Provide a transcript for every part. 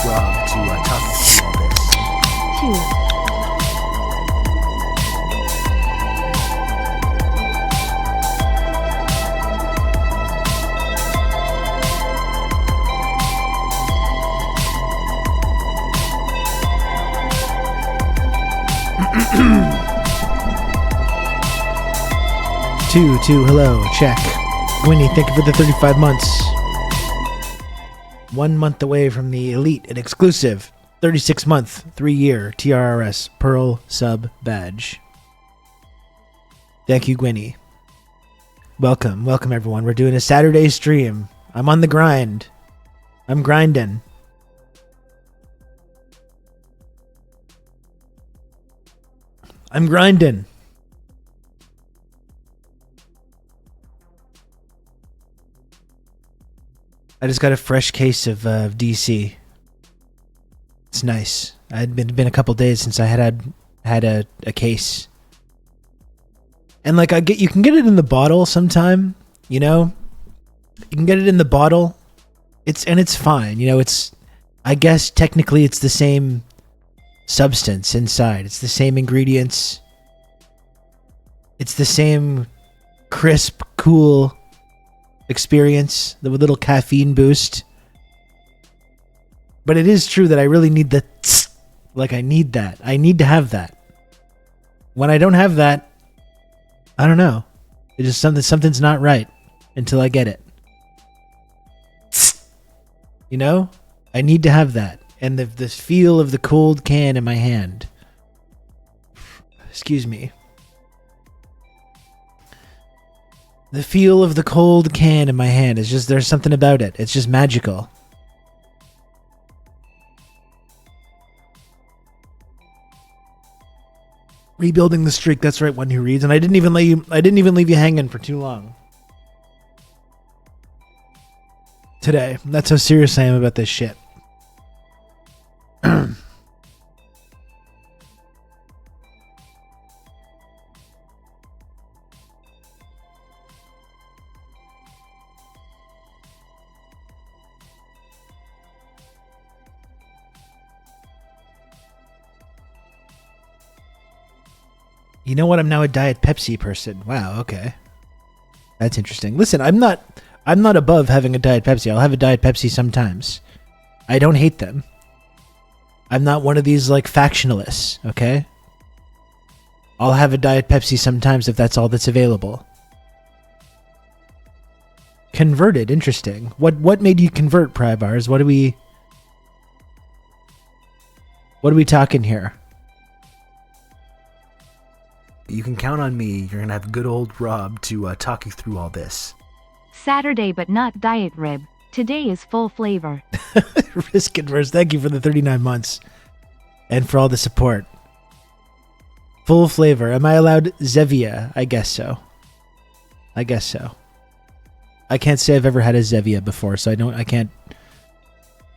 Rob to talk us through all this. 2. Two, hello, check. Gwynny, thank you for the 35 months. 1 month away from the elite and exclusive 36-month, 3-year TRRS Pearl Sub Badge. Thank you, Gwynny. Welcome everyone. We're doing a Saturday stream. I'm on the grind. I'm grinding. I just got a fresh case of DC. It's nice. I'd been a couple days since I had a case. And like you can get it in the bottle sometime, you know? You can get it in the bottle. It's fine, you know, I guess technically it's the same substance inside. It's the same ingredients. It's the same crisp, cool experience, the little caffeine boost. But it is true that I really need the tss, like I need that. I need to have that. When I don't have that, I don't know. It's just something's not right until I get it. Tss, you know? I need to have that. And the feel of the cold can in my hand. Excuse me. The feel of the cold can in my hand is just, there's something about it. It's just magical. Rebuilding the streak, that's right, one who reads. And I didn't even leave you hanging for too long. Today. That's how serious I am about this shit. You know what? I'm now a Diet Pepsi person. Wow, okay. That's interesting. Listen, I'm not above having a Diet Pepsi. I'll have a Diet Pepsi sometimes. I don't hate them. I'm not one of these like factionalists, okay? I'll have a Diet Pepsi sometimes if that's all that's available. Converted, interesting. What made you convert, Prybars? What are we talking here? You can count on me. You're going to have good old Rob to talk you through all this. Saturday but not diet rib. Today is full flavor. Risk adverse. Thank you for the 39 months. And for all the support. Full flavor. Am I allowed Zevia? I guess so. I can't say I've ever had a Zevia before, so I can't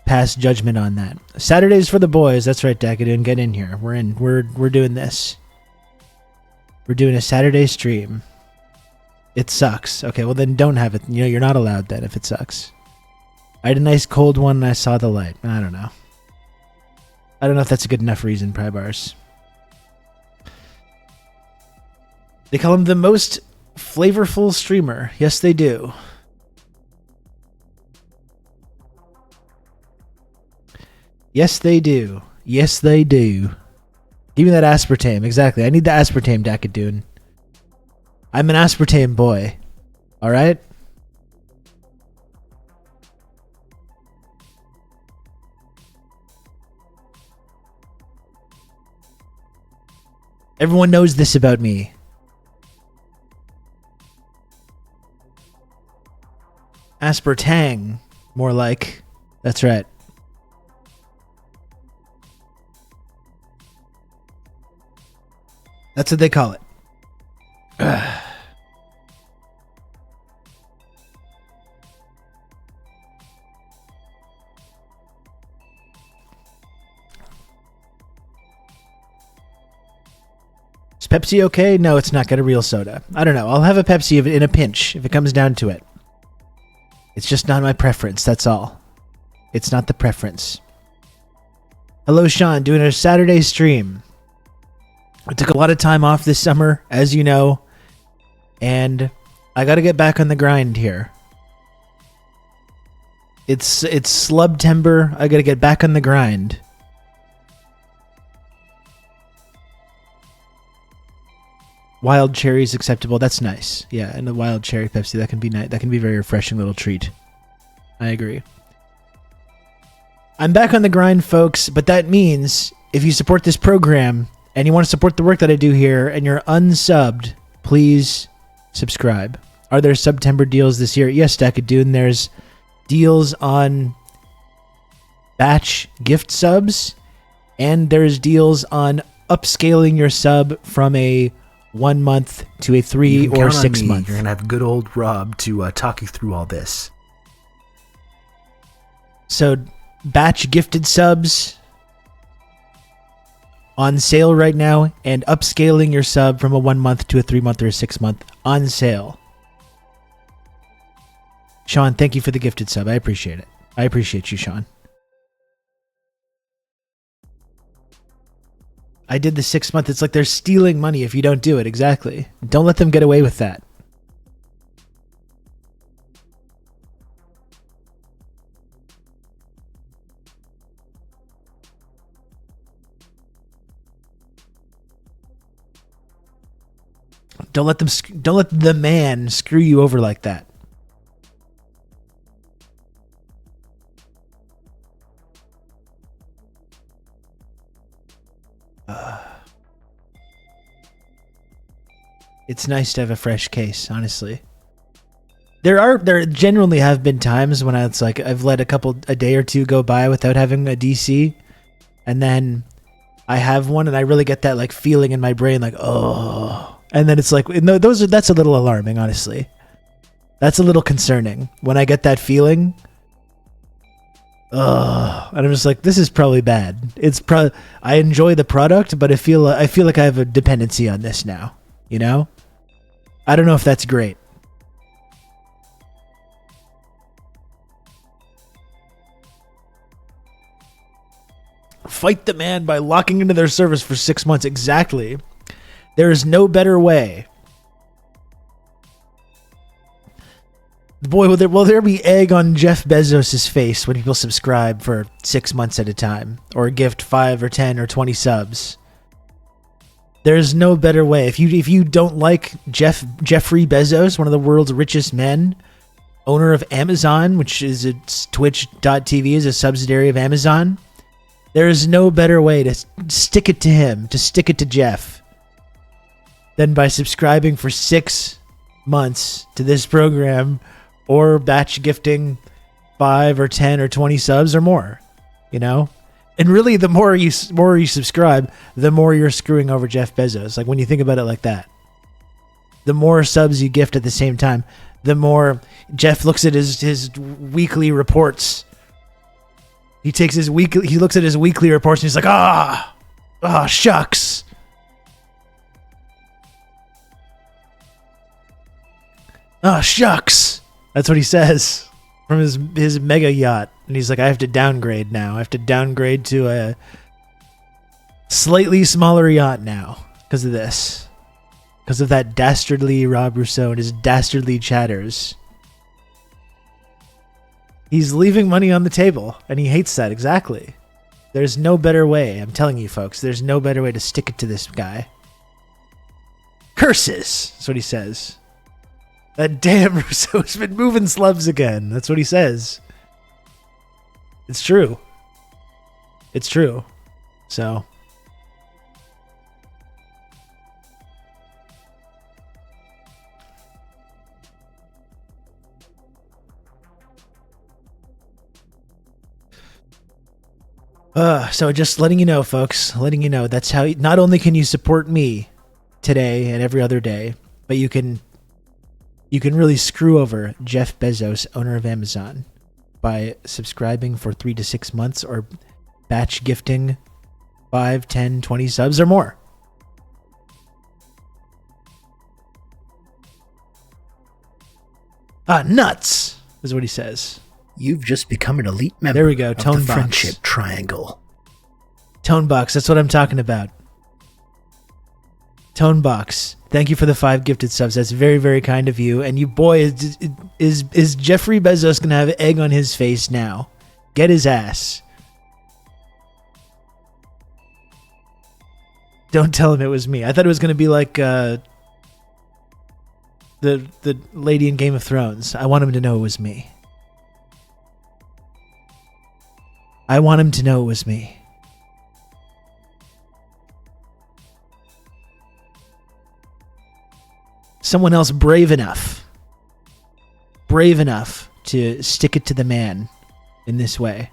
pass judgment on that. Saturdays for the boys. That's right, Dakadun. Get in here. We're doing this. We're doing a Saturday stream. It sucks. Okay, well then don't have it. You know, you're not allowed then if it sucks. I had a nice cold one and I saw the light. I don't know. I don't know if that's a good enough reason, Prybars. They call him the most flavorful streamer. Yes, they do. Yes, they do. Yes, they do. Give me that aspartame. Exactly. I need the aspartame, Dakadun. I'm an aspartame boy. Alright? Everyone knows this about me. Aspartame. More like. That's right. That's what they call it. Ugh. Is Pepsi okay? No, it's not. Got a real soda. I don't know. I'll have a Pepsi in a pinch if it comes down to it. It's just not my preference. That's all. It's not the preference. Hello, Sean. Doing a Saturday stream. I took a lot of time off this summer, as you know, and I got to get back on the grind here. It's SLUBTEMBER. I got to get back on the grind. Wild cherries acceptable. That's nice. Yeah, and the wild cherry Pepsi, that can be nice. That can be a very refreshing little treat. I agree. I'm back on the grind, folks, but that means if you support this program and you want to support the work that I do here and you're unsubbed, please subscribe. Are there September deals this year? Yes, Stackadoon. There's deals on batch gift subs, and there's deals on upscaling your sub from a 1 month to a 3 or 6 month. You're gonna have good old Rob to talk you through all this. So, batch gifted subs on sale right now, and upscaling your sub from a 1 month to a 3 month or a 6 month on sale. Sean, thank you for the gifted sub. I appreciate it. I appreciate you, Sean. I did the 6 month. It's like they're stealing money if you don't do it. Exactly. Don't let them get away with that. Don't let the man screw you over like that. It's nice to have a fresh case, honestly. There genuinely have been times when I've let a day or two go by without having a DC, and then I have one and I really get that like feeling in my brain like, oh. And then it's like, that's a little alarming, honestly. That's a little concerning when I get that feeling. And I'm just like, this is probably bad. I enjoy the product, but I feel like I have a dependency on this now. You know? I don't know if that's great. Fight the man by locking into their service for 6 months. Exactly. There is no better way. Boy, will there be egg on Jeff Bezos' face when people subscribe for 6 months at a time, or gift 5 or 10 or 20 subs. There's no better way. If you don't like Jeffrey Bezos, one of the world's richest men, owner of Amazon, which is Twitch.tv is a subsidiary of Amazon, there is no better way to stick it to him, to stick it to Jeff, than by subscribing for 6 months to this program, or batch gifting 5 or 10 or 20 subs or more, you know? And really, the more you subscribe, the more you're screwing over Jeff Bezos. Like, when you think about it like that. The more subs you gift at the same time, the more Jeff looks at his weekly reports. He looks at his weekly reports and he's like, shucks. Oh, shucks. That's what he says from his mega yacht. And he's like, I have to downgrade now. I have to downgrade to a slightly smaller yacht now because of this. Because of that dastardly Rob Rousseau and his dastardly chatters. He's leaving money on the table, and he hates that. Exactly. There's no better way. I'm telling you, folks, there's no better way to stick it to this guy. Curses. That's what he says. That damn Rousseau's been moving slubs again. That's what he says. It's true. It's true. So. So just letting you know, folks, that's how, not only can you support me today and every other day, but you can really screw over Jeff Bezos, owner of Amazon, by subscribing for 3 to 6 months or batch gifting 5, 10, 20 subs or more. Nuts is what he says. You've just become an elite member there we go, of tone the box. Friendship Triangle. Tonebox, that's what I'm talking about. Tonebox, thank you for the 5 gifted subs. That's very, very kind of you. And you, boy, is Jeffrey Bezos gonna have egg on his face now? Get his ass. Don't tell him it was me. I thought it was gonna be like the lady in Game of Thrones. I want him to know it was me. I want him to know it was me. Someone else brave enough to stick it to the man in this way.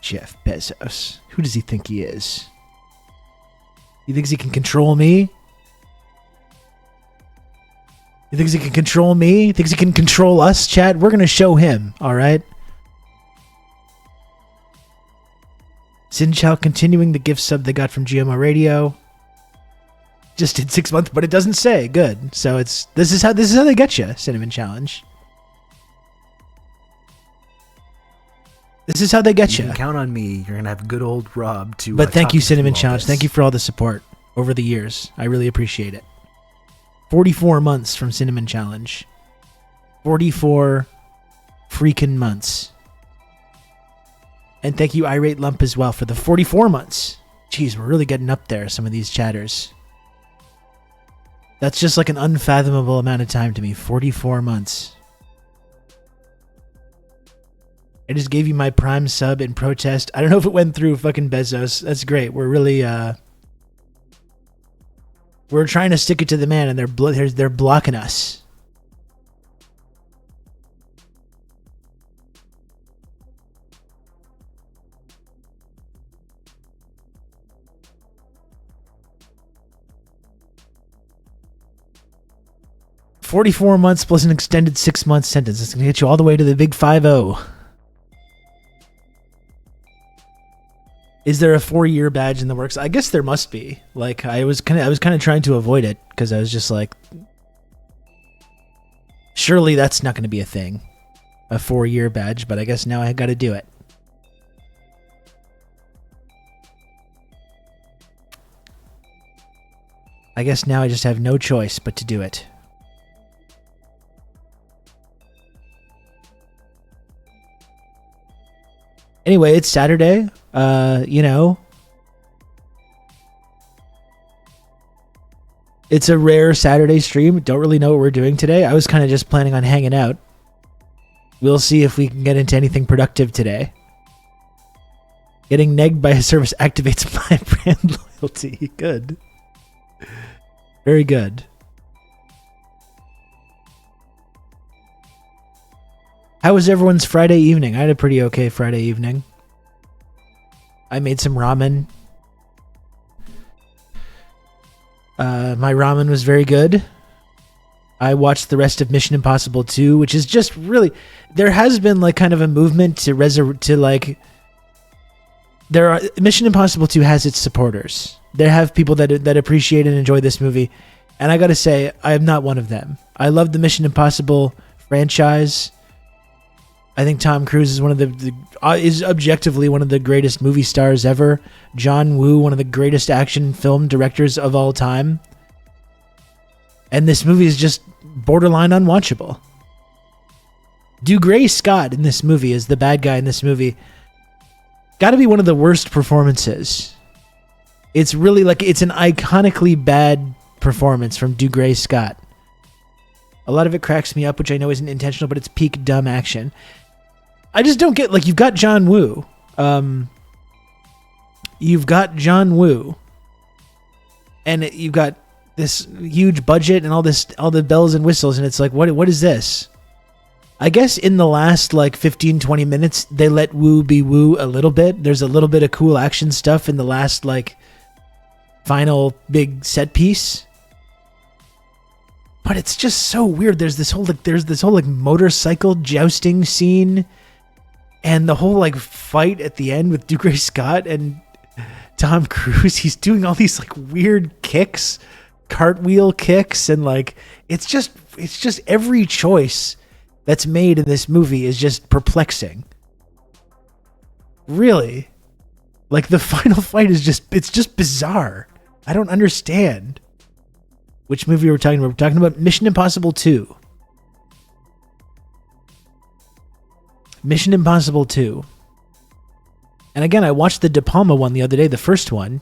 Jeff Bezos. Who does he think he is? He thinks he can control me? He thinks he can control me? He thinks he can control us, chat? We're going to show him, all right? Sin Chow continuing the gift sub they got from GMO Radio. Just did 6 months, but it doesn't say. Good. So this is how they get you, Cinnamon Challenge. This is how they get you. You can count on me. You're gonna have good old Rob to. But thank you, talk Cinnamon through all Challenge. this. Thank you for all the support over the years. I really appreciate it. 44 months from Cinnamon Challenge. 44 freaking months. And thank you, Irate Lump, as well, for the 44 months. Jeez, we're really getting up there, some of these chatters. That's just like an unfathomable amount of time to me. 44 months. I just gave you my Prime sub in protest. I don't know if it went through, fucking Bezos. That's great. We're really, we're trying to stick it to the man, and they're blocking us. $44 months plus an extended 6-month sentence. It's going to get you all the way to the big 5-0. Is there a 4-year badge in the works? I guess there must be. Like, I was kind of trying to avoid it because I was just like, surely that's not going to be a thing, a 4-year badge. But I guess now I got to do it. I guess now I just have no choice but to do it. Anyway, it's Saturday. You know, it's a rare Saturday stream. Don't really know what we're doing today. I was kind of just planning on hanging out. We'll see if we can get into anything productive today. Getting negged by a service activates my brand loyalty. Good. Very good. How was everyone's Friday evening? I had a pretty okay Friday evening. I made some ramen. My ramen was very good. I watched the rest of Mission Impossible 2, which is just really... There has been like kind of a movement to Mission Impossible 2 has its supporters. There have people that appreciate and enjoy this movie. And I gotta say, I am not one of them. I love the Mission Impossible franchise. I think Tom Cruise is is objectively one of the greatest movie stars ever. John Woo, one of the greatest action film directors of all time. And this movie is just borderline unwatchable. Dougray Scott in this movie is the bad guy in this movie. Got to be one of the worst performances. It's really like it's an iconically bad performance from Dougray Scott. A lot of it cracks me up, which I know isn't intentional, but it's peak dumb action. I just don't get, like, you've got John Woo. You've got John Woo. And you've got this huge budget and all the bells and whistles, and it's like, what is this? I guess in the last, like, 15, 20 minutes, they let Woo be Woo a little bit. There's a little bit of cool action stuff in the last, like, final big set piece. But it's just so weird. There's this whole motorcycle jousting scene, and the whole like fight at the end with Dougray Scott and Tom Cruise. He's doing all these like weird kicks, cartwheel kicks, and like it's just every choice that's made in this movie is just perplexing. Really? Like, the final fight is it's just bizarre. I don't understand. Which movie we're talking about? We're talking about Mission Impossible 2. Mission Impossible 2. And again, I watched the De Palma one the other day, the first one,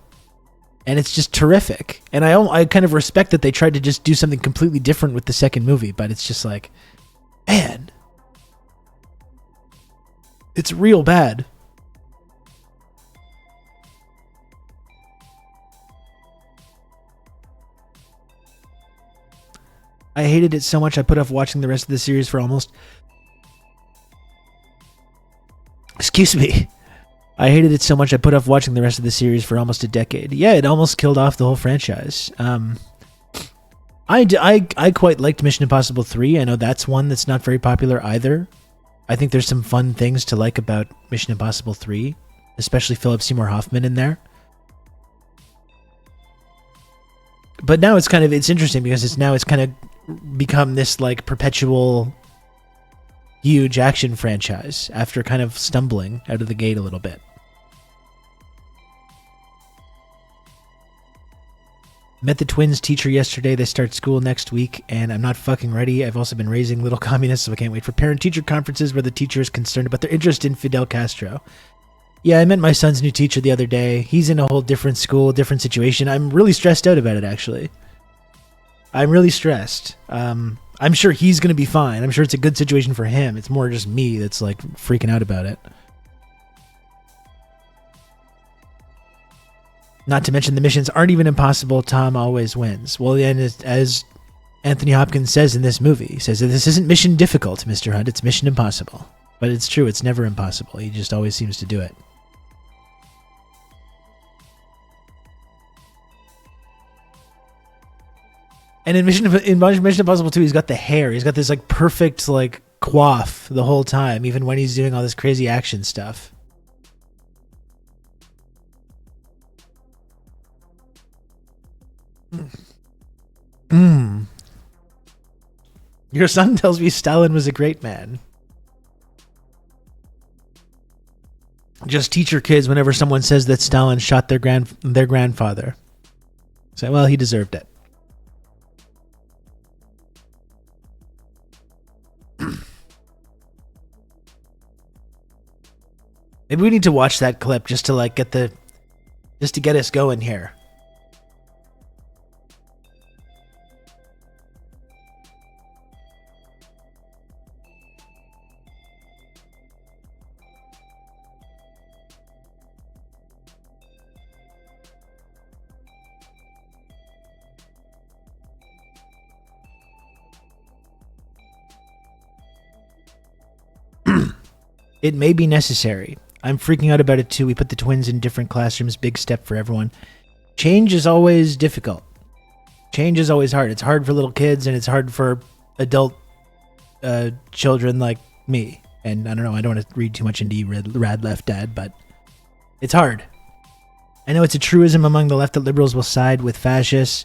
and it's just terrific. And I kind of respect that they tried to just do something completely different with the second movie, but it's just like, man, it's real bad. I hated it so much I put off watching the rest of the series for almost... Excuse me. I hated it so much I put off watching the rest of the series for almost a decade. Yeah, it almost killed off the whole franchise. I quite liked Mission Impossible 3. I know that's one that's not very popular either. I think there's some fun things to like about Mission Impossible 3, especially Philip Seymour Hoffman in there. But now it's interesting because it's kind of become this like perpetual huge action franchise after kind of stumbling out of the gate a little bit. Met the twins' teacher yesterday. They start school next week, and I'm not fucking ready. I've also been raising little communists, so I can't wait for parent-teacher conferences where the teacher is concerned about their interest in Fidel Castro. Yeah, I met my son's new teacher the other day. He's in a whole different school, different situation. I'm really stressed out about it, actually. I'm really stressed. I'm sure he's going to be fine. I'm sure it's a good situation for him. It's more just me that's, like, freaking out about it. Not to mention the missions aren't even impossible. Tom always wins. Well, and as Anthony Hopkins says in this movie, he says that this isn't mission difficult, Mr. Hunt. It's mission impossible. But it's true. It's never impossible. He just always seems to do it. And in Mission Impossible 2, he's got the hair. He's got this like perfect like coif the whole time, even when he's doing all this crazy action stuff. Your son tells me Stalin was a great man. Just teach your kids whenever someone says that Stalin shot their grandfather. Say, well, he deserved it. Maybe we need to watch that clip just to like get us going here. It may be necessary. I'm freaking out about it too. We put the twins in different classrooms. Big step for everyone. Change is always difficult. Change is always hard. It's hard for little kids and it's hard for adult children like me. And I don't know, I don't want to read too much into you, Rad Left Dad, but it's hard. I know it's a truism among the left that liberals will side with fascists,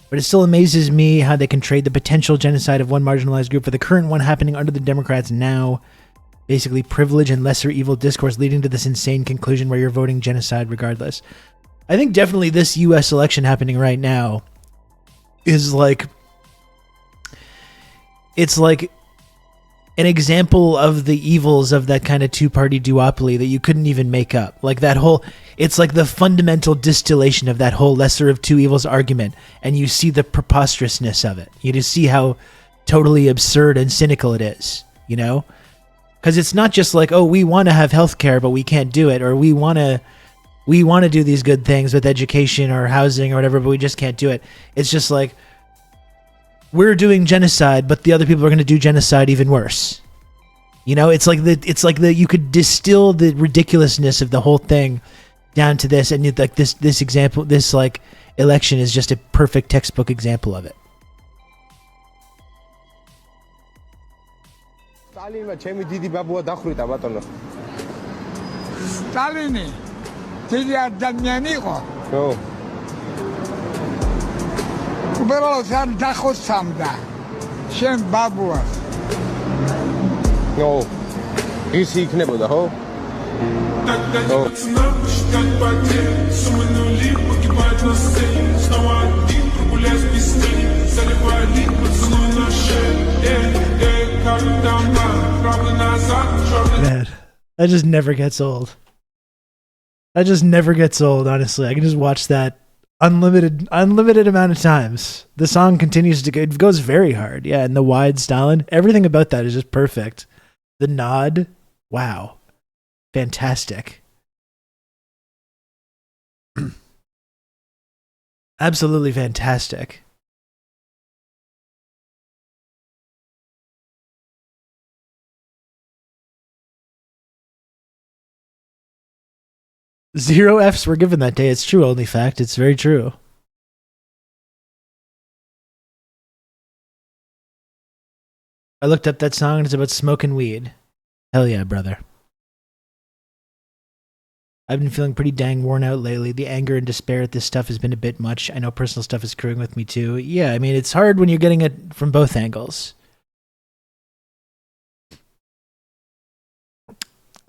but it still amazes me how they can trade the potential genocide of one marginalized group for the current one happening under the Democrats now. Basically privilege and lesser evil discourse leading to this insane conclusion where you're voting genocide regardless. I think definitely this US election happening right now is like, it's like an example of the evils of that kind of two-party duopoly that you couldn't even make up. Like that whole, it's like the fundamental distillation of that whole lesser of two evils argument, and you see the preposterousness of it. You just see how totally absurd and cynical it is, you know? Because it's not just like, oh, we want to have healthcare, but we can't do it, or we want to do these good things with education or housing or whatever, but we just can't do it. It's just like, we're doing genocide, but the other people are going to do genocide even worse. You know, it's like you could distill the ridiculousness of the whole thing down to this, and like this example, this like election is just a perfect textbook example of it. Stalin ჩემი დიდი ბაბუა დახვრიტა ბატონო. Stalin დიდი ადამიანი იყო. ხო. უბრალოდ არ დახოცამდა შენ ბაბუას. ო ისი იქნებოდა ხო? Man, that just never gets old. That just never gets old, honestly. I can just watch that unlimited amount of times. The song continues to go, it goes very hard. Yeah, and the wide styling, everything about that is just perfect. The nod, wow. Fantastic. Absolutely fantastic. Zero Fs were given that day. It's true, only fact. It's very true. I looked up that song and it's about smoking weed. Hell yeah, brother. I've been feeling pretty dang worn out lately. The anger and despair at this stuff has been a bit much. I know personal stuff is screwing with me too. Yeah, I mean, it's hard when you're getting it from both angles.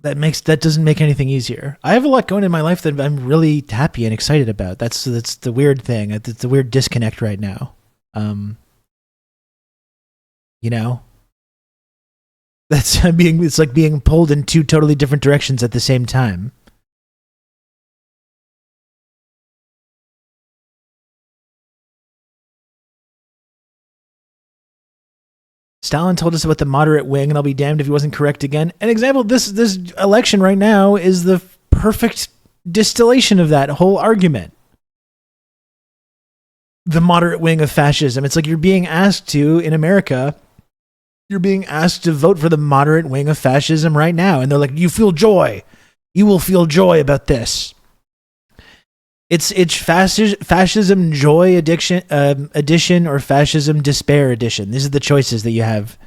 That doesn't make anything easier. I have a lot going in my life that I'm really happy and excited about. That's the weird thing. It's the weird disconnect right now. You know, it's like being pulled in two totally different directions at the same time. Stalin told us about the moderate wing, and I'll be damned if he wasn't correct again. An example, this election right now is the perfect distillation of that whole argument. The moderate wing of fascism. It's like you're being asked to, in America, you're being asked to vote for the moderate wing of fascism right now. And they're like, you feel joy. You will feel joy about this. It's fascism joy edition or fascism despair edition. These are the choices that you have,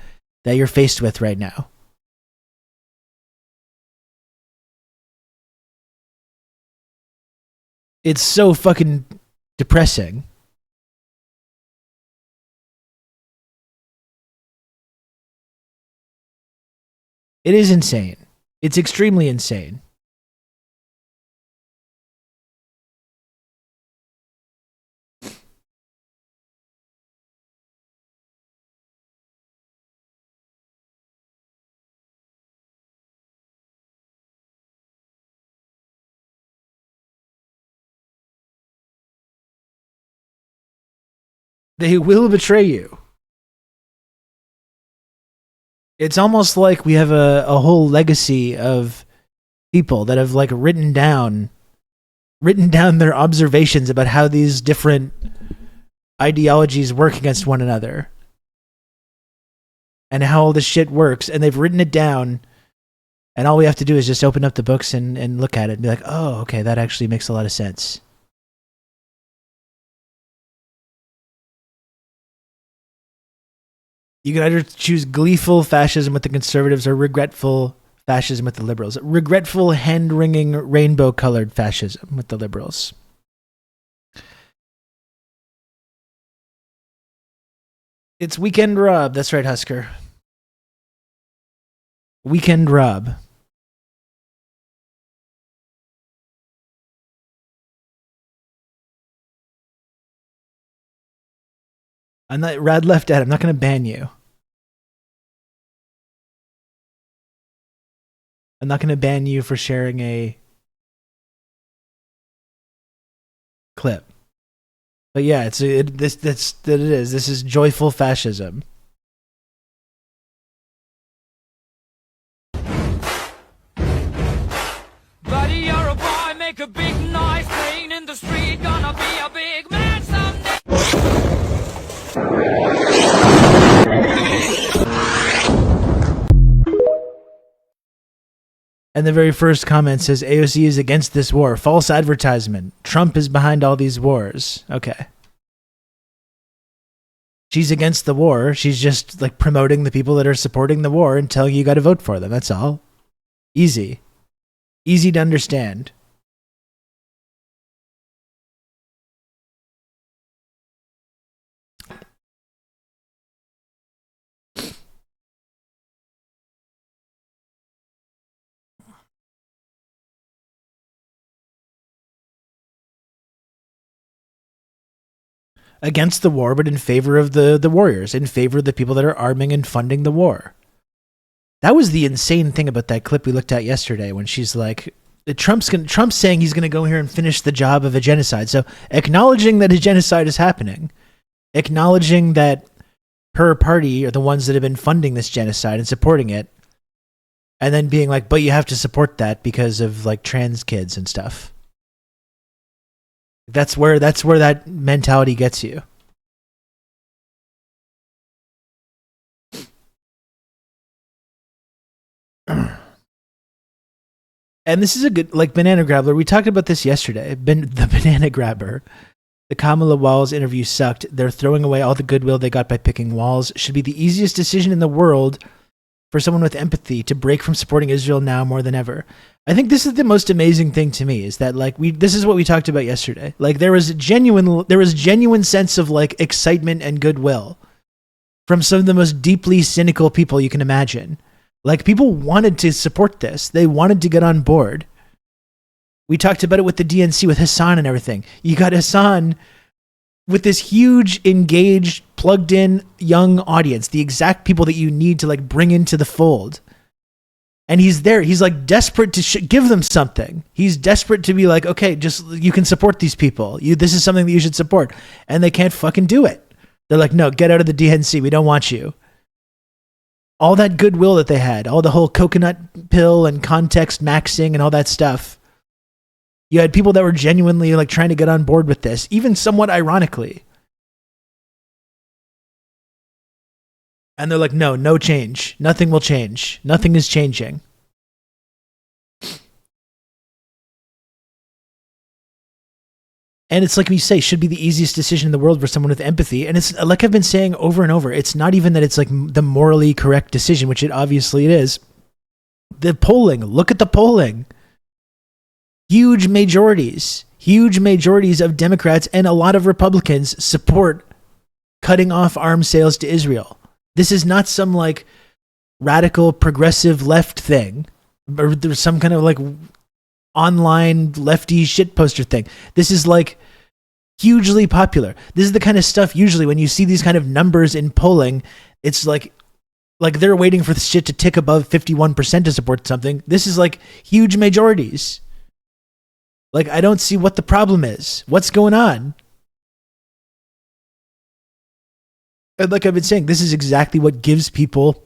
that you're faced with right now. It's so fucking depressing. It is insane. It's extremely insane. They will betray you. It's almost like we have a whole legacy of people that have like written down their observations about how these different ideologies work against one another and how all this shit works, and they've written it down, and all we have to do is just open up the books and look at it and be like, oh, okay, that actually makes a lot of sense. You can either choose gleeful fascism with the conservatives or regretful fascism with the liberals. Regretful, hand-wringing, rainbow-colored fascism with the liberals. It's Weekend Rob. That's right, Husker. Weekend Rob. I'm not Rad Left Ed. I'm not going to ban you. I'm not going to ban you for sharing a clip. But yeah, it is. This is joyful fascism. Buddy, you're a boy, make a big noise, playing in the street, gonna be a big man someday. And the very first comment says AOC is against this war. False advertisement. Trump is behind all these wars. Okay. She's against the war. She's just like promoting the people that are supporting the war and telling you got to vote for them. That's all. Easy. Easy to understand. against the war, but in favor of the warriors, in favor of the people that are arming and funding the war. That was the insane thing about that clip we looked at yesterday when she's like, Trump's saying he's going to go here and finish the job of a genocide. So acknowledging that a genocide is happening, acknowledging that her party are the ones that have been funding this genocide and supporting it, and then being like, but you have to support that because of like trans kids and stuff. That's where that mentality gets you. And this is a good, like, Banana Grabbler. We talked about this yesterday. The Banana Grabber. The Kamala Walls interview sucked. They're throwing away all the goodwill they got by picking walls. Should be the easiest decision in the world for someone with empathy to break from supporting Israel now more than ever. I think this is the most amazing thing to me, is that like this is what we talked about yesterday. Like there was genuine sense of like excitement and goodwill from some of the most deeply cynical people you can imagine. Like people wanted to support this. They wanted to get on board. We talked about it with the DNC, with Hassan and everything. You got Hassan with this huge, engaged, plugged in young audience, the exact people that you need to like bring into the fold. And he's there. He's like desperate to give them something. He's desperate to be like, okay, just you can support these people. This is something that you should support. And they can't fucking do it. They're like, no, get out of the DNC. We don't want you. All that goodwill that they had, all the whole coconut pill and context maxing and all that stuff. You had people that were genuinely like trying to get on board with this, even somewhat ironically. And they're like, no change. Nothing will change. Nothing is changing. And it's like we say, should be the easiest decision in the world for someone with empathy. And it's like I've been saying over and over, it's not even that it's like the morally correct decision, which it obviously it is. The polling, look at the polling. Huge majorities of Democrats and a lot of Republicans support cutting off arms sales to Israel. This is not some like radical progressive left thing, or there's some kind of like online lefty shit poster thing. This is like hugely popular. This is the kind of stuff usually when you see these kind of numbers in polling, it's like they're waiting for the shit to tick above 51% to support something. This is like huge majorities. Like, I don't see what the problem is. What's going on? And like I've been saying, this is exactly what gives people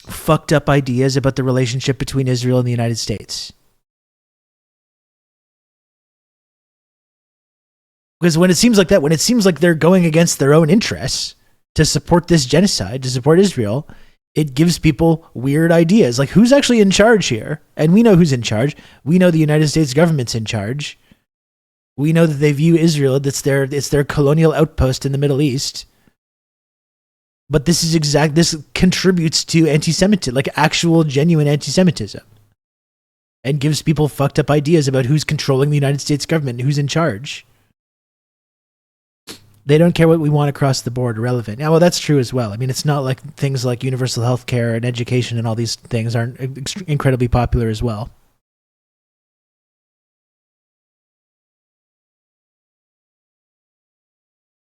fucked up ideas about the relationship between Israel and the United States. Because when it seems like that, when it seems like they're going against their own interests to support this genocide, to support Israel, it gives people weird ideas. Like, who's actually in charge here? And we know who's in charge. We know the United States government's in charge. We know that they view Israel, it's their colonial outpost in the Middle East. But this contributes to anti-Semitism, like actual genuine anti-Semitism. And gives people fucked up ideas about who's controlling the United States government and who's in charge. They don't care what we want across the board, irrelevant. Yeah, well, that's true as well. I mean, it's not like things like universal health care and education and all these things aren't incredibly popular as well.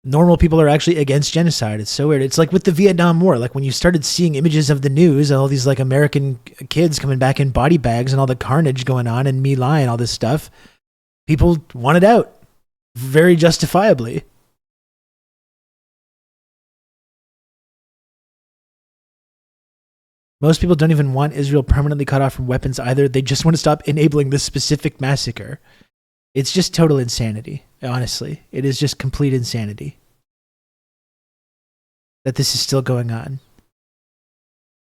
Normal people are actually against genocide. It's so weird. It's like with the Vietnam War. Like when you started seeing images of the news and all these like American kids coming back in body bags and all the carnage going on and Me Lai and all this stuff, people wanted out very justifiably. Most people don't even want Israel permanently cut off from weapons either. They just want to stop enabling this specific massacre. It's just total insanity, honestly. It is just complete insanity that this is still going on.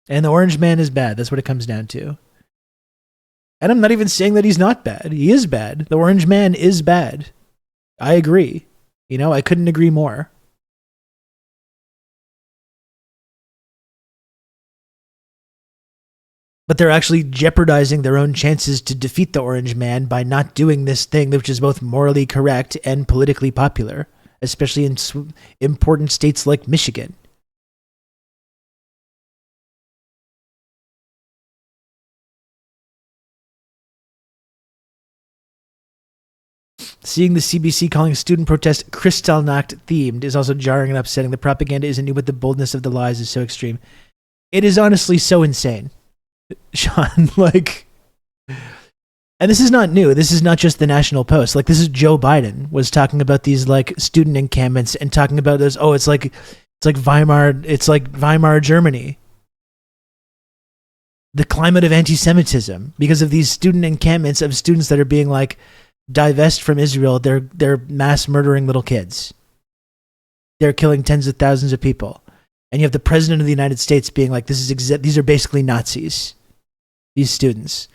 And the orange man is bad. That's what it comes down to. And I'm not even saying that he's not bad. He is bad. The orange man is bad. I agree. You know, I couldn't agree more. But they're actually jeopardizing their own chances to defeat the orange man by not doing this thing, which is both morally correct and politically popular, especially in important states like Michigan. Seeing the CBC calling student protest Kristallnacht themed is also jarring and upsetting. The propaganda isn't new, but the boldness of the lies is so extreme. It is honestly so insane, Sean. Like, and this is not new. This is not just the National Post. Like, this is Joe Biden was talking about these like student encampments and talking about those. Oh, it's like Weimar Germany. The climate of anti-Semitism because of these student encampments of students that are being like divest from Israel. They're mass murdering little kids. They're killing tens of thousands of people, and you have the president of the United States being like, these are basically Nazis. These students.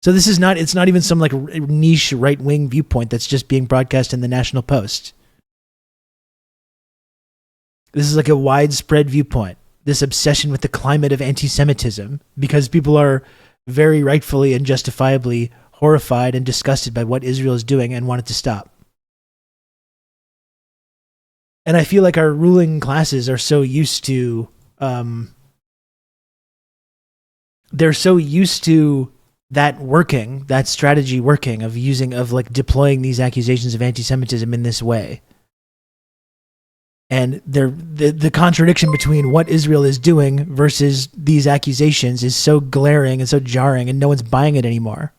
So this is not. It's not even some like niche right-wing viewpoint that's just being broadcast in the National Post. This is like a widespread viewpoint. This obsession with the climate of anti-Semitism because people are very rightfully and justifiably horrified and disgusted by what Israel is doing and want it to stop. And I feel like our ruling classes are so used to, they're so used to that working, that strategy working of deploying these accusations of anti-Semitism in this way. And the contradiction between what Israel is doing versus these accusations is so glaring and so jarring, and no one's buying it anymore.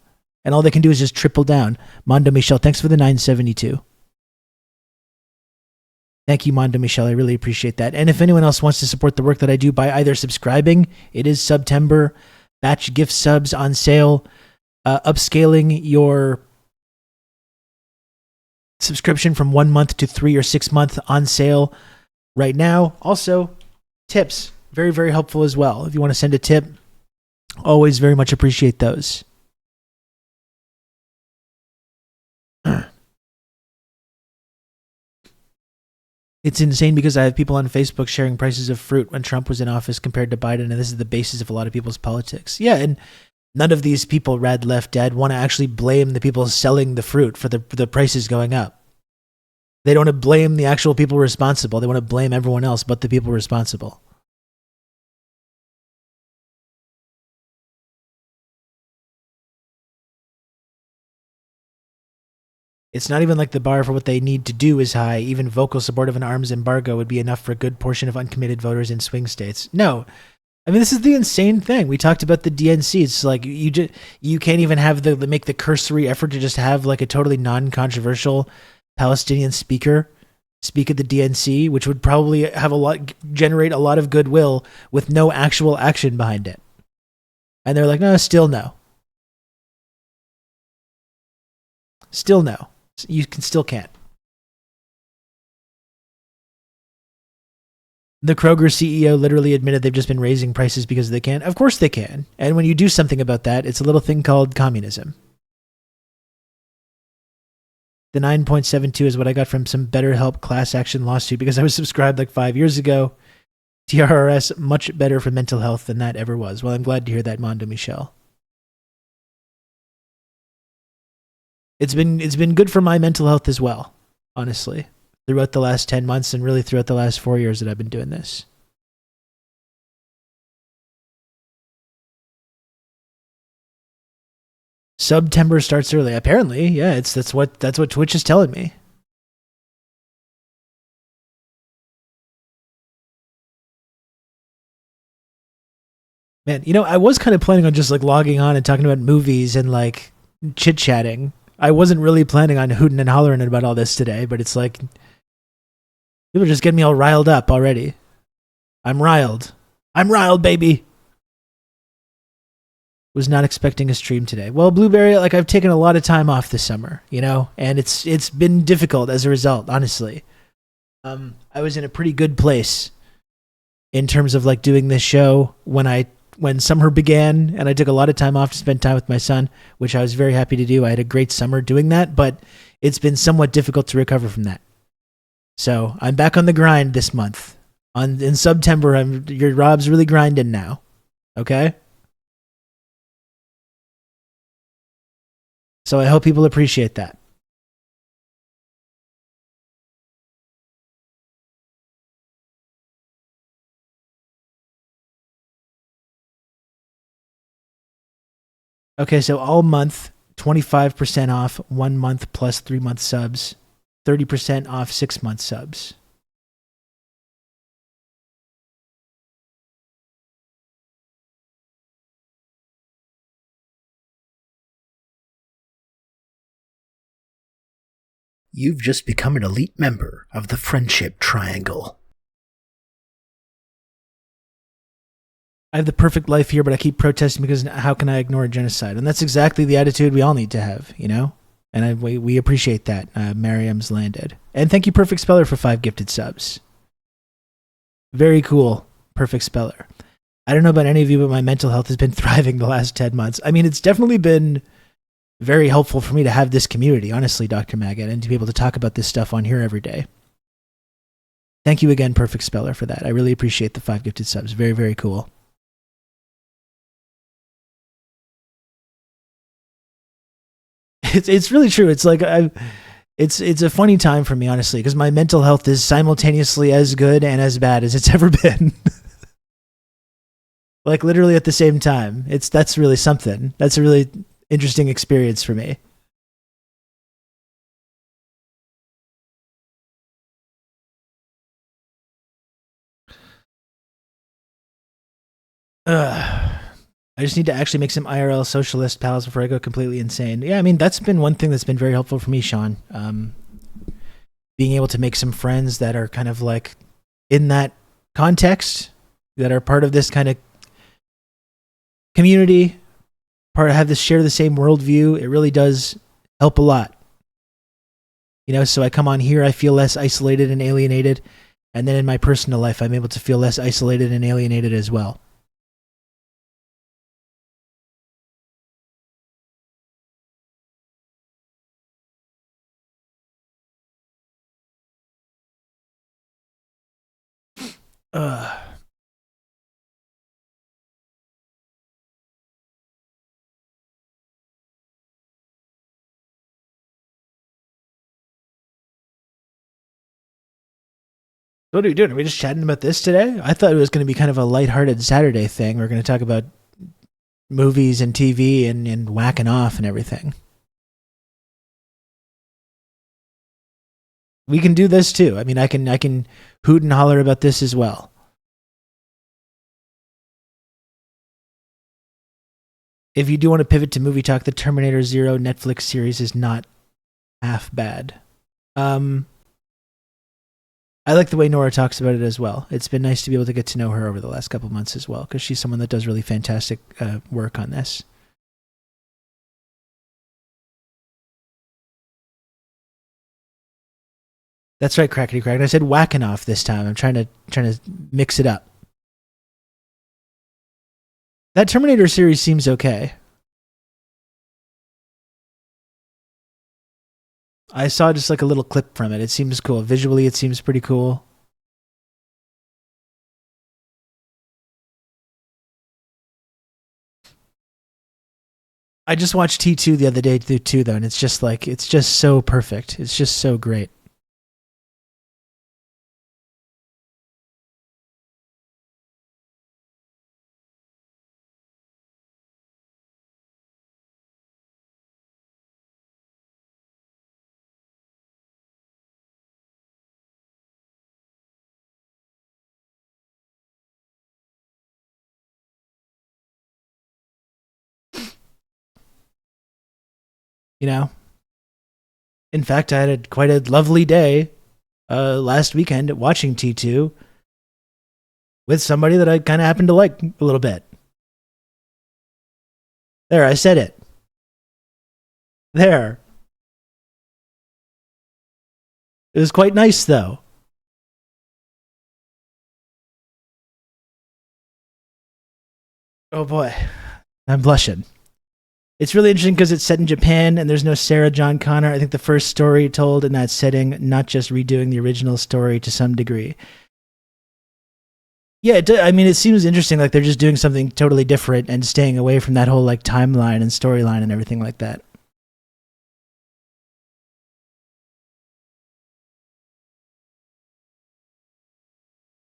And all they can do is just triple down. Mondo Michel, thanks for the 972. Thank you, Mondo Michel. I really appreciate that. And if anyone else wants to support the work that I do by either subscribing, it is September, batch gift subs on sale, upscaling your subscription from 1 month to 3 or 6 month on sale right now. Also, tips, very, very helpful as well. If you want to send a tip, always very much appreciate those. It's insane because I have people on Facebook sharing prices of fruit when Trump was in office compared to Biden, and this is the basis of a lot of people's politics. Yeah, and none of these people, Rad Left Dad, want to actually blame the people selling the fruit for the prices going up. They don't want to blame the actual people responsible. They want to blame everyone else but the people responsible. It's not even like the bar for what they need to do is high. Even vocal support of an arms embargo would be enough for a good portion of uncommitted voters in swing states. No. I mean, this is the insane thing. We talked about the DNC. It's like you can't even have make the cursory effort to just have like a totally non-controversial Palestinian speaker speak at the DNC, which would probably generate a lot of goodwill with no actual action behind it. And they're like, no, still no. Still no. You still can't. The Kroger CEO literally admitted they've just been raising prices because they can. Of course they can. And when you do something about that, it's a little thing called communism. The 9.72 is what I got from some BetterHelp class action lawsuit because I was subscribed like 5 years ago. TRRS, much better for mental health than that ever was. Well, I'm glad to hear that, Mondo Michel. It's been good for my mental health as well, honestly, throughout the last 10 months and really throughout the last 4 years that I've been doing this. SUBTEMBER starts early. Apparently, yeah, that's what Twitch is telling me. Man, I was kind of planning on just like logging on and talking about movies and like chit-chatting. I wasn't really planning on hooting and hollering about all this today, but it's like people are just getting me all riled up already. I'm riled. I'm riled, baby. Was not expecting a stream today. Well, Blueberry, like I've taken a lot of time off this summer, and it's been difficult as a result, honestly. I was in a pretty good place in terms of like doing this show when summer began, and I took a lot of time off to spend time with my son, which I was very happy to do. I had a great summer doing that, but it's been somewhat difficult to recover from that. So I'm back on the grind this month. In September, your Rob's really grinding now. Okay? So I hope people appreciate that. Okay, so all month, 25% off 1 month plus 3 month subs, 30% off 6 month subs. You've just become an elite member of the Friendship Triangle. I have the perfect life here, but I keep protesting because how can I ignore genocide? And that's exactly the attitude we all need to have, you know? And we appreciate that. Miriam's landed. And thank you, Perfect Speller, for 5 gifted subs. Very cool, Perfect Speller. I don't know about any of you, but my mental health has been thriving the last 10 months. I mean, it's definitely been very helpful for me to have this community, honestly, Dr. Maggot, and to be able to talk about this stuff on here every day. Thank you again, Perfect Speller, for that. I really appreciate the 5 gifted subs. Very, very cool. It's really true. It's like it's a funny time for me, honestly, because my mental health is simultaneously as good and as bad as it's ever been. Like literally at the same time. That's really something. That's a really interesting experience for me. I just need to actually make some IRL socialist pals before I go completely insane. Yeah, I mean, that's been one thing that's been very helpful for me, Sean. Being able to make some friends that are kind of like in that context, that are part of this kind of community, share the same worldview. It really does help a lot. You know, so I come on here, I feel less isolated and alienated. And then in my personal life, I'm able to feel less isolated and alienated as well. What are we doing? Are we just chatting about this today? I thought it was going to be kind of a lighthearted Saturday thing. We're going to talk about movies and TV and whacking off and everything. We can do this too. I mean, I can hoot and holler about this as well. If you do want to pivot to movie talk, the Terminator Zero Netflix series is not half bad. I like the way Nora talks about it as well. It's been nice to be able to get to know her over the last couple months as well, because she's someone that does really fantastic work on this. That's right, Crackety Crack. I said whacking off this time. I'm trying to mix it up. That Terminator series seems okay. I saw just like a little clip from it. It seems cool. Visually, it seems pretty cool. I just watched T2 the other day too, though, and it's just so perfect. It's just so great. You know? In fact, I had quite a lovely day last weekend watching T2 with somebody that I kind of happened to like a little bit. There, I said it. There. It was quite nice, though. Oh boy, I'm blushing. It's really interesting because it's set in Japan and there's no Sarah John Connor. I think the first story told in that setting, not just redoing the original story to some degree. Yeah, I mean, it seems interesting. Like they're just doing something totally different and staying away from that whole like timeline and storyline and everything like that.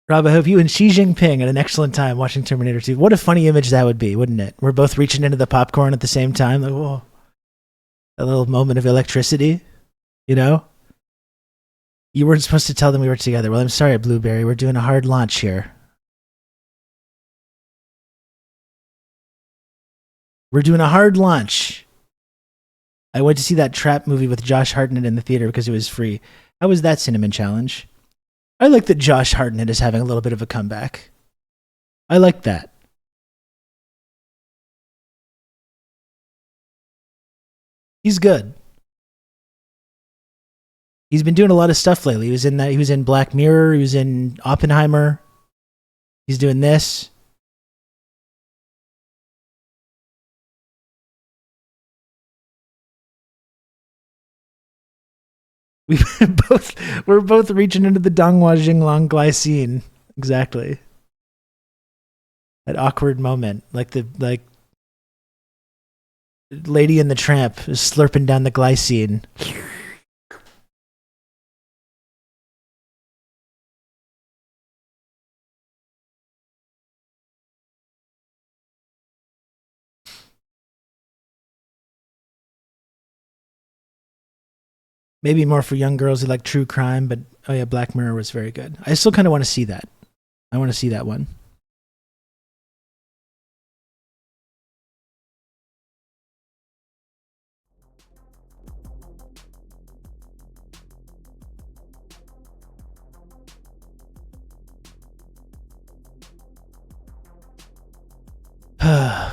Rob, I hope you and Xi Jinping had an excellent time watching Terminator 2. What a funny image that would be, wouldn't it? We're both reaching into the popcorn at the same time. Like, whoa. A little moment of electricity, you know? You weren't supposed to tell them we were together. Well, I'm sorry, Blueberry. We're doing a hard launch here. We're doing a hard launch. I went to see that trap movie with Josh Hartnett in the theater because it was free. How was that Cinnamon Challenge? I like that Josh Hartnett is having a little bit of a comeback. I like that. He's good. He's been doing a lot of stuff lately. He was in Black Mirror, he was in Oppenheimer. He's doing this. We're both reaching into the Donghua Jinglong glycine. Exactly. That awkward moment. Like Lady and the Tramp is slurping down the glycine. Maybe more for young girls who like true crime, but oh yeah, Black Mirror was very good. I still kind of want to see that. I want to see that one.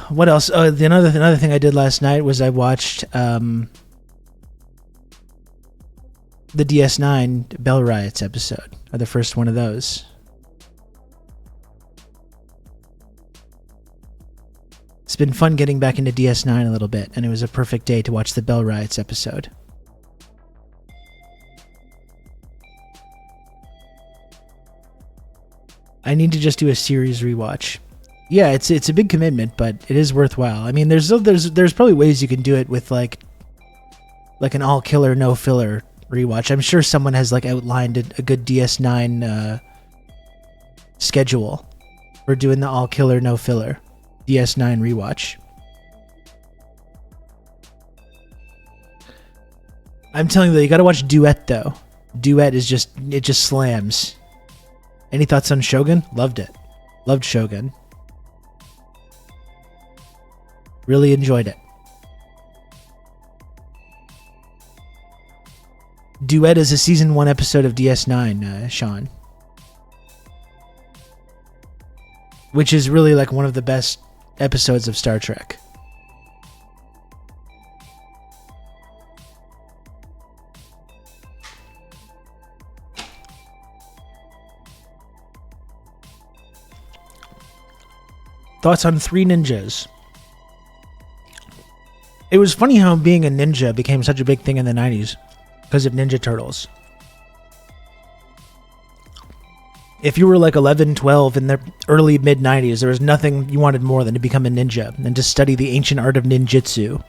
What else? Oh, another thing I did last night was I watched the DS9 Bell Riots episode, or the first one of those. It's been fun getting back into DS9 a little bit, and it was a perfect day to watch the Bell Riots episode. I need to just do a series rewatch. Yeah, it's a big commitment, but it is worthwhile. I mean, there's probably ways you can do it with like an all killer no filler rewatch. I'm sure someone has like outlined a good DS9 schedule for doing the all killer no filler DS9 rewatch. I'm telling you, you got to watch Duet though. Duet is just slams. Any thoughts on Shogun? Loved it. Loved Shogun. Really enjoyed it. Duet is a season 1 episode of DS9, Sean. Which is really like one of the best episodes of Star Trek. Thoughts on Three Ninjas? It was funny how being a ninja became such a big thing in the 90s because of Ninja Turtles. If you were like 11, 12 in the early mid-90s, there was nothing you wanted more than to become a ninja and to study the ancient art of ninjutsu.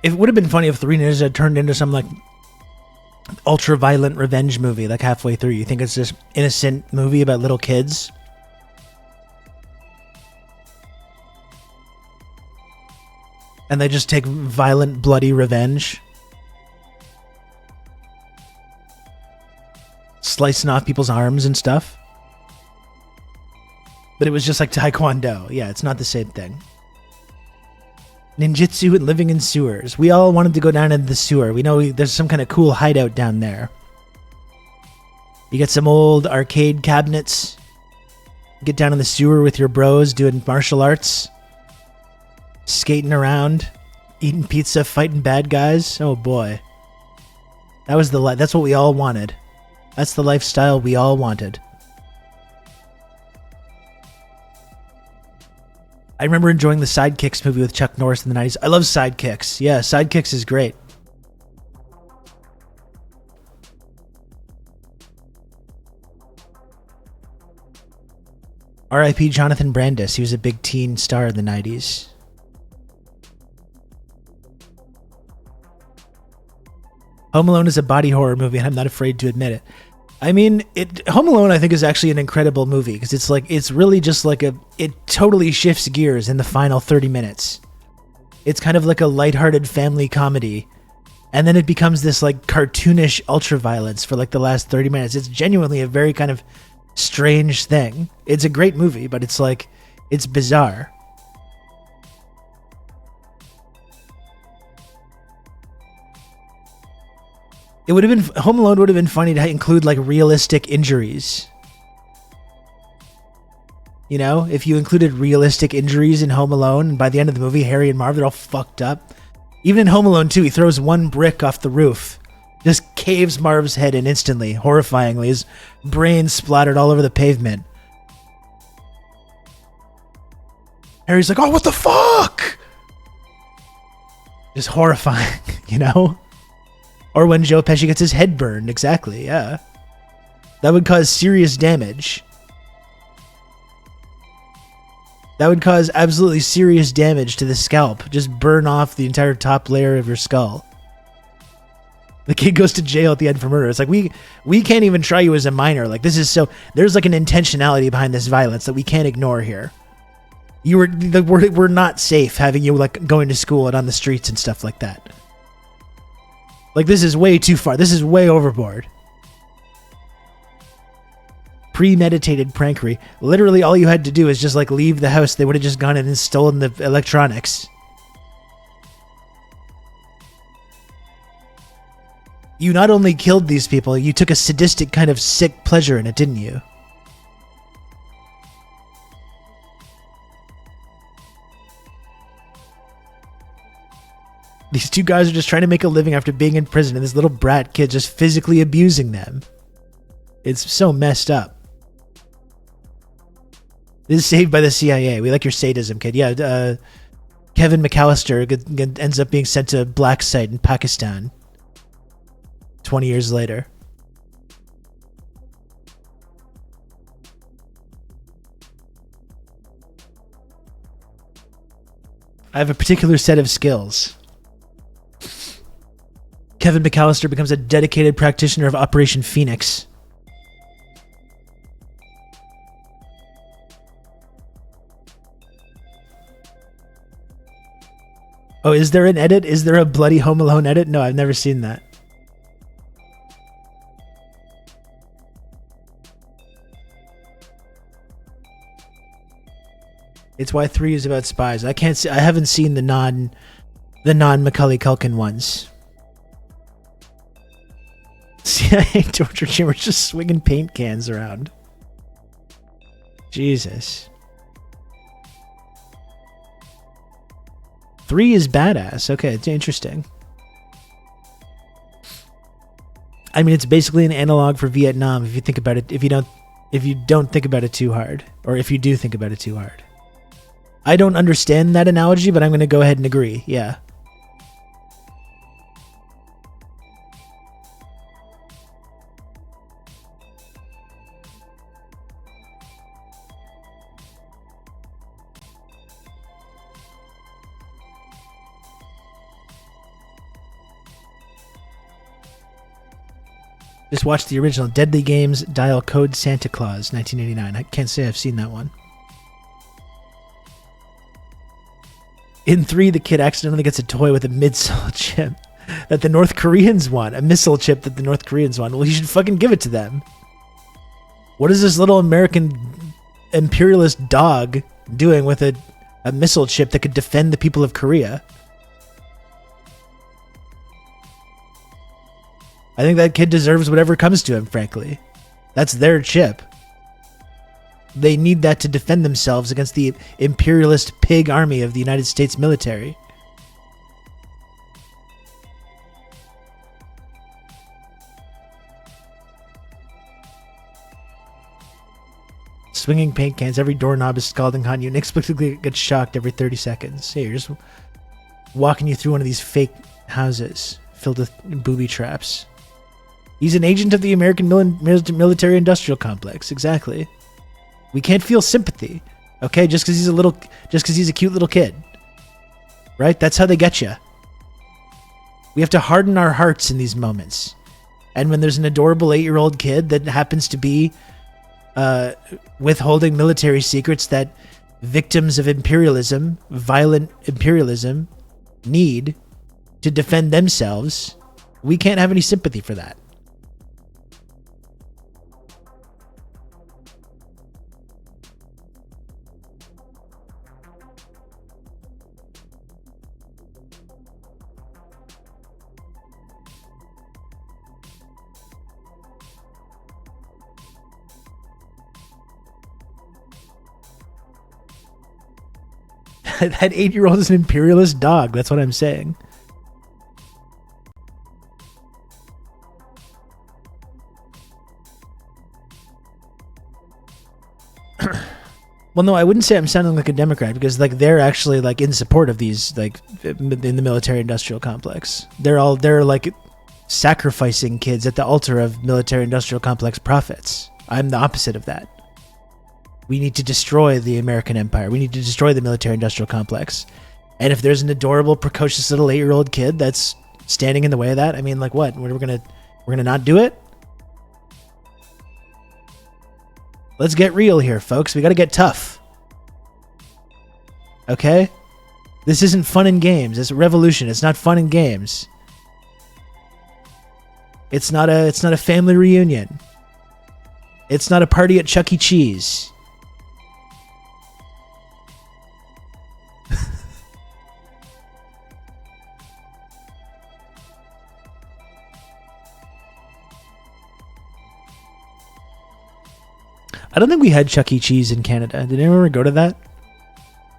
It would have been funny if Three Ninjas had turned into some like ultra-violent revenge movie like halfway through. You think it's this innocent movie about little kids? And they just take violent, bloody revenge? Slicing off people's arms and stuff? But it was just like Taekwondo. Yeah, it's not the same thing. Ninjutsu and living in sewers. We all wanted to go down into the sewer. We know there's some kind of cool hideout down there. You get some old arcade cabinets. Get down in the sewer with your bros doing martial arts. Skating around. Eating pizza, fighting bad guys. Oh boy. That was that's what we all wanted. That's the lifestyle we all wanted. I remember enjoying the Sidekicks movie with Chuck Norris in the 90s. I love Sidekicks. Yeah, Sidekicks is great. R.I.P. Jonathan Brandis. He was a big teen star in the 90s. Home Alone is a body horror movie, and I'm not afraid to admit it. I mean, Home Alone, I think, is actually an incredible movie because it's really just like it totally shifts gears in the final 30 minutes. It's kind of like a lighthearted family comedy, and then it becomes this like cartoonish ultra-violence for like the last 30 minutes. It's genuinely a very kind of strange thing. It's a great movie, but it's like, it's bizarre. It would have been, Home Alone would have been funny to include like realistic injuries. You know, if you included realistic injuries in Home Alone, and by the end of the movie, Harry and Marv, they're all fucked up. Even in Home Alone 2, he throws one brick off the roof, just caves Marv's head in instantly, horrifyingly, his brain splattered all over the pavement. Harry's like, oh, what the fuck? Just horrifying, you know? Or when Joe Pesci gets his head burned, exactly, yeah. That would cause serious damage. That would cause absolutely serious damage to the scalp. Just burn off the entire top layer of your skull. The kid goes to jail at the end for murder. It's like, we can't even try you as a minor. Like, this is so... There's like an intentionality behind this violence that we can't ignore here. We're not safe having you like going to school and on the streets and stuff like that. Like, this is way too far. This is way overboard. Premeditated prankery. Literally, all you had to do is just, like, leave the house. They would have just gone in and stolen the electronics. You not only killed these people, you took a sadistic kind of sick pleasure in it, didn't you? These two guys are just trying to make a living after being in prison, and this little brat kid just physically abusing them. It's so messed up. This is Saved by the CIA. We like your sadism, kid. Yeah, Kevin McAllister ends up being sent to black site in Pakistan 20 years later. I have a particular set of skills. Kevin McAllister becomes a dedicated practitioner of Operation Phoenix. Oh, is there an edit? Is there a bloody Home Alone edit? No, I've never seen that. It's why 3 is about spies. I can't see. I haven't seen the non Macaulay Culkin ones. CIA torture chamber just swinging paint cans around. Jesus. 3 is badass. Okay, it's interesting. I mean, it's basically an analog for Vietnam if you think about it. If you don't think about it too hard, or if you do think about it too hard. I don't understand that analogy, but I'm going to go ahead and agree. Yeah. Just watch the original Deadly Games Dial Code Santa Claus, 1989. I can't say I've seen that one. In 3, the kid accidentally gets a toy with a missile chip that the North Koreans want. A missile chip that the North Koreans want. Well, you should fucking give it to them. What is this little American imperialist dog doing with a missile chip that could defend the people of Korea? I think that kid deserves whatever comes to him, frankly. That's their chip. They need that to defend themselves against the imperialist pig army of the United States military. Swinging paint cans, every doorknob is scalding hot. You inexplicably get shocked every 30 seconds. Hey, you're just walking you through one of these fake houses filled with booby traps. He's an agent of the American military-industrial complex. Exactly. We can't feel sympathy, okay? Just because he's a cute little kid, right? That's how they get you. We have to harden our hearts in these moments. And when there's an adorable 8-year-old kid that happens to be withholding military secrets that victims of imperialism, violent imperialism, need to defend themselves, we can't have any sympathy for that. That 8-year-old is an imperialist dog. That's what I'm saying. Well, no, I wouldn't say I'm sounding like a Democrat because, like, they're actually like in support of these, like, in the military-industrial complex. They're like sacrificing kids at the altar of military-industrial complex profits. I'm the opposite of that. We need to destroy the American empire. We need to destroy the military-industrial complex. And if there's an adorable, precocious little 8-year-old kid that's standing in the way of that, I mean, like, what? We're gonna not do it? Let's get real here, folks. We gotta get tough. Okay? This isn't fun and games. It's a revolution. It's not fun and games. It's not a family reunion. It's not a party at Chuck E. Cheese. I don't think we had Chuck E. Cheese in Canada. Did anyone ever go to that?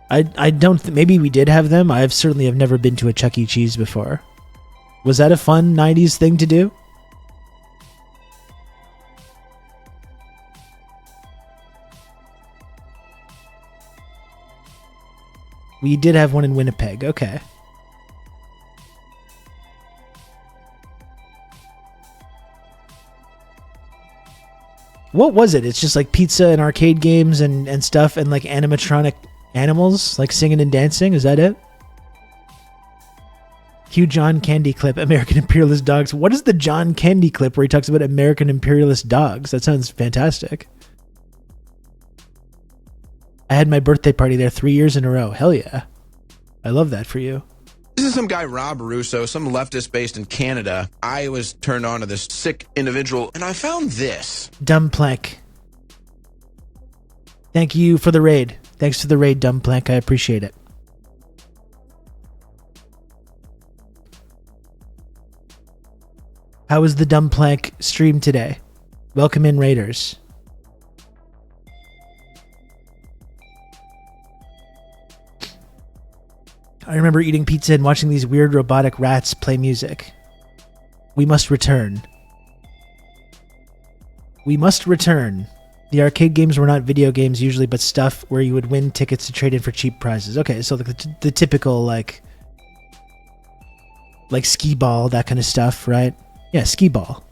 I don't. Maybe we did have them. I certainly have never been to a Chuck E. Cheese before. Was that a fun 90s thing to do? We did have one in Winnipeg. Okay. What was it? It's just like pizza and arcade games and stuff and like animatronic animals like singing and dancing. Is that it? Hugh John Candy clip, American imperialist dogs. What is the John Candy clip where he talks about American imperialist dogs? That sounds fantastic. I had my birthday party there 3 years in a row. Hell yeah. I love that for you. This is some guy, Rob Russo, some leftist based in Canada. I was turned on to this sick individual, and I found this. Dumb Plank. Thank you for the raid. Thanks for the raid, Dumb Plank. I appreciate it. How was the Dumb Plank stream today? Welcome in, raiders. I remember eating pizza and watching these weird robotic rats play music. We must return. We must return. The arcade games were not video games usually, but stuff where you would win tickets to trade in for cheap prizes. Okay, so the typical, like skee ball, that kind of stuff, right? Yeah, skee ball.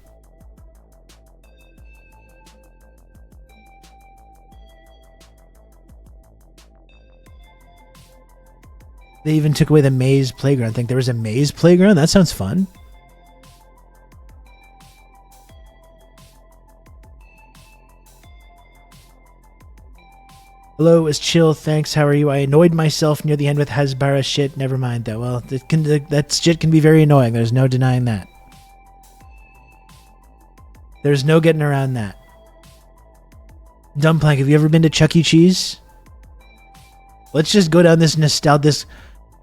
They even took away the maze playground. I think there was a maze playground? That sounds fun. Hello, it's chill. Thanks. How are you? I annoyed myself near the end with Hasbara shit. Never mind, though. Well, that shit can be very annoying. There's no denying that. There's no getting around that. Dumb Plank, have you ever been to Chuck E. Cheese? Let's just go down this nostalgia.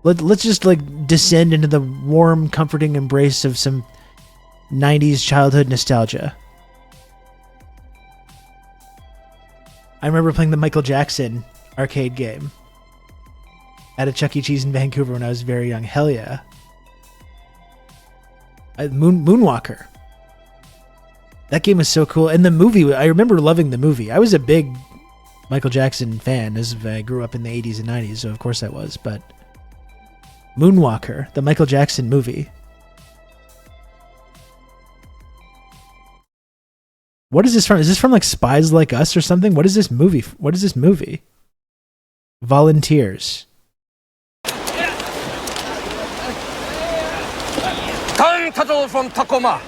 Let's just like descend into the warm, comforting embrace of some 90s childhood nostalgia. I remember playing the Michael Jackson arcade game at a Chuck E. Cheese in Vancouver when I was very young. Hell yeah. Moonwalker. That game was so cool. And the movie, I remember loving the movie. I was a big Michael Jackson fan as I grew up in the 80s and 90s, so of course I was. But Moonwalker, the Michael Jackson movie. What is this from? Is this from like Spies Like Us or something? What is this movie? What is this movie? Volunteers. Come Tuttle from Tacoma.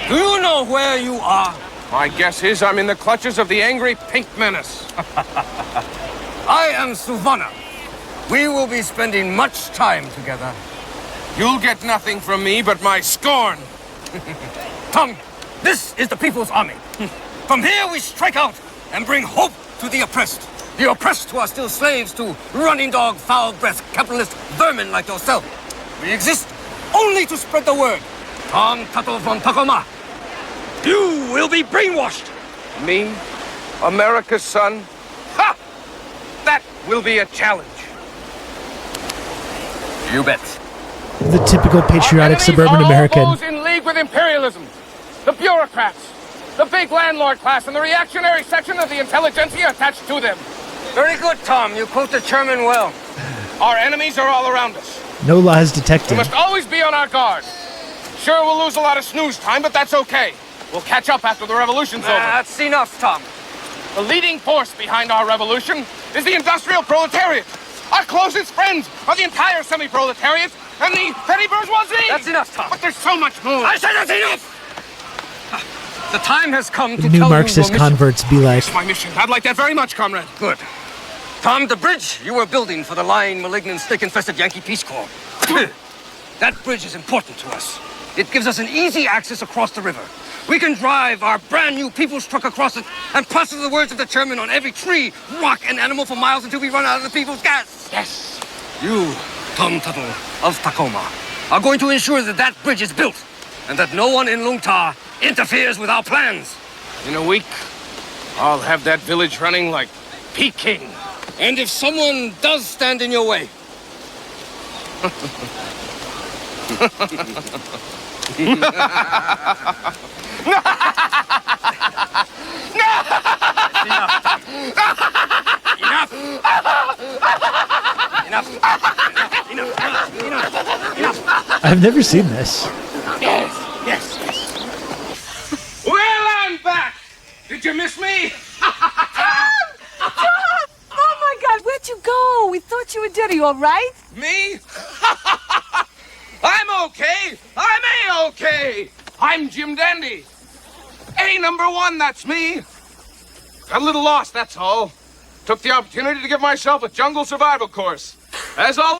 Do you know where you are? My guess is I'm in the clutches of the angry Pink Menace. I am Savannah. We will be spending much time together. You'll get nothing from me but my scorn. Tom, this is the People's Army. From here we strike out and bring hope to the oppressed. The oppressed who are still slaves to running dog, foul-breathed, capitalist vermin like yourself. We exist only to spread the word. Tom Tuttle from Tacoma. You will be brainwashed. Me? America's son? Ha! That will be a challenge. You bet. The typical patriotic Our enemies suburban are all American. those in league with imperialism. The bureaucrats, the big landlord class, and the reactionary section of the intelligentsia attached to them. Very good, Tom. You quote the chairman well. Our enemies are all around us. No lies We detected. must always be on our guard. Sure, we'll lose a lot of snooze time, but that's okay. We'll catch up after the revolution's over. That's enough, Tom. The leading force behind our revolution is the industrial proletariat. Our closest friends are the entire semi-proletariat and the petty bourgeoisie. That's enough, Tom. But there's so much more. I said that's enough! The time has come to New tell Marxist you your mission. converts be like, It's my mission. I'd like that very much, comrade. Good. Tom, the bridge you were building for the lying, malignant, snake-infested Yankee Peace Corps. That bridge is important to us. It gives us an easy access across the river. We can drive our brand new people's truck across it and plaster the words of the chairman on every tree, rock, and animal for miles until we run out of the people's gas. Yes. You, Tom Tuttle of Tacoma, are going to ensure that that bridge is built and that no one in Lungta interferes with our plans. In a week, I'll have that village running like Peking. And if someone does stand in your way, I've never seen this. Yes. Well, I'm back. Did you miss me? Oh my God, where'd you go? We thought you were dead. Are you all right? Me? I'm okay. I'm A-okay. I'm Jim Dandy. A#1, that's me. Got a little lost, that's all. Took the opportunity to give myself a jungle survival course. As all.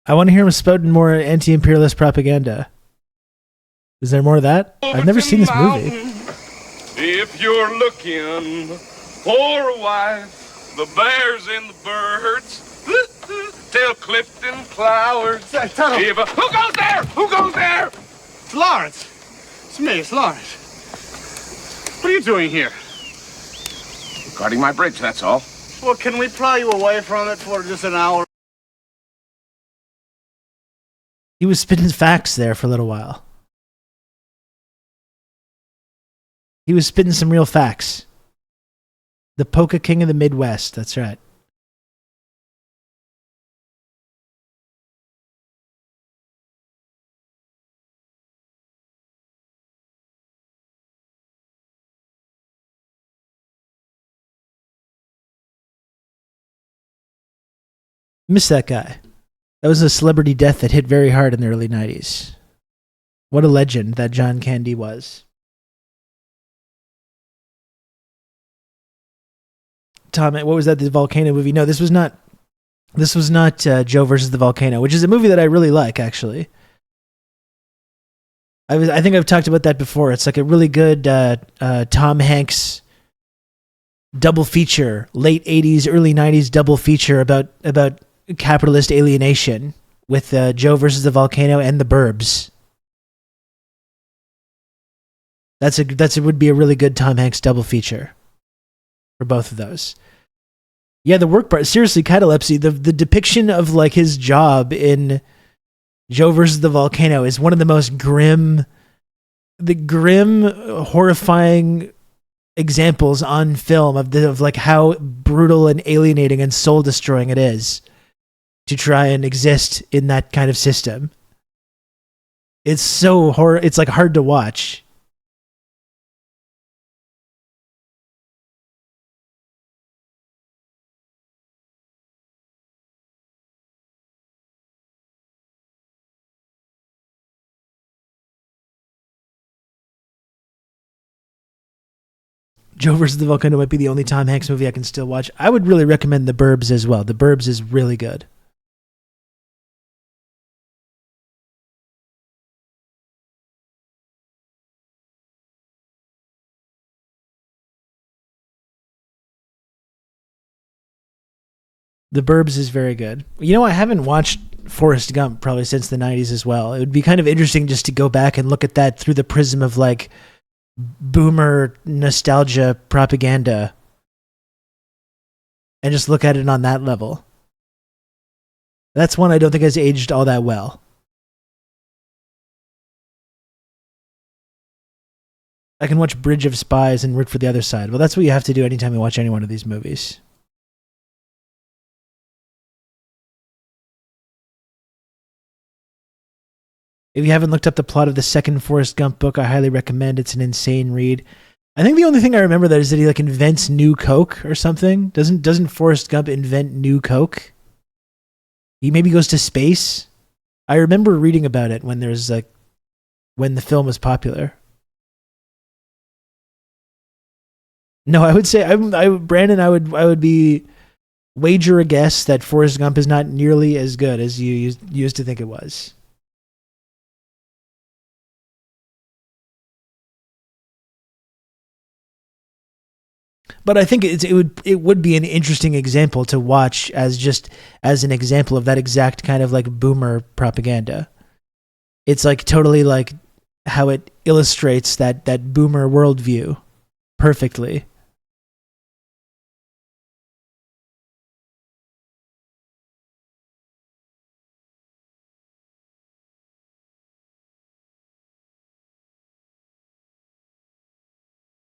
I want to hear him spouting more anti-imperialist propaganda. Is there more of that? I've never seen this movie. If you're looking for a wife, the bears and the birds, tell Clifton Flowers. Who goes there? Who goes there? It's Lawrence. It's me, it's Lawrence. What are you doing here? Guarding my bridge, that's all. Well, can we pry you away from it for just an hour? He was spitting facts there for a little while. He was spitting some real facts. The Polka King of the Midwest, that's right. Miss that guy. That was a celebrity death that hit very hard in the early 90s. What a legend that John Candy was. Tom, what was that? The volcano movie? No, this was not. This was not Joe versus the Volcano, which is a movie that I really like, actually. I think I've talked about that before. It's like a really good Tom Hanks double feature, late 80s, early 90s double feature about capitalist alienation with Joe versus the Volcano and the Burbs. It would be a really good Tom Hanks double feature for both of those. Yeah, the work part, seriously, catalepsy, the depiction of like his job in Joe versus the Volcano is one of the most grim, horrifying examples on film of like how brutal and alienating and soul destroying it is to try and exist in that kind of system. It's so it's like hard to watch. Joe versus the Volcano might be the only Tom Hanks movie I can still watch. I would really recommend The Burbs as well. The Burbs is really good. The Burbs is very good. You know, I haven't watched Forrest Gump probably since the 90s as well. It would be kind of interesting just to go back and look at that through the prism of like boomer nostalgia propaganda and just look at it on that level. That's one I don't think has aged all that well. I can watch Bridge of Spies and root for the other side. Well, that's what you have to do anytime you watch any one of these movies. If you haven't looked up the plot of the second Forrest Gump book, I highly recommend. It's an insane read. I think the only thing I remember that is that he like invents new Coke or something. Doesn't Forrest Gump invent new Coke? He maybe goes to space. I remember reading about it when when the film was popular. No, I would say Brandon, I would be wager a guess that Forrest Gump is not nearly as good as you used to think it was. But I think it would be an interesting example to watch as an example of that exact kind of like boomer propaganda. It's like totally like how it illustrates that boomer worldview perfectly.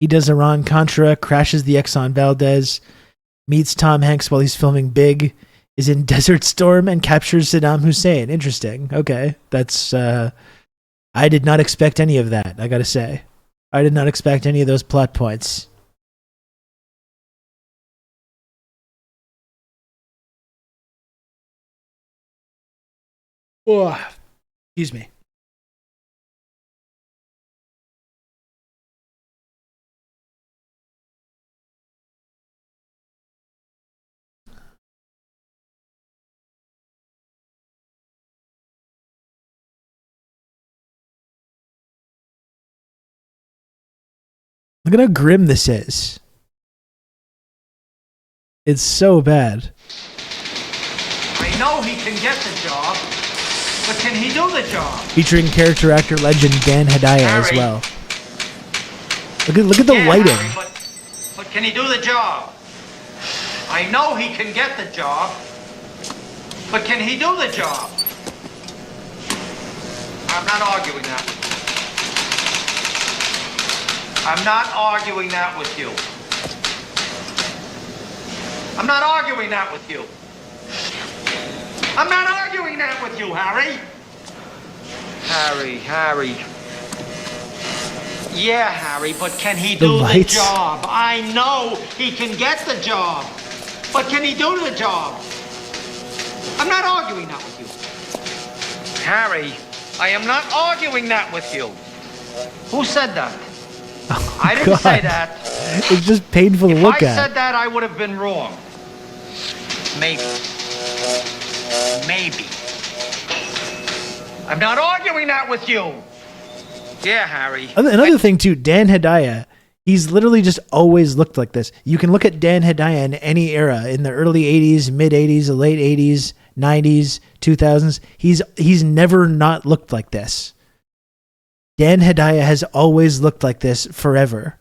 He does Iran-Contra, crashes the Exxon Valdez, meets Tom Hanks while he's filming Big, is in Desert Storm, and captures Saddam Hussein. Interesting. Okay. That's, I did not expect any of that, I gotta say. I did not expect any of those plot points. Oh, excuse me. Look at how grim this is. It's so bad. I know he can get the job, but can he do the job? Featuring character actor legend Dan Hedaya as well. Look at the lighting. Harry, but can he do the job? I know he can get the job, but can he do the job? I'm not arguing that. I'm not arguing that with you. I'm not arguing that with you. I'm not arguing that with you, Harry. Harry. Yeah, Harry, but can he do the job? I know he can get the job, but can he do the job? I'm not arguing that with you. Harry, I am not arguing that with you. Who said that? Oh, I didn't say that. It's just painful to look at. If I said that, I would have been wrong. Maybe. I'm not arguing that with you. Yeah, Harry. Another thing, too, Dan Hedaya, he's literally just always looked like this. You can look at Dan Hedaya in any era, in the early 80s, mid-80s, the late 80s, 90s, 2000s. He's never not looked like this. Dan Hedaya has always looked like this forever.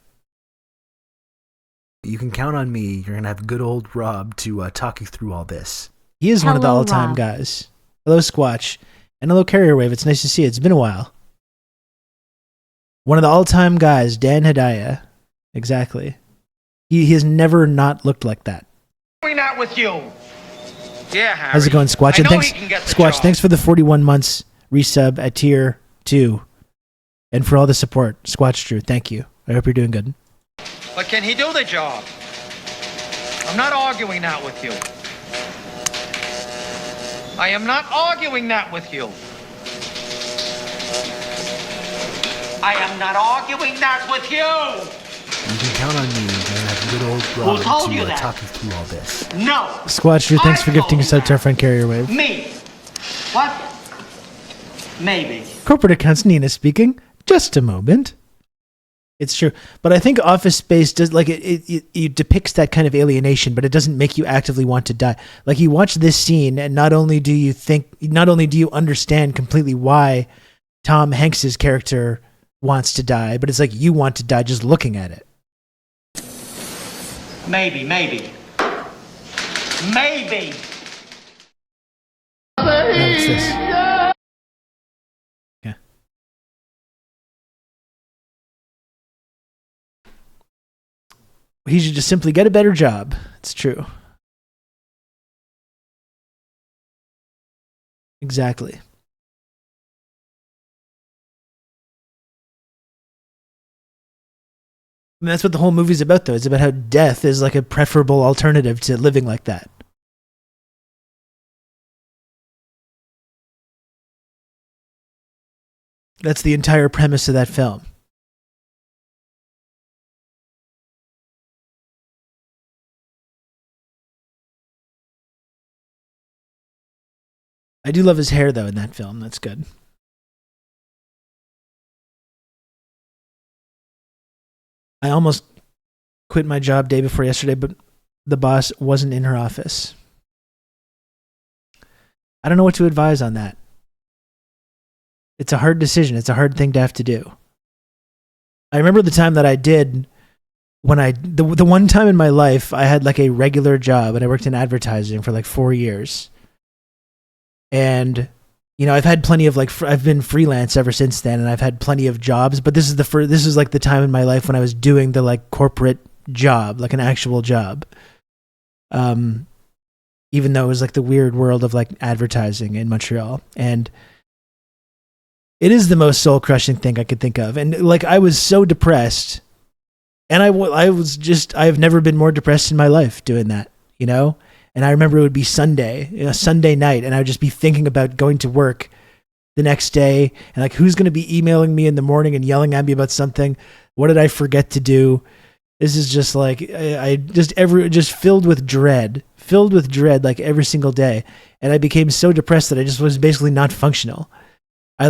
You can count on me. You're going to have good old Rob to talk you through all this. He is one of the Hello, all-time Rob. guys. Hello, Squatch. And hello, Carrier Wave. It's nice to see you. It's been a while. One of the all-time guys, Dan Hedaya. Exactly. He has never not looked like that. Doing that with you. Yeah, Harry. How's it going, Squatch? I And know thanks, he can get the Squatch. job. Thanks for the 41 months resub at tier 2, and for all the support, Squatch Drew. Thank you. I hope you're doing good. But can he do the job? I'm not arguing that with you. I am not arguing that with you. I am not arguing that with you. You can count on me. good old Who told you that? talk you through all this. No. Squatcher, thanks for gifting yourself to our friend Carrier Wave. Me. What? Maybe. Corporate accounts, Nina speaking. Just a moment. It's true, but I think Office Space does like it depicts that kind of alienation, but it doesn't make you actively want to die. Like you watch this scene, and not only do you understand completely why Tom Hanks's character wants to die, but it's like you want to die just looking at it. Maybe. Maybe. What's this? Okay. He should just simply get a better job. It's true. Exactly. And that's what the whole movie's about, though. It's about how death is like a preferable alternative to living like that. That's the entire premise of that film. I do love his hair, though, in that film. That's good. I almost quit my job day before yesterday, but the boss wasn't in her office. I don't know what to advise on that. It's a hard decision. It's a hard thing to have to do. I remember the time that I did when the one time in my life I had like a regular job and I worked in advertising for like 4 years. And you know, I've had plenty of I've been freelance ever since then, and I've had plenty of jobs, but this is like the time in my life when I was doing the like corporate job, like an actual job. Even though it was like the weird world of like advertising in Montreal, and it is the most soul crushing thing I could think of. And like I was so depressed, and I've never been more depressed in my life doing that, you know. And I remember it would be Sunday, Sunday night, and I would just be thinking about going to work the next day and like who's going to be emailing me in the morning and yelling at me about something. What did I forget to do? This is just like I just filled with dread like every single day, and I became so depressed that I just was basically not functional. I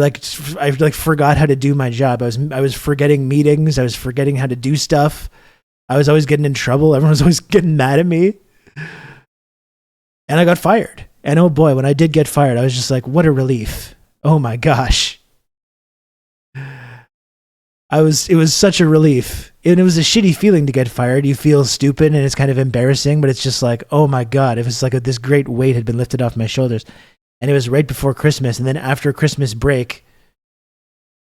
forgot how to do my job. I was forgetting meetings. I was forgetting how to do stuff. I was always getting in trouble. Everyone was always getting mad at me. And I got fired. And oh boy, when I did get fired, I was just like, what a relief. Oh my gosh. It was such a relief. And it was a shitty feeling to get fired. You feel stupid and it's kind of embarrassing, but it's just like, oh my God, it was like this great weight had been lifted off my shoulders. And it was right before Christmas. And then after Christmas break,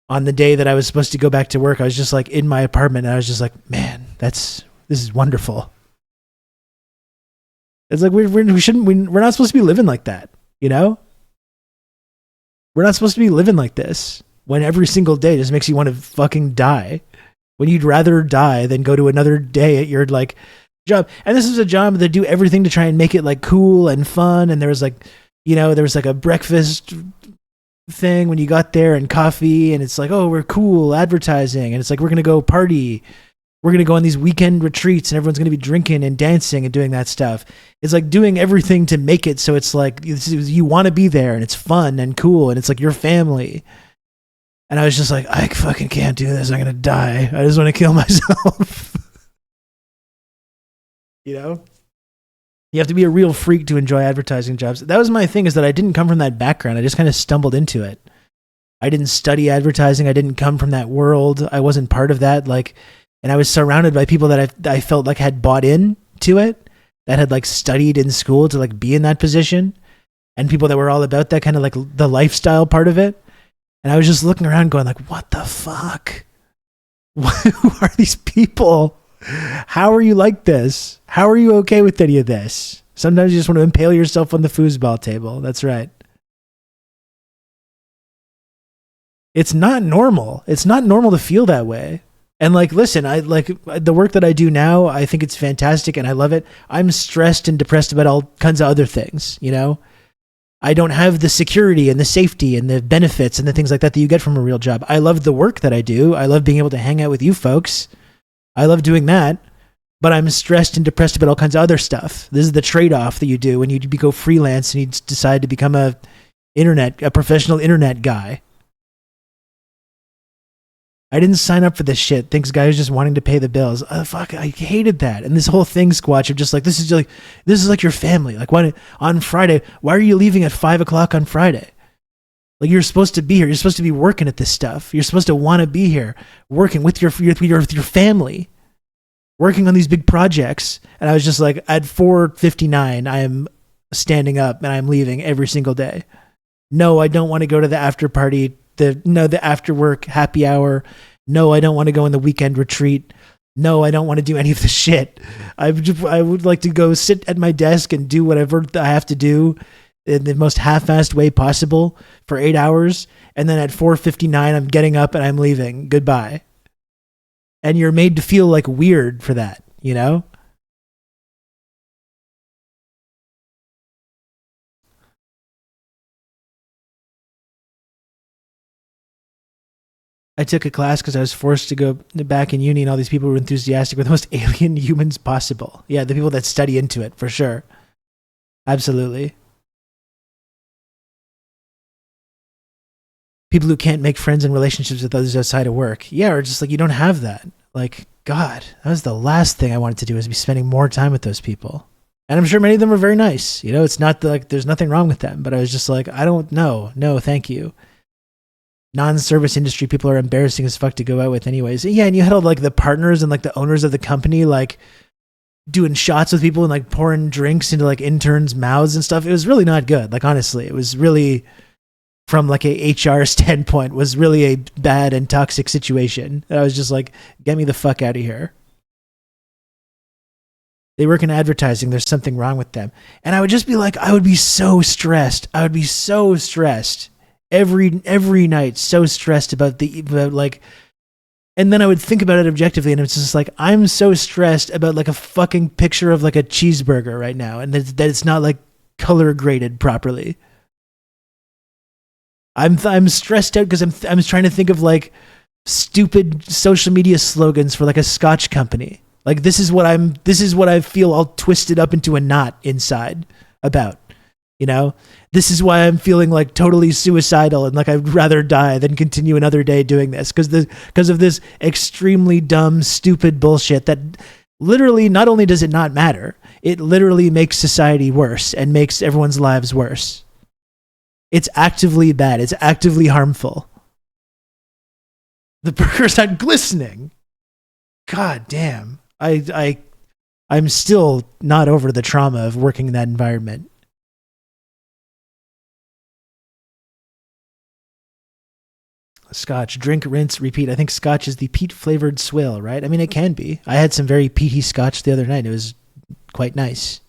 on the day that I was supposed to go back to work, I was just like in my apartment and I was just like, man, this is wonderful. It's like we're not supposed to be living like that, you know? We're not supposed to be living like this when every single day just makes you want to fucking die. When you'd rather die than go to another day at your like job. And this is a job that do everything to try and make it like cool and fun. And there was like, you know, there was like a breakfast thing when you got there and coffee, and it's like, oh, we're cool advertising, and it's like we're gonna go party. We're going to go on these weekend retreats and everyone's going to be drinking and dancing and doing that stuff. It's like doing everything to make it so it's like you want to be there and it's fun and cool and it's like your family. And I was just like, I fucking can't do this. I'm going to die. I just want to kill myself. You know? You have to be a real freak to enjoy advertising jobs. That was my thing, is that I didn't come from that background. I just kind of stumbled into it. I didn't study advertising. I didn't come from that world. I wasn't part of that. And I was surrounded by people that I felt like had bought in to it, that had like studied in school to like be in that position, and people that were all about that kind of like the lifestyle part of it. And I was just looking around going like, what the fuck? Who are these people? How are you like this? How are you okay with any of this? Sometimes you just want to impale yourself on the foosball table. That's right. It's not normal. It's not normal to feel that way. And like, listen, I like the work that I do now. I think it's fantastic and I love it. I'm stressed and depressed about all kinds of other things, you know? I don't have the security and the safety and the benefits and the things like that you get from a real job. I love the work that I do. I love being able to hang out with you folks. I love doing that. but I'm stressed and depressed about all kinds of other stuff. This is the trade-off that you do when you go freelance and you decide to become a professional internet guy. I didn't sign up for this shit. Thanks, guy who's just wanting to pay the bills. Fuck, I hated that. And this whole thing, Squatch, of just like this is like your family. Like, why on Friday? Why are you leaving at 5 o'clock on Friday? Like, you're supposed to be here. You're supposed to be working at this stuff. You're supposed to want to be here, working with your family, working on these big projects. And I was just like, at 4:59, I am standing up and I'm leaving every single day. No, I don't want to go to the after party. The after work happy hour. No, I don't want to go on the weekend retreat. No, I don't want to do any of this shit. I would like to go sit at my desk and do whatever I have to do in the most half-assed way possible for 8 hours. And then at 4:59, I'm getting up and I'm leaving. Goodbye. And you're made to feel like weird for that, you know? I took a class because I was forced to go back in uni, and all these people were enthusiastic with the most alien humans possible. Yeah, the people that study into it, for sure. Absolutely. People who can't make friends and relationships with others outside of work. Yeah, or just like, you don't have that. Like, God, that was the last thing I wanted to do, is be spending more time with those people. And I'm sure many of them are very nice. You know, it's not like there's nothing wrong with them, but I was just like, I don't know. No, thank you. Non-service industry people are embarrassing as fuck to go out with anyways. Yeah, and you had all like the partners and like the owners of the company like doing shots with people and like pouring drinks into like interns' mouths and stuff. It was really not good. Like, honestly, it was really, from like a HR standpoint, was really a bad and toxic situation. And I was just like, get me the fuck out of here. They work in advertising. There's something wrong with them. And I would just be like, I would be so stressed. Every night, so stressed about like, and then I would think about it objectively, and it's just like, I'm so stressed about like a fucking picture of like a cheeseburger right now, and that it's not like color graded properly. I'm stressed out because I'm trying to think of like stupid social media slogans for like a Scotch company. Like, this is what I feel all twisted up into a knot inside about. You know, this is why I'm feeling like totally suicidal and like I'd rather die than continue another day doing this, because of this extremely dumb, stupid bullshit that literally, not only does it not matter, it literally makes society worse and makes everyone's lives worse. It's actively bad. It's actively harmful. The burger's not glistening. God damn. I'm still not over the trauma of working in that environment. Scotch, drink, rinse, repeat. I think Scotch is the peat-flavored swill, right? I mean, it can be. I had some very peaty Scotch the other night. It was quite nice.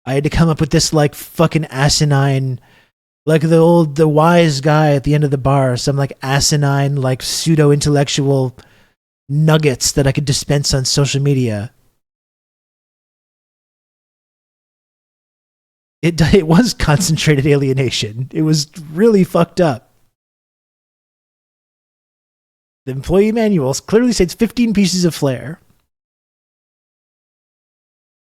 I had to come up with this, like, fucking asinine, like the wise guy at the end of the bar, some, like, asinine, like, pseudo-intellectual nuggets that I could dispense on social media. It was concentrated alienation. It was really fucked up. The employee manuals clearly states 15 pieces of flair.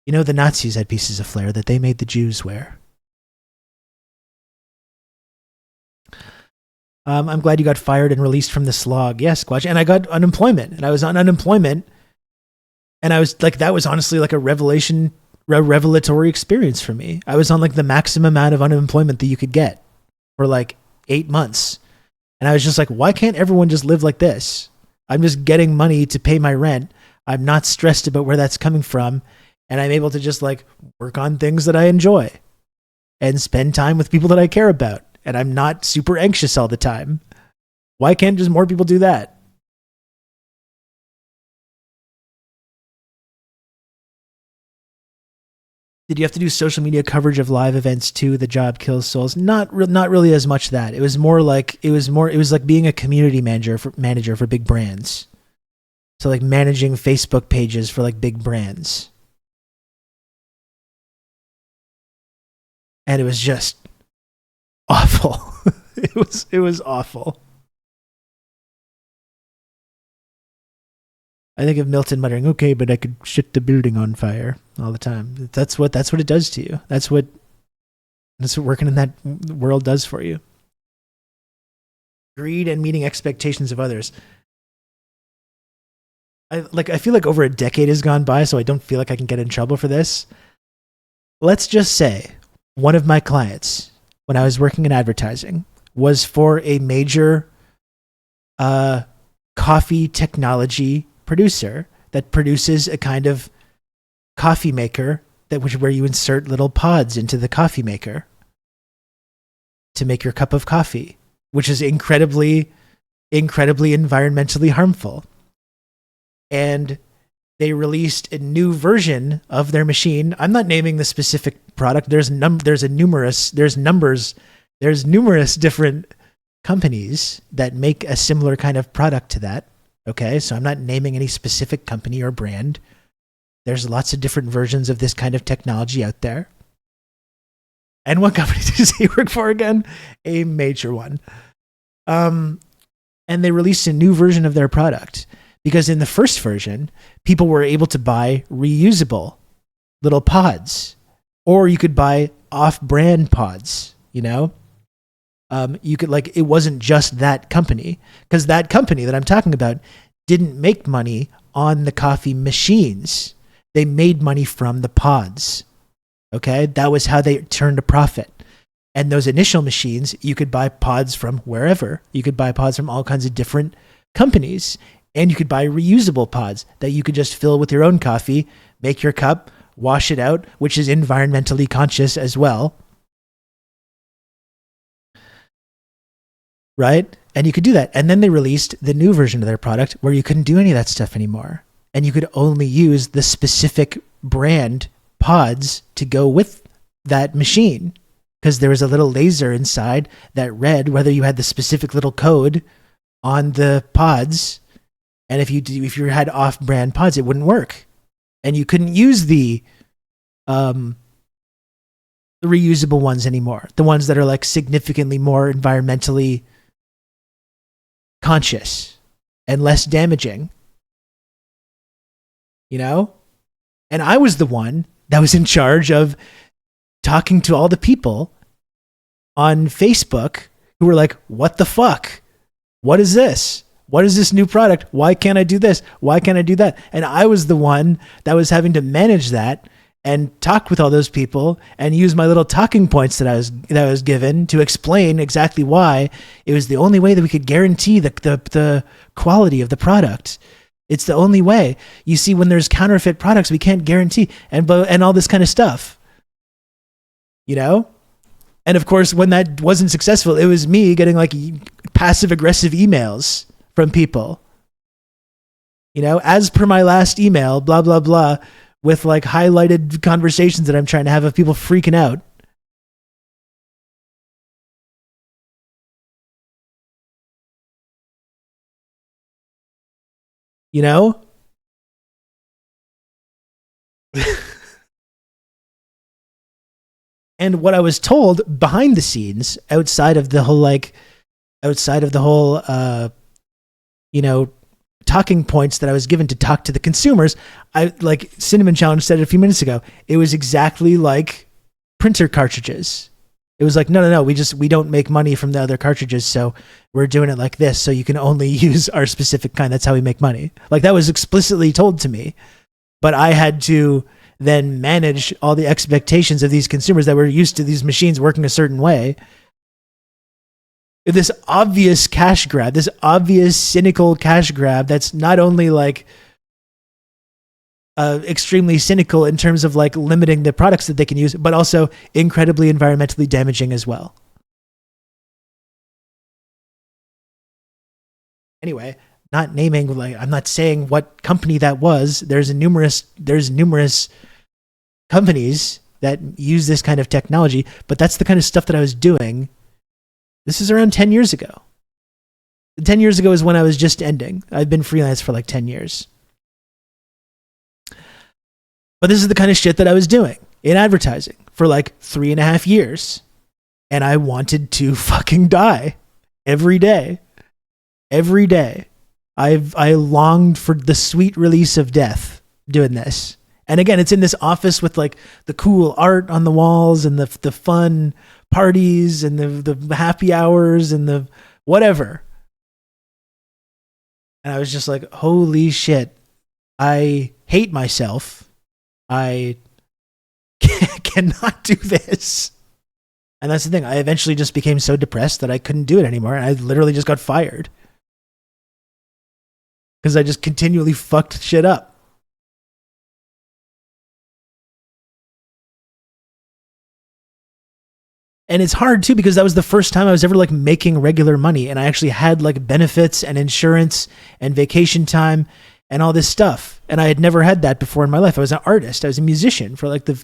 You know, the Nazis had pieces of flair that they made the Jews wear. I'm glad you got fired and released from the slog. Yes, Squatch. And I got unemployment. And I was on unemployment. And I was like, that was honestly like a revelatory experience for me. I was on like the maximum amount of unemployment that you could get for like 8 months. And I was just like, why can't everyone just live like this? I'm just getting money to pay my rent. I'm not stressed about where that's coming from. And I'm able to just like work on things that I enjoy and spend time with people that I care about. And I'm not super anxious all the time. Why can't just more people do that? Did you have to do social media coverage of live events too? The job kills souls. Not really as much that. It was like being a community manager for big brands. So like managing Facebook pages for like big brands. And it was just awful. It was awful. I think of Milton muttering, "Okay, but I could shit the building on fire all the time." That's what it does to you. That's what working in that world does for you. Greed and meeting expectations of others. I feel like over a decade has gone by, so I don't feel like I can get in trouble for this. Let's just say one of my clients, when I was working in advertising, was for a major coffee technology producer that produces a kind of coffee maker where you insert little pods into the coffee maker to make your cup of coffee, which is incredibly environmentally harmful. And they released a new version of their machine. I'm not naming the specific product. There's numerous different companies that make a similar kind of product to that. Okay, so I'm not naming any specific company or brand. There's lots of different versions of this kind of technology out there. And what company does he work for again? A major one. And they released a new version of their product because in the first version, people were able to buy reusable little pods, or you could buy off-brand pods, you know? You could, like, it wasn't just that company, because that company that I'm talking about didn't make money on the coffee machines. They made money from the pods. Okay, that was how they turned a profit. And those initial machines, you could buy pods from wherever. You could buy pods from all kinds of different companies. And you could buy reusable pods that you could just fill with your own coffee, make your cup, wash it out, which is environmentally conscious as well. Right? And you could do that. And then they released the new version of their product where you couldn't do any of that stuff anymore. And you could only use the specific brand pods to go with that machine, because there was a little laser inside that read whether you had the specific little code on the pods. And if you had off-brand pods, it wouldn't work. And you couldn't use the reusable ones anymore. The ones that are like significantly more environmentally conscious and less damaging. You know? And I was the one that was in charge of talking to all the people on Facebook who were like, what the fuck? What is this? What is this new product? Why can't I do this? Why can't I do that? And I was the one that was having to manage that and talk with all those people and use my little talking points that I was given to explain exactly why it was the only way that we could guarantee the quality of the product. It's the only way. You see, when there's counterfeit products, we can't guarantee and all this kind of stuff. You know? And of course, when that wasn't successful, it was me getting like passive aggressive emails from people. You know, as per my last email, blah, blah, blah, with like highlighted conversations that I'm trying to have of people freaking out. You know? And what I was told behind the scenes, outside of the whole, you know, talking points that I was given to talk to the consumers, I, like Cinnamon Challenge said a few minutes ago, it was exactly like printer cartridges. It was like, no, we don't make money from the other cartridges, so we're doing it like this, so you can only use our specific kind. That's how we make money. Like, that was explicitly told to me. But I had to then manage all the expectations of these consumers that were used to these machines working a certain way. This obvious cash grab, this obvious cynical cash grab that's not only like extremely cynical in terms of like limiting the products that they can use, but also incredibly environmentally damaging as well. Anyway, not naming, like, I'm not saying what company that was. There's numerous companies that use this kind of technology, but that's the kind of stuff that I was doing. This is around 10 years ago. 10 years ago is when I was just ending. I've been freelance for like 10 years. But this is the kind of shit that I was doing in advertising for like 3.5 years. And I wanted to fucking die every day. Every day. I longed for the sweet release of death doing this. And again, it's in this office with like the cool art on the walls and the fun parties and the happy hours and the whatever. And I was just like, holy shit, I hate myself. I cannot do this. And that's the thing. I eventually just became so depressed that I couldn't do it anymore. And I literally just got fired. Because I just continually fucked shit up. And it's hard too, because that was the first time I was ever like making regular money. And I actually had like benefits and insurance and vacation time and all this stuff. And I had never had that before in my life. I was an artist. I was a musician for like the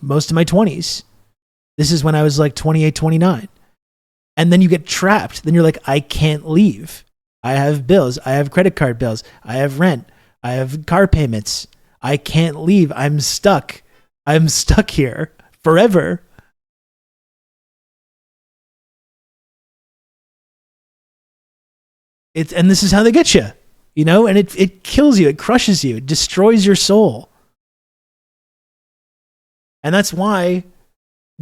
most of my 20s. This is when I was like 28, 29. And then you get trapped. Then you're like, I can't leave. I have bills. I have credit card bills. I have rent. I have car payments. I can't leave. I'm stuck. I'm stuck here forever. And this is how they get you, you know, and it kills you. It crushes you. It destroys your soul. And that's why,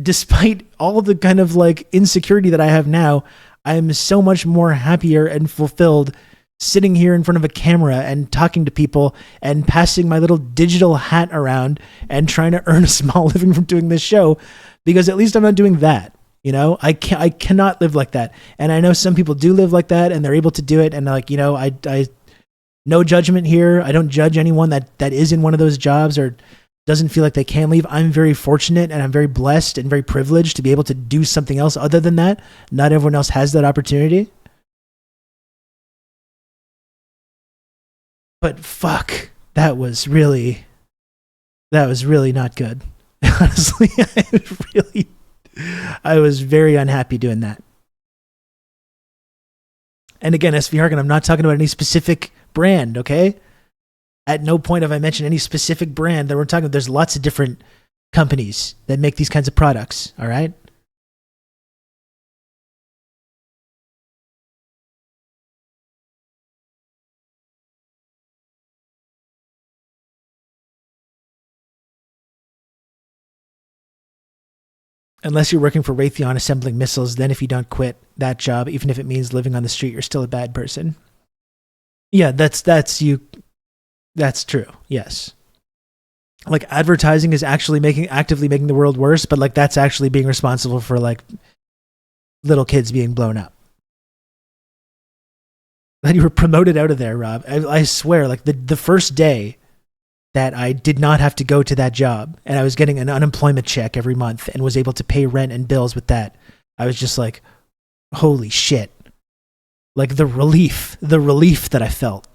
despite all the kind of like insecurity that I have now, I'm so much more happier and fulfilled sitting here in front of a camera and talking to people and passing my little digital hat around and trying to earn a small living from doing this show, because at least I'm not doing that. You know, I cannot live like that. And I know some people do live like that and they're able to do it. And like, you know, I no judgment here. I don't judge anyone that is in one of those jobs or doesn't feel like they can leave. I'm very fortunate and I'm very blessed and very privileged to be able to do something else other than that. Not everyone else has that opportunity. But fuck, that was really not good. Honestly, I was very unhappy doing that. And again, SV Harkin, I'm not talking about any specific brand, okay? At no point have I mentioned any specific brand that we're talking about. There's lots of different companies that make these kinds of products, all right? Unless you're working for Raytheon assembling missiles, then if you don't quit that job, even if it means living on the street, you're still a bad person. Yeah, that's you. That's true. Yes. Like advertising is actually actively making the world worse, but like that's actually being responsible for like little kids being blown up. That you were promoted out of there, Rob. I swear, like the first day that I did not have to go to that job and I was getting an unemployment check every month and was able to pay rent and bills with that, I was just like, holy shit. Like the relief that I felt.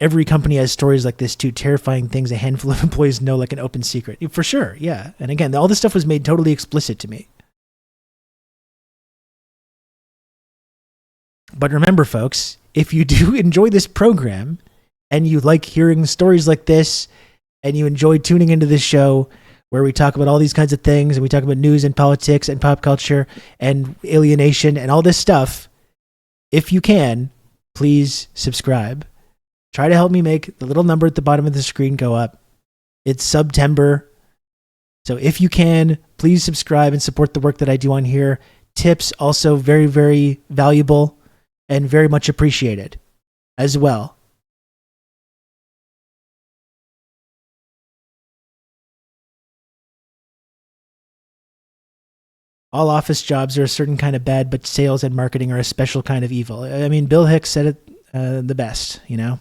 Every company has stories like this too, terrifying things a handful of employees know like an open secret. For sure, yeah. And again, all this stuff was made totally explicit to me. But remember, folks, if you do enjoy this program and you like hearing stories like this and you enjoy tuning into this show where we talk about all these kinds of things and we talk about news and politics and pop culture and alienation and all this stuff, if you can, please subscribe. Try to help me make the little number at the bottom of the screen go up. It's SUBTEMBER. So if you can, please subscribe and support the work that I do on here. Tips also very, very valuable and very much appreciated as well. All office jobs are a certain kind of bad, but sales and marketing are a special kind of evil. I mean, Bill Hicks said it the best, you know?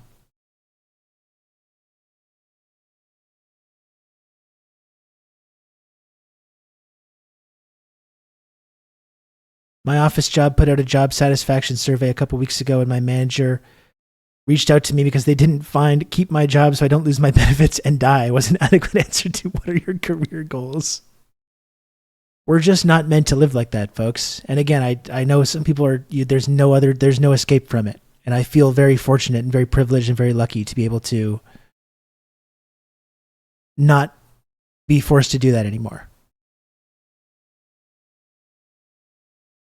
My office job put out a job satisfaction survey a couple weeks ago, and my manager reached out to me because they didn't keep my job so I don't lose my benefits and die. It was an adequate answer to what are your career goals. We're just not meant to live like that, folks. And again, I know some people are, there's no escape from it. And I feel very fortunate and very privileged and very lucky to be able to not be forced to do that anymore.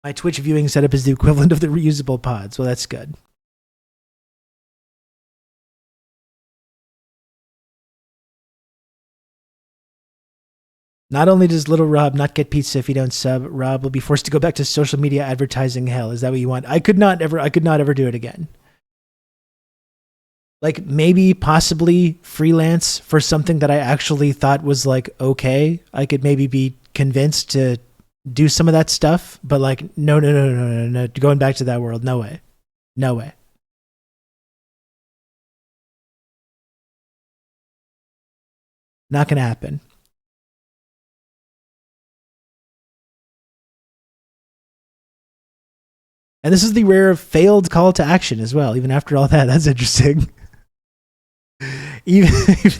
My Twitch viewing setup is the equivalent of the reusable pods. Well, that's good. Not only does little Rob not get pizza if you don't sub, Rob will be forced to go back to social media advertising hell. Is that what you want? I could not ever do it again. Like maybe possibly freelance for something that I actually thought was like okay. I could maybe be convinced to do some of that stuff, but like no. Going back to that world, no way. No way. Not gonna happen. And this is the rare failed call to action as well. Even after all that, that's interesting. even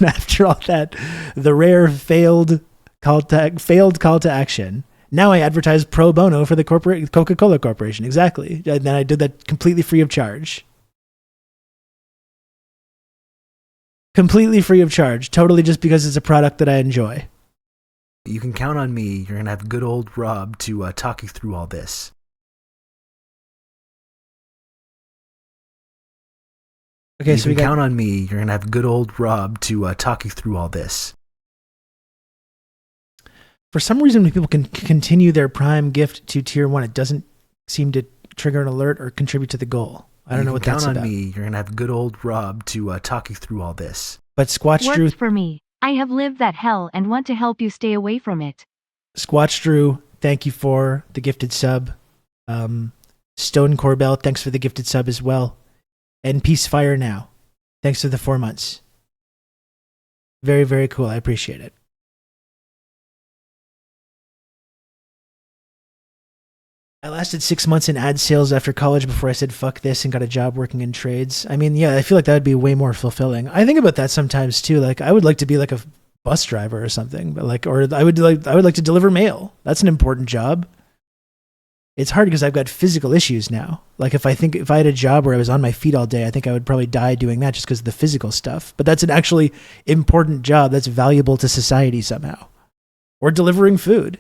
after all that, the rare failed call to action. Now I advertise pro bono for the Coca-Cola Corporation. Exactly. And then I did that completely free of charge. Completely free of charge. Totally just because it's a product that I enjoy. You can count on me. You're going to have good old Rob to talk you through all this. Okay, so we count on me. You're going to have good old Rob to talk you through all this. For some reason, when people can continue their Prime gift to Tier 1, it doesn't seem to trigger an alert or contribute to the goal. I don't know what that's about. Count on me. You're going to have good old Rob to talk you through all this. But Squatch Drew... Works for me. I have lived that hell and want to help you stay away from it. Squatch Drew, thank you for the gifted sub. Stone Corbell, thanks for the gifted sub as well. And Peacefire Now, thanks for the 4 months. Very, very cool. I appreciate it. I lasted 6 months in ad sales after college before I said fuck this and got a job working in trades. I mean, yeah, I feel like that would be way more fulfilling. I think about that sometimes too. Like, I would like to be like a bus driver or something, but like, or I would like to deliver mail. That's an important job. It's hard because I've got physical issues now. Like if I had a job where I was on my feet all day, I think I would probably die doing that just because of the physical stuff. But that's an actually important job that's valuable to society somehow. Or delivering food.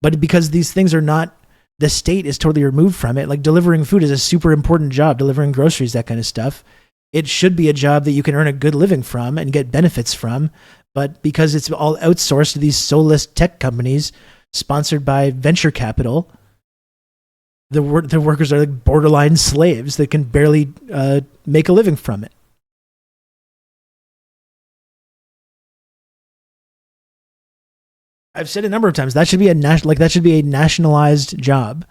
But because these things are not, the state is totally removed from it. Like delivering food is a super important job, delivering groceries, that kind of stuff. It should be a job that you can earn a good living from and get benefits from. But because it's all outsourced to these soulless tech companies sponsored by venture capital, the workers are like borderline slaves that can barely make a living from it. I've said a number of times that should be a nationalized job.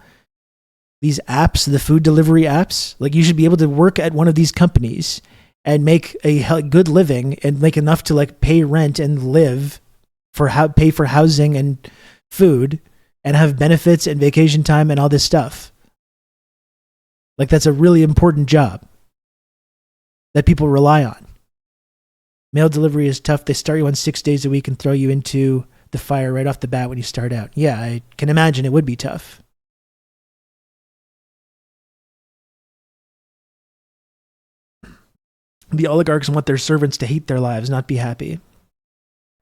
These apps, the food delivery apps, like you should be able to work at one of these companies and make a good living and make enough to like pay rent and live pay for housing and food and have benefits and vacation time and all this stuff. Like that's a really important job that people rely on. Mail delivery is tough. They start you on 6 days a week and throw you into the fire right off the bat when you start out. Yeah, I can imagine it would be tough. The oligarchs want their servants to hate their lives, not be happy.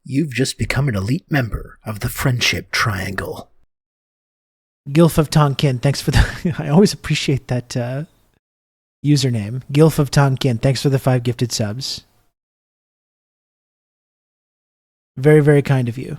You've just become an elite member of the Friendship Triangle. Gilf of Tonkin, thanks for the... I always appreciate that username. Gilf of Tonkin, thanks for the 5 gifted subs. Very, very kind of you.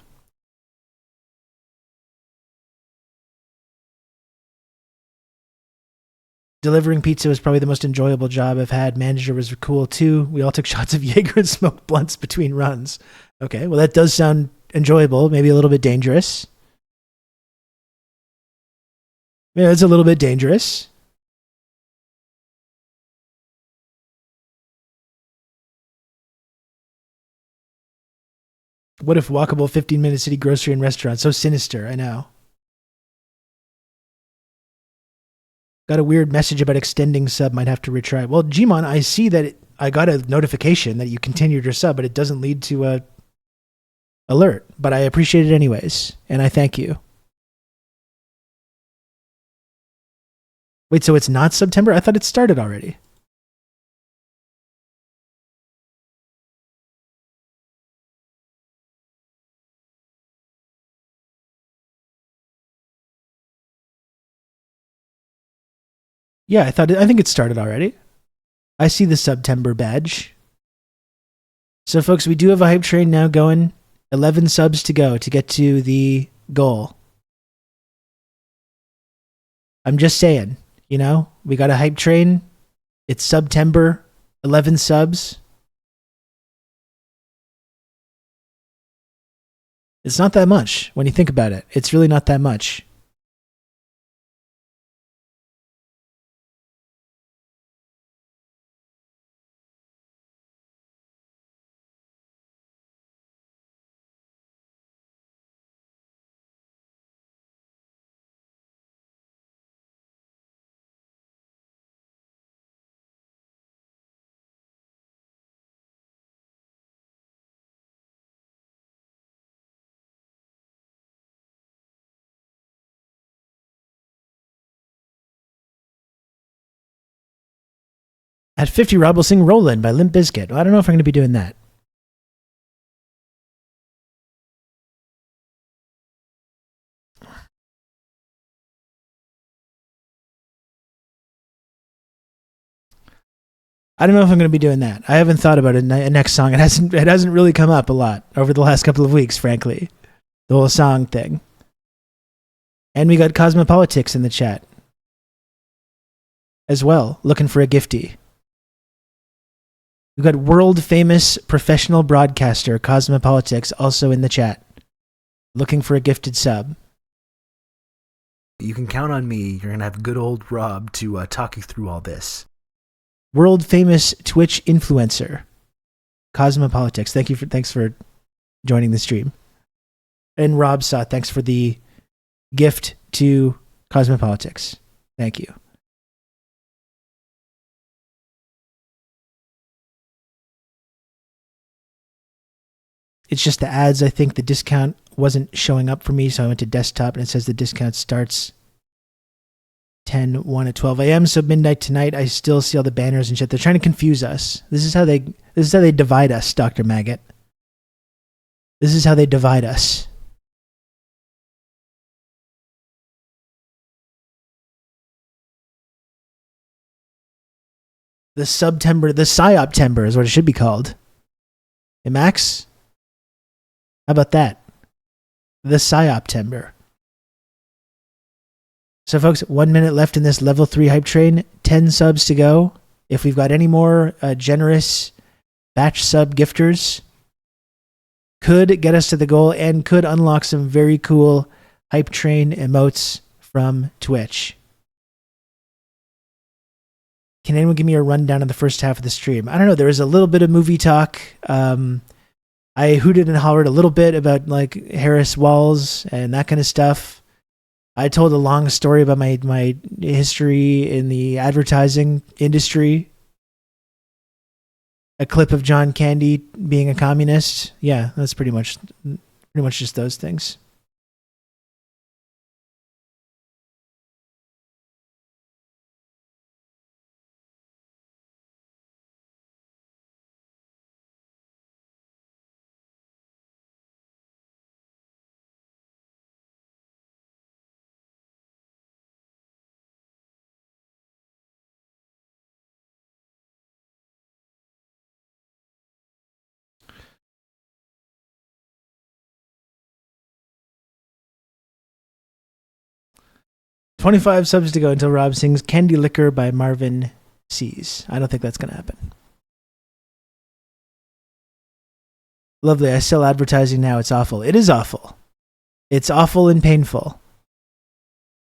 Delivering pizza was probably the most enjoyable job I've had. Manager was cool too. We all took shots of Jaeger and smoked blunts between runs. Okay, well that does sound enjoyable, maybe a little bit dangerous. Yeah, it's a little bit dangerous. What if walkable 15-minute city grocery and restaurant? So sinister, I know. Got a weird message about extending sub, might have to retry. Well, Gmon, I see that I got a notification that you continued your sub, but it doesn't lead to a alert. But I appreciate it anyways, and I thank you. Wait, so it's not September? I thought it started already. Yeah, I think it started already. I see the September badge. So, folks, we do have a hype train now going. 11 subs to go to get to the goal. I'm just saying, you know, we got a hype train. It's September, 11 subs. It's not that much when you think about it. It's really not that much. At 50, Rob will sing Rollin' by Limp Bizkit. Well, I don't know if I'm going to be doing that. I don't know if I'm going to be doing that. I haven't thought about a next song. It hasn't really come up a lot over the last couple of weeks, frankly. The whole song thing. And we got Cosmopolitics in the chat as well, looking for a giftie. We've got world-famous professional broadcaster Cosmopolitics also in the chat, looking for a gifted sub. You can count on me. You're going to have good old Rob to talk you through all this. World-famous Twitch influencer Cosmopolitics. Thanks for joining the stream. And Rob Saw, thanks for the gift to Cosmopolitics. Thank you. It's just the ads. I think the discount wasn't showing up for me, so I went to desktop and it says the discount starts 10, 1 at 12 a.m. So midnight tonight. I still see all the banners and shit. They're trying to confuse us. This is how they divide us, Dr. Maggot. This is how they divide us. The SUBTEMBER is what it should be called. Hey, Max? How about that? The SUBTEMBER. So, folks, 1 minute left in this level 3 hype train. 10 subs to go. If we've got any more generous batch sub gifters, could get us to the goal and could unlock some very cool hype train emotes from Twitch. Can anyone give me a rundown of the first half of the stream? I don't know. There was a little bit of movie talk. I hooted and hollered a little bit about like Harris Walls and that kind of stuff. I told a long story about my history in the advertising industry. A clip of John Candy being a communist. Yeah, that's pretty much just those things. $25 subs to go until Rob sings Candy Liquor by Marvin Seas. I don't think that's going to happen. Lovely. I sell advertising now. It's awful. It is awful. It's awful and painful.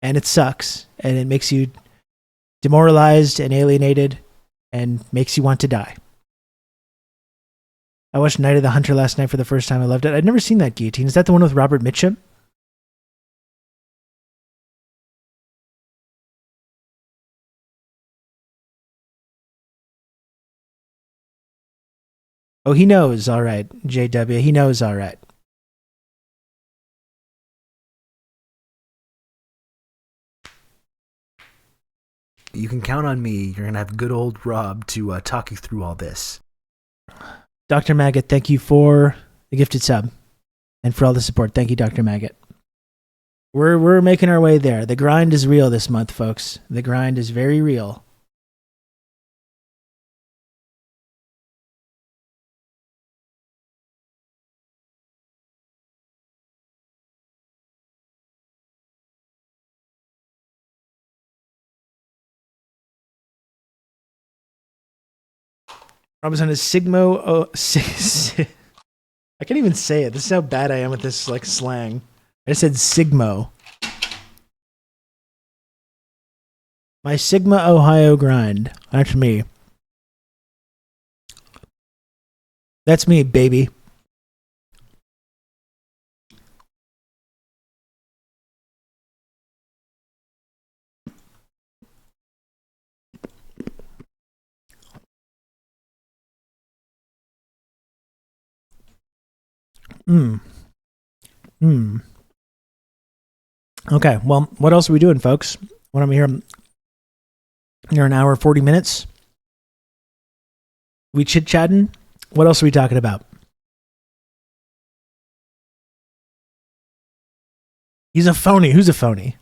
And it sucks. And it makes you demoralized and alienated and makes you want to die. I watched Night of the Hunter last night for the first time. I loved it. I'd never seen that guillotine. Is that the one with Robert Mitchum? Oh, he knows, all right, JW. He knows, all right. You can count on me. You're going to have good old Rob to talk you through all this. Dr. Maggot, thank you for the gifted sub and for all the support. Thank you, Dr. Maggot. We're making our way there. The grind is real this month, folks. The grind is very real. I was on a Sigmo. I can't even say it. This is how bad I am with this like slang. I said Sigmo. My Sigma Ohio grind. That's me. That's me, baby. Okay, well, what else are we doing, folks? What am I here? Near an hour, 40 minutes. We chit-chatting? What else are we talking about? He's a phony. Who's a phony?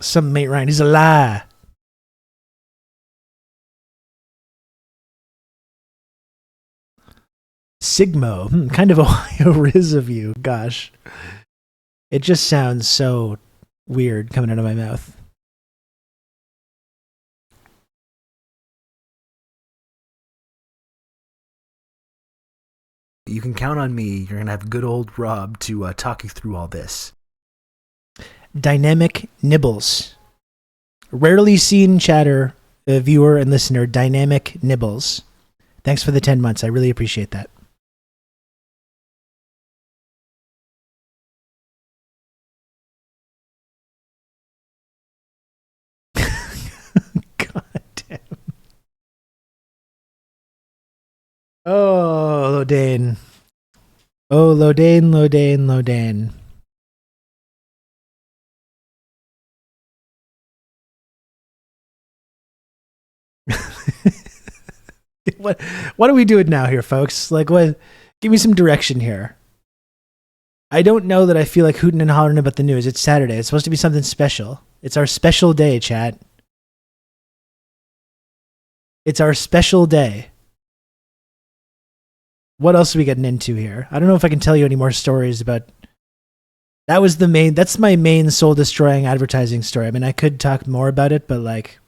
Some mate Ryan. He's a lie. Sigmo. Kind of Ohio Riz of you. Gosh. It just sounds so weird coming out of my mouth. You can count on me. You're going to have good old Rob to talk you through all this. Dynamic Nibbles. Rarely seen chatter, viewer and listener, Dynamic Nibbles. Thanks for the 10 months. I really appreciate that. God damn. Oh, Lodane. Oh, Lodane, Lodane, Lodane. What are we doing now here, folks? Like, what? Give me some direction here. I don't know that I feel like hooting and hollering about the news. It's Saturday. It's supposed to be something special. It's our special day, chat. It's our special day. What else are we getting into here? I don't know if I can tell you any more stories about... That's my main soul-destroying advertising story. I mean, I could talk more about it, but like...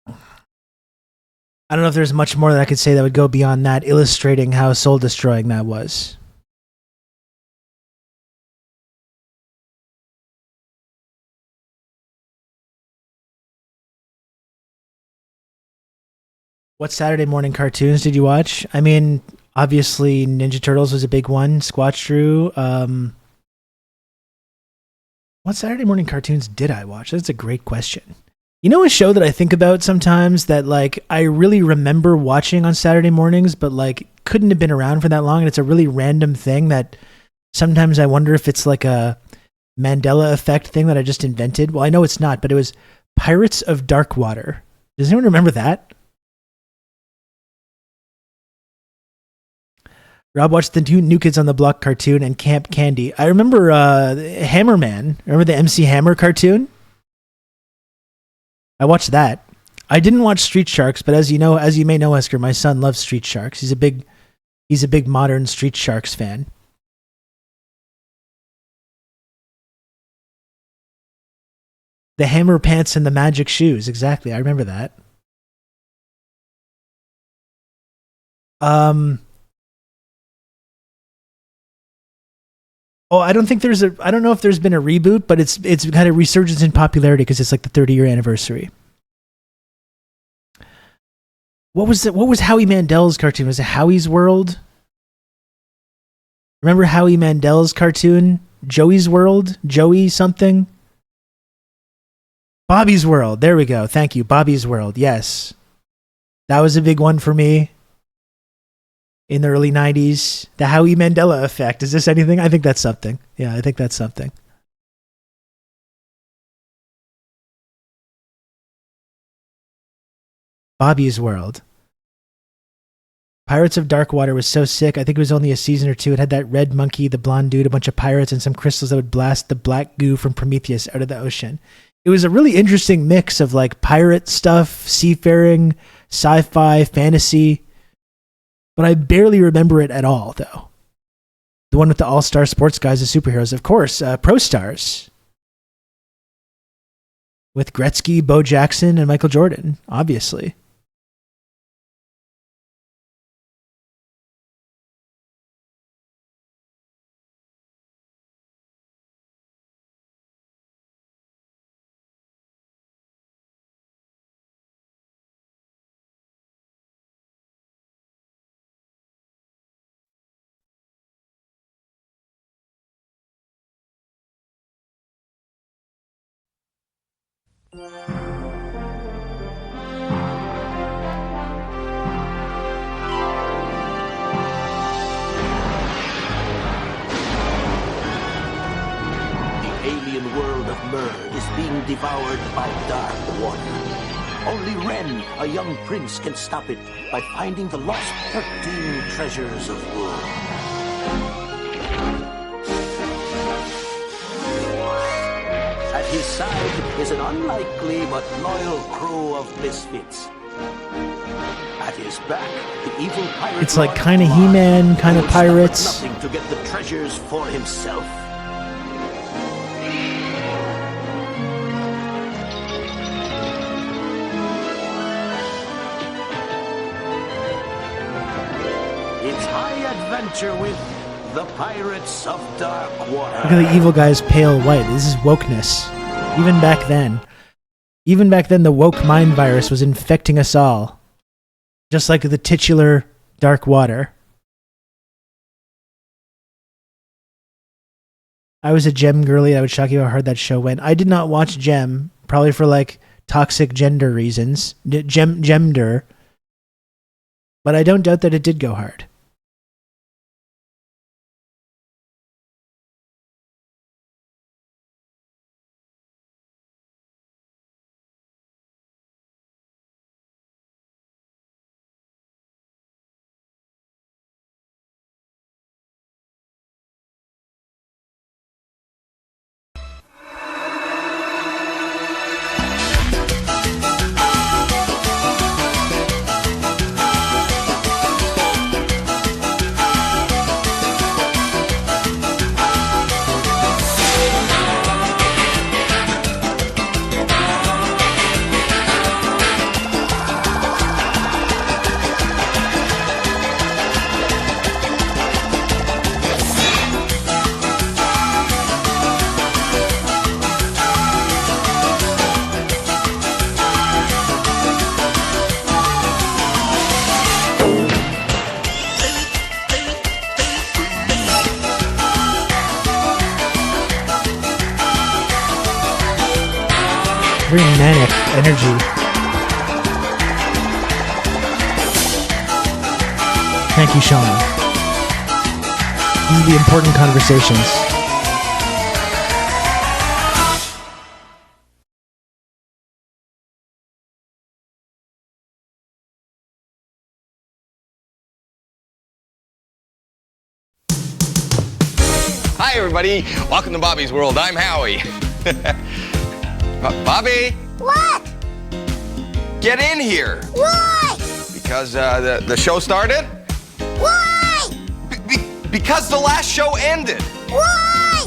I don't know if there's much more that I could say that would go beyond that, illustrating how soul-destroying that was. What Saturday morning cartoons did you watch? I mean, obviously Ninja Turtles was a big one. Squatch Drew. What Saturday morning cartoons did I watch? That's a great question. You know a show that I think about sometimes that like I really remember watching on Saturday mornings, but like couldn't have been around for that long, and it's a really random thing that sometimes I wonder if it's like a Mandela effect thing that I just invented. Well, I know it's not, but it was Pirates of Darkwater. Does anyone remember that? Rob watched the New Kids on the Block cartoon and Camp Candy. I remember Hammerman. Remember the MC Hammer cartoon? I watched that. I didn't watch Street Sharks, but as you may know, Esker, my son loves Street Sharks. He's a big modern Street Sharks fan. The hammer pants and the magic shoes. Exactly. I remember that. Oh, I don't know if there's been a reboot, but it's had a resurgence in popularity because it's like the 30-year anniversary. What was Howie Mandel's cartoon? Was it Howie's World? Remember Howie Mandel's cartoon? Joey's World? Joey something? Bobby's World. There we go. Thank you. Bobby's World. Yes. That was a big one for me. In the early 90s, the Howie Mandela effect. Is this anything? I think that's something. Yeah, I think that's something. Bobby's World. Pirates of Dark Water was so sick. I think it was only a season or two. It had that red monkey, the blonde dude, a bunch of pirates, and some crystals that would blast the black goo from Prometheus out of the ocean. It was a really interesting mix of like pirate stuff, seafaring, sci-fi, fantasy. But I barely remember it at all, though. The one with the all-star sports guys as superheroes, of course. Pro Stars. With Gretzky, Bo Jackson, and Michael Jordan, obviously. World of Myr is being devoured by dark water. Only Ren, a young prince, can stop it by finding the lost 13 treasures of wood. At his side is an unlikely but loyal crew of misfits. At his back, the evil pirate. It's like kind of He-Man, kind of pirates. Nothing to get the treasures for himself. It's high adventure with the Pirates of Dark Water. Look at the evil guy's pale white. This is wokeness. Even back then. Even back then, the woke mind virus was infecting us all. Just like the titular Dark Water. I was a Gem girly. That would shock you how hard that show went. I did not watch Gem, probably for like toxic gender reasons. Gemder. But I don't doubt that it did go hard. Very manic energy. Thank you, Sean. These are the important conversations. Hi, everybody. Welcome to Bobby's World. I'm Howie. Bobby? What? Get in here. Why? Because the show started? Why? Because the last show ended. Why?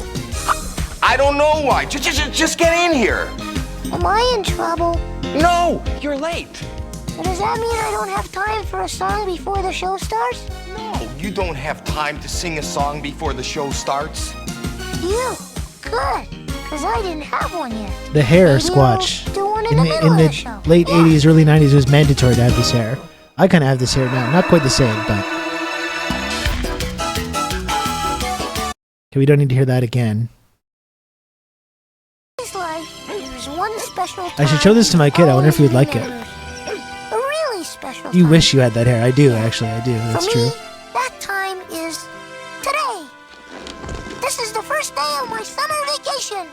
I don't know why. Just get in here. Am I in trouble? No, you're late. So does that mean I don't have time for a song before the show starts? No, you don't have time to sing a song before the show starts. You? Good. Because I didn't have one yet. The hair squatch. In the late 80s, early 90s, it was mandatory to have this hair. I kind of have this hair now. Not quite the same, but... Okay, we don't need to hear that again. There's one special I should show this to my kid. I wonder if he would like it. A really special You wish you had that hair. I do, actually. I do. That's For me, true. that time is today. This is the first day of my summer vacation.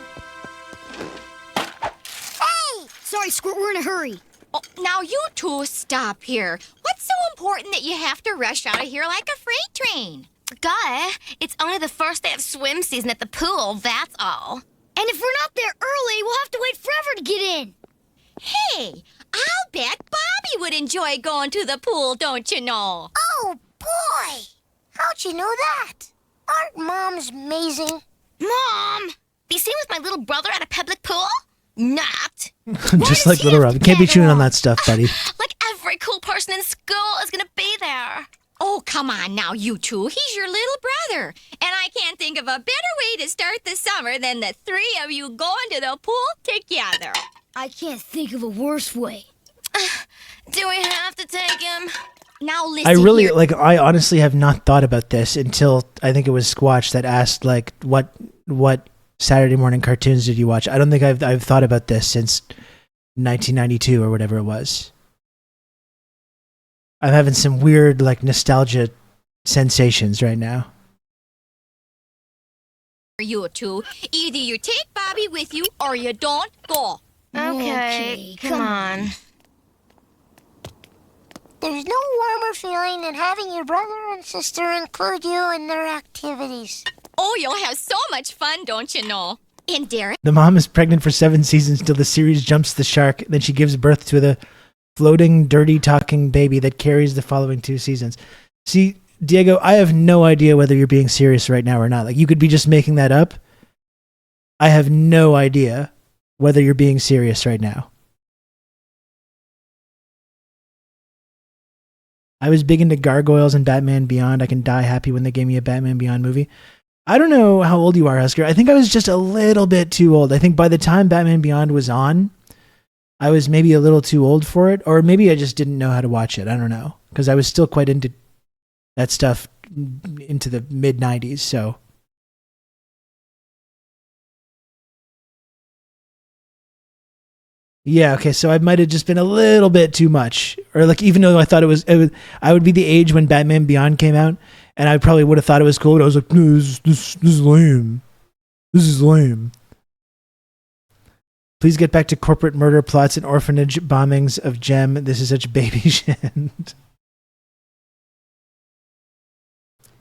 Hey! Sorry, Squirt, we're in a hurry. Oh, now you two stop here. What's so important that you have to rush out of here like a freight train? Guy, it's only the first day of swim season at the pool, that's all. And if we're not there early, we'll have to wait forever to get in. Hey, I'll bet Bobby would enjoy going to the pool, don't you know? Oh, boy! How'd you know that? Aren't moms amazing? Mom! Be seen with my little brother at a public pool? Not. Just like Little Rob. You can't be chewing on that stuff, buddy. Like every cool person in school is gonna be there. Oh, come on now, you two. He's your little brother. And I can't think of a better way to start the summer than the three of you going to the pool together. I can't think of a worse way. Do we have to take him? Now listen I really, here. like, I honestly have not thought about this until I think it was Squatch that asked, like, what Saturday morning cartoons did you watch? I don't think I've thought about this since 1992 or whatever it was. I'm having some weird, like, nostalgia sensations right now. You two, either you take Bobby with you or you don't go. Okay, come on. There's no warmer feeling than having your brother and sister include you in their activities. Oh, you'll have so much fun, don't you know? And Derek? The mom is pregnant for 7 seasons till the series jumps the shark. Then she gives birth to the floating, dirty talking baby that carries the following 2 seasons. See, Diego, I have no idea whether you're being serious right now or not. Like, you could be just making that up. I have no idea whether you're being serious right now. I was big into Gargoyles and Batman Beyond. I can die happy when they gave me a Batman Beyond movie. I don't know how old you are, Husker. I think I was just a little bit too old. I think by the time Batman Beyond was on, I was maybe a little too old for it, or maybe I just didn't know how to watch it. I don't know, because I was still quite into that stuff into the mid-90s, so. Yeah, okay, so I might have just been a little bit too much. Or, like, even though I thought it was I would be the age when Batman Beyond came out, and I probably would have thought it was cool, but I was like, no, this is lame. This is lame. Please get back to corporate murder plots and orphanage bombings of Gem. This is such baby shit.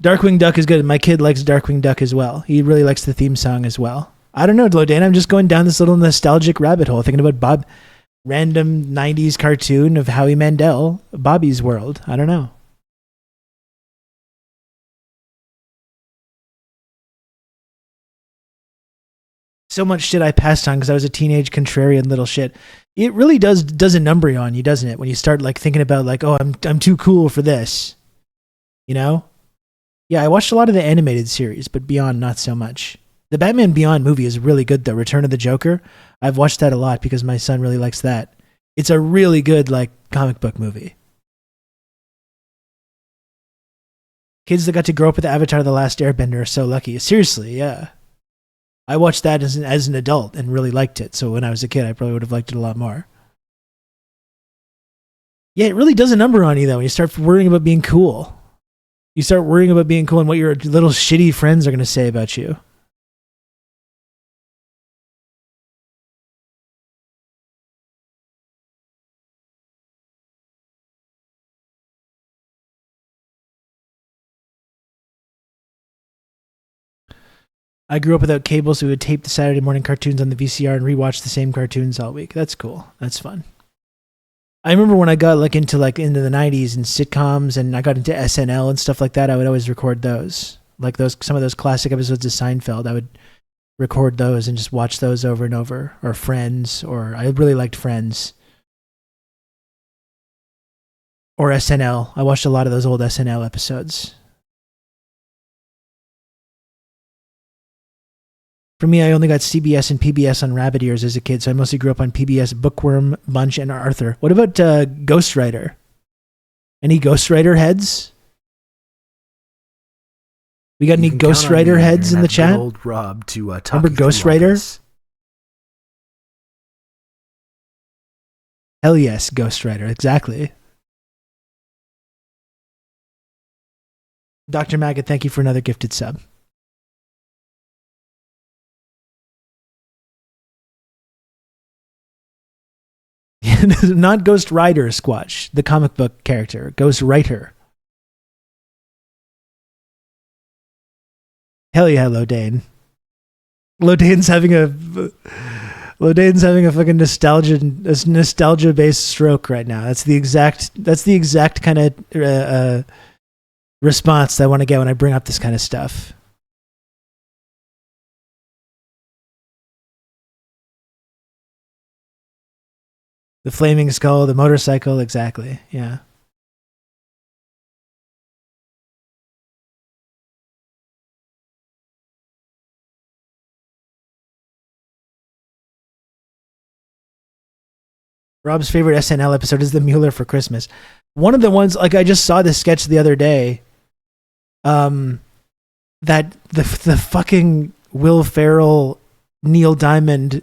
Darkwing Duck is good. My kid likes Darkwing Duck as well. He really likes the theme song as well. I don't know, Lodane. I'm just going down this little nostalgic rabbit hole, thinking about random 90s cartoon of Howie Mandel, Bobby's World. I don't know. So much shit I passed on because I was a teenage contrarian little shit. It really does a number on you, doesn't it? When you start like thinking about like, oh, I'm too cool for this. You know? Yeah, I watched a lot of the animated series, but Beyond not so much. The Batman Beyond movie is really good though. Return of the Joker. I've watched that a lot because my son really likes that. It's a really good like comic book movie. Kids that got to grow up with Avatar: The Last Airbender are so lucky. Seriously, yeah. I watched that as an adult and really liked it. So when I was a kid, I probably would have liked it a lot more. Yeah, it really does a number on you though when you start worrying about being cool. You start worrying about being cool and what your little shitty friends are going to say about you. I grew up without cable, so we would tape the Saturday morning cartoons on the VCR and rewatch the same cartoons all week. That's cool. That's fun. I remember when I got into the 90s and sitcoms and I got into SNL and stuff like that, I would always record those. Like some of those classic episodes of Seinfeld, I would record those and just watch those over and over. Or Friends, or I really liked Friends. Or SNL. I watched a lot of those old SNL episodes. For me, I only got CBS and PBS on rabbit ears as a kid, so I mostly grew up on PBS, Bookworm, Bunch, and Arthur. What about Ghost Rider? Any Ghost Rider heads? We got any Ghost Rider heads in the chat? Old Rob to talk Remember Ghost Rider? Hell yes, Ghost Rider, exactly. Dr. Maggot, thank you for another gifted sub. Not Ghost Rider Squatch, the comic book character. Ghost Writer. Hell yeah, Lodane. Lodane's having a fucking nostalgia based stroke right now. That's the exact kind of response that I want to get when I bring up this kind of stuff. The flaming skull, the motorcycle, exactly. Yeah. Rob's favorite SNL episode is the Mueller for Christmas. One of the ones, like, I just saw this sketch the other day. That the fucking Will Ferrell, Neil Diamond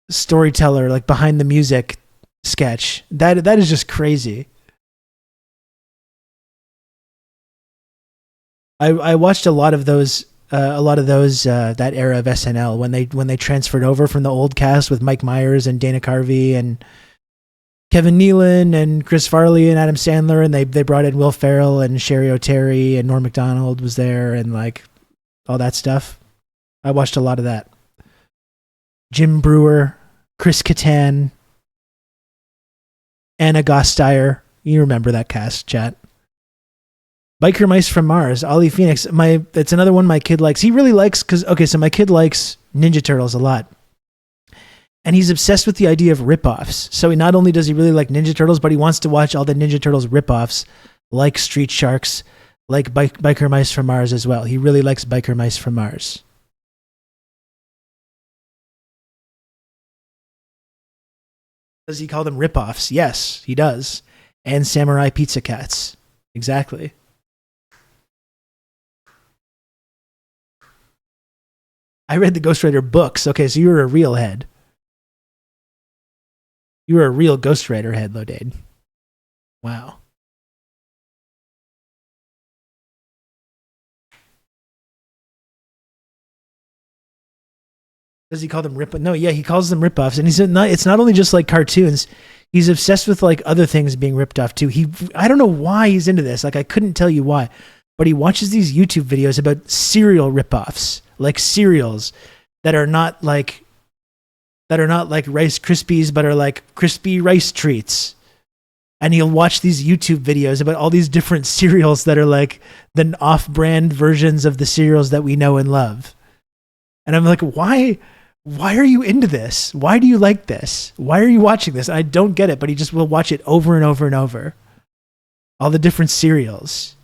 storyteller, like behind the music sketch. That is just crazy. I watched a lot of those that era of SNL when they transferred over from the old cast with Mike Myers and Dana Carvey and Kevin Nealon and Chris Farley and Adam Sandler, and they brought in Will Ferrell and Sherry O'Terry and Norm Macdonald was there and like all that stuff. I watched a lot of that. Jim Brewer, Chris Kattan, Anna Gasteyer. You remember that cast, chat. Biker Mice from Mars, Ollie Phoenix. It's another one my kid likes. He really likes, so my kid likes Ninja Turtles a lot. And he's obsessed with the idea of ripoffs. So not only does he really like Ninja Turtles, but he wants to watch all the Ninja Turtles ripoffs, like Street Sharks, like Biker Mice from Mars as well. He really likes Biker Mice from Mars. Does he call them ripoffs? Yes, he does. And Samurai Pizza Cats. Exactly. I read the Ghost Rider books. Okay, so you were a real head. You were a real Ghost Rider head, Lodade. Wow. Does he call them rip? No, yeah, he calls them ripoffs, and it's not only just like cartoons. He's obsessed with like other things being ripped off too. I don't know why he's into this. Like I couldn't tell you why, but he watches these YouTube videos about cereal ripoffs, like cereals that are not like Rice Krispies, but are like crispy rice treats. And he'll watch these YouTube videos about all these different cereals that are like the off-brand versions of the cereals that we know and love. And I'm like, why are you into this? Why do you like this? Why are you watching this? I don't get it, but he just will watch it over and over and over. All the different cereals.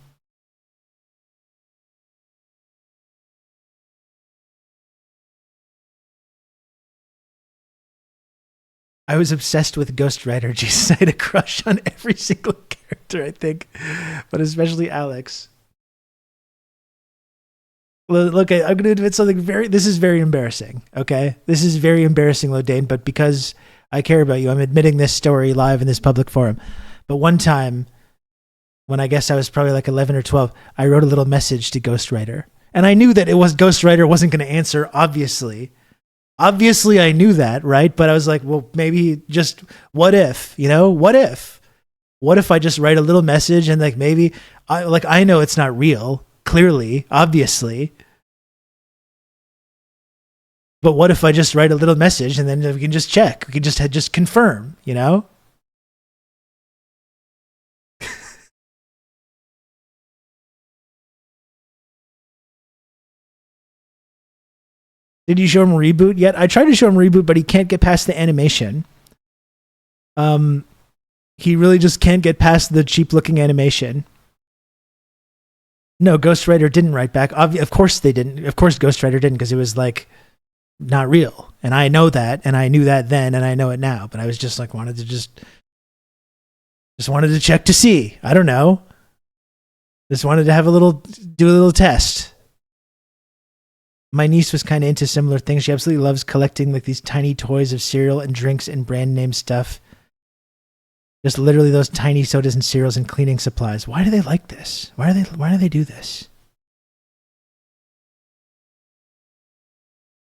I was obsessed with Ghost Rider. Jesus, I had a crush on every single character, I think, but especially Alex. Look, I'm going to admit something this is very embarrassing, okay? This is very embarrassing, Lodane, but because I care about you, I'm admitting this story live in this public forum. But one time, when I guess I was probably like 11 or 12, I wrote a little message to Ghost Rider. And I knew that Ghost Rider wasn't going to answer, obviously. Obviously, I knew that, right? But I was like, well, maybe just, what if? What if? What if I just write a little message and like maybe, I know it's not real, clearly, obviously. But what if I just write a little message and then we can just check? We can just confirm, Did you show him Reboot yet? I tried to show him Reboot, but he can't get past the animation. He really just can't get past the cheap-looking animation. No, Ghost Rider didn't write back. Of course they didn't. Of course Ghost Rider didn't, because it was like not real. And I know that, and I knew that then, and I know it now. But I was just like wanted to check to see. I don't know. Just wanted to do a little test. My niece was kind of into similar things. She absolutely loves collecting like these tiny toys of cereal and drinks and brand name stuff. Just literally those tiny sodas and cereals and cleaning supplies. Why do they like this? Why do they do this?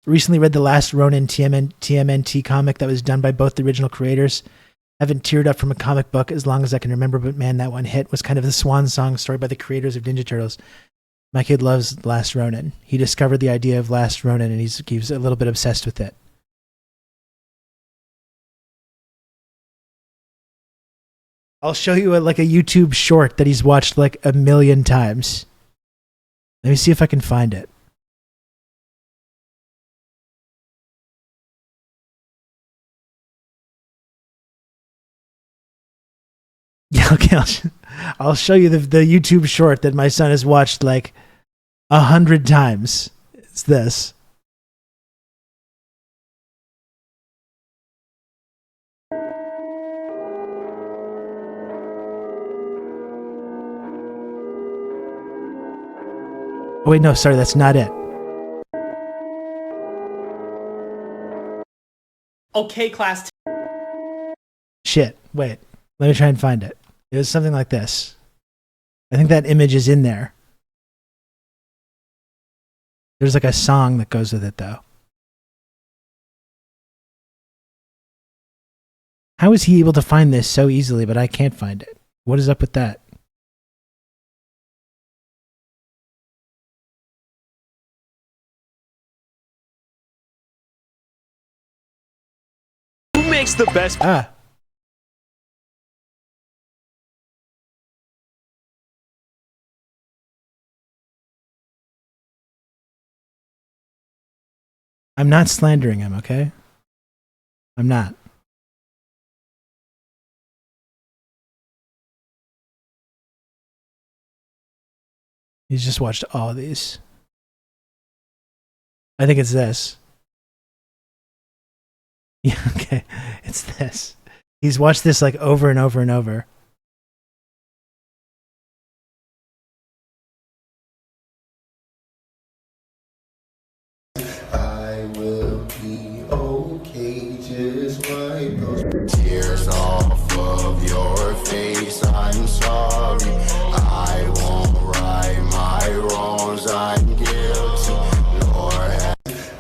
Recently read the Last Ronin TMNT comic that was done by both the original creators. Haven't teared up from a comic book as long as I can remember, but man, that one hit. Was kind of the swan song story by the creators of Ninja Turtles. My kid loves Last Ronin. He discovered the idea of Last Ronin, and he's a little bit obsessed with it. I'll show you like a YouTube short that he's watched like 1,000,000 times. Let me see if I can find it. Yeah, okay. I'll show you the YouTube short that my son has watched like 100 times. It's this. Oh, wait, no, sorry, that's not it. Okay, class. Shit, wait. Let me try and find it. It was something like this. I think that image is in there. There's like a song that goes with it, though. How is he able to find this so easily, but I can't find it? What is up with that? Who makes the best? Ah. I'm not slandering him, okay? I'm not. He's just watched all of these. I think it's this. Yeah, okay. It's this. He's watched this like over and over and over. I will be okay, just wipe those tears off of your face. I'm sorry, I won't right my wrongs. I'm guilty, Lord.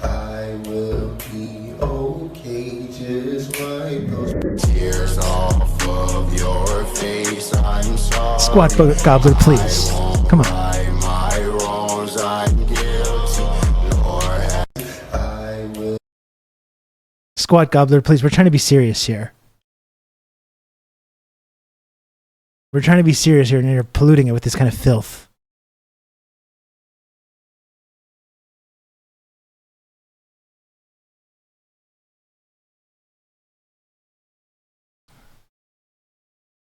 I will be okay, just wipe those tears off of your face. I'm sorry. Squat Gobbler, please. Come on. My wrongs, I'm guilty, Lord. I will. Squat Gobbler, please. We're trying to be serious here. We're trying to be serious here, and you're polluting it with this kind of filth.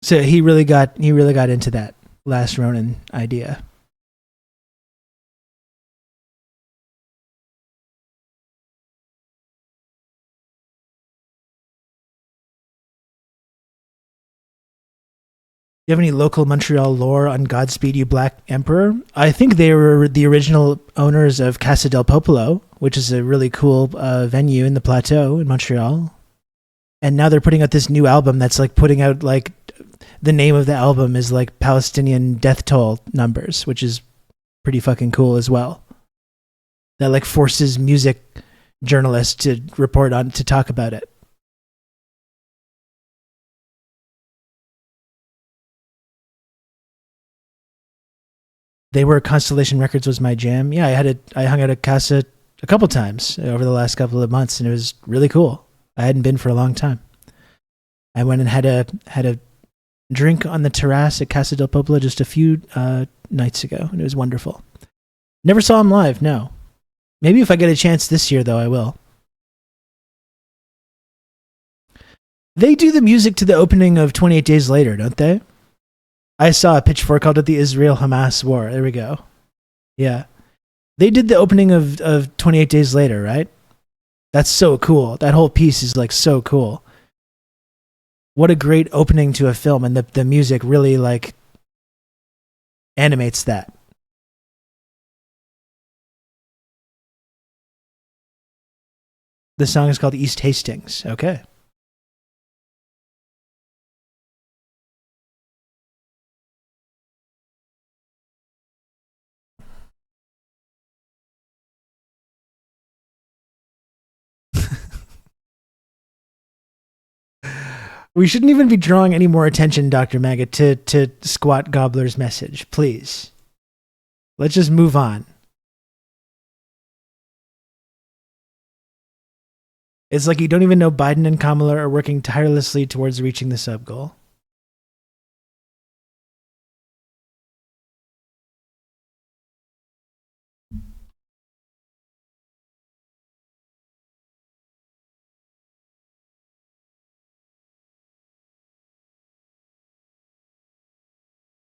So he really got into that Last Ronin idea. You have any local Montreal lore on Godspeed You Black Emperor? I think they were the original owners of Casa del Popolo, which is a really cool venue in the Plateau in Montreal. And now they're putting out this new album that's like putting out like the name of the album is like Palestinian death toll numbers, which is pretty fucking cool as well. That like forces music journalists to report on, to talk about it. They were Constellation Records was my jam. Yeah, I hung out at Casa a couple times over the last couple of months, and it was really cool. I hadn't been for a long time. I went and had a drink on the terrace at Casa del Popolo just a few nights ago, and it was wonderful. Never saw him live, no. Maybe if I get a chance this year, though, I will. They do the music to the opening of 28 Days Later, don't they? I saw a Pitchfork called it the Israel-Hamas War. There we go. Yeah. They did the opening of 28 Days Later, right? That's so cool. That whole piece is like so cool. What a great opening to a film, and the music really like animates that. The song is called East Hastings. Okay. We shouldn't even be drawing any more attention, Dr. Maggot, to Squat Gobbler's message. Please. Let's just move on. It's like you don't even know Biden and Kamala are working tirelessly towards reaching the sub goal.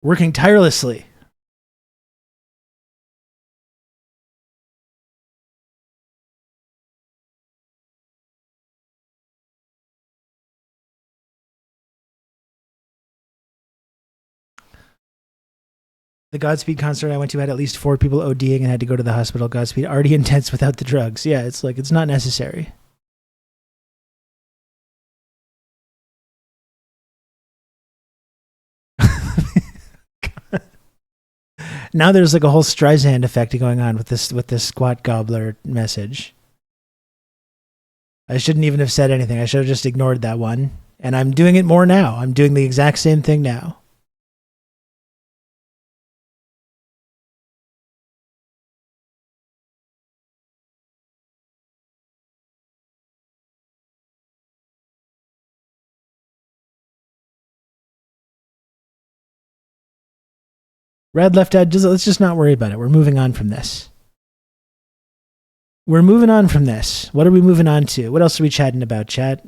Working tirelessly. The Godspeed concert I went to had at least 4 people ODing and had to go to the hospital. Godspeed already intense without the drugs. Yeah, it's like, it's not necessary. Now there's like a whole Streisand effect going on with this Squat Gobbler message. I shouldn't even have said anything. I should have just ignored that one. And I'm doing it more now. I'm doing the exact same thing now. Red left out, let's just not worry about it. We're moving on from this. We're moving on from this. What are we moving on to? What else are we chatting about, chat?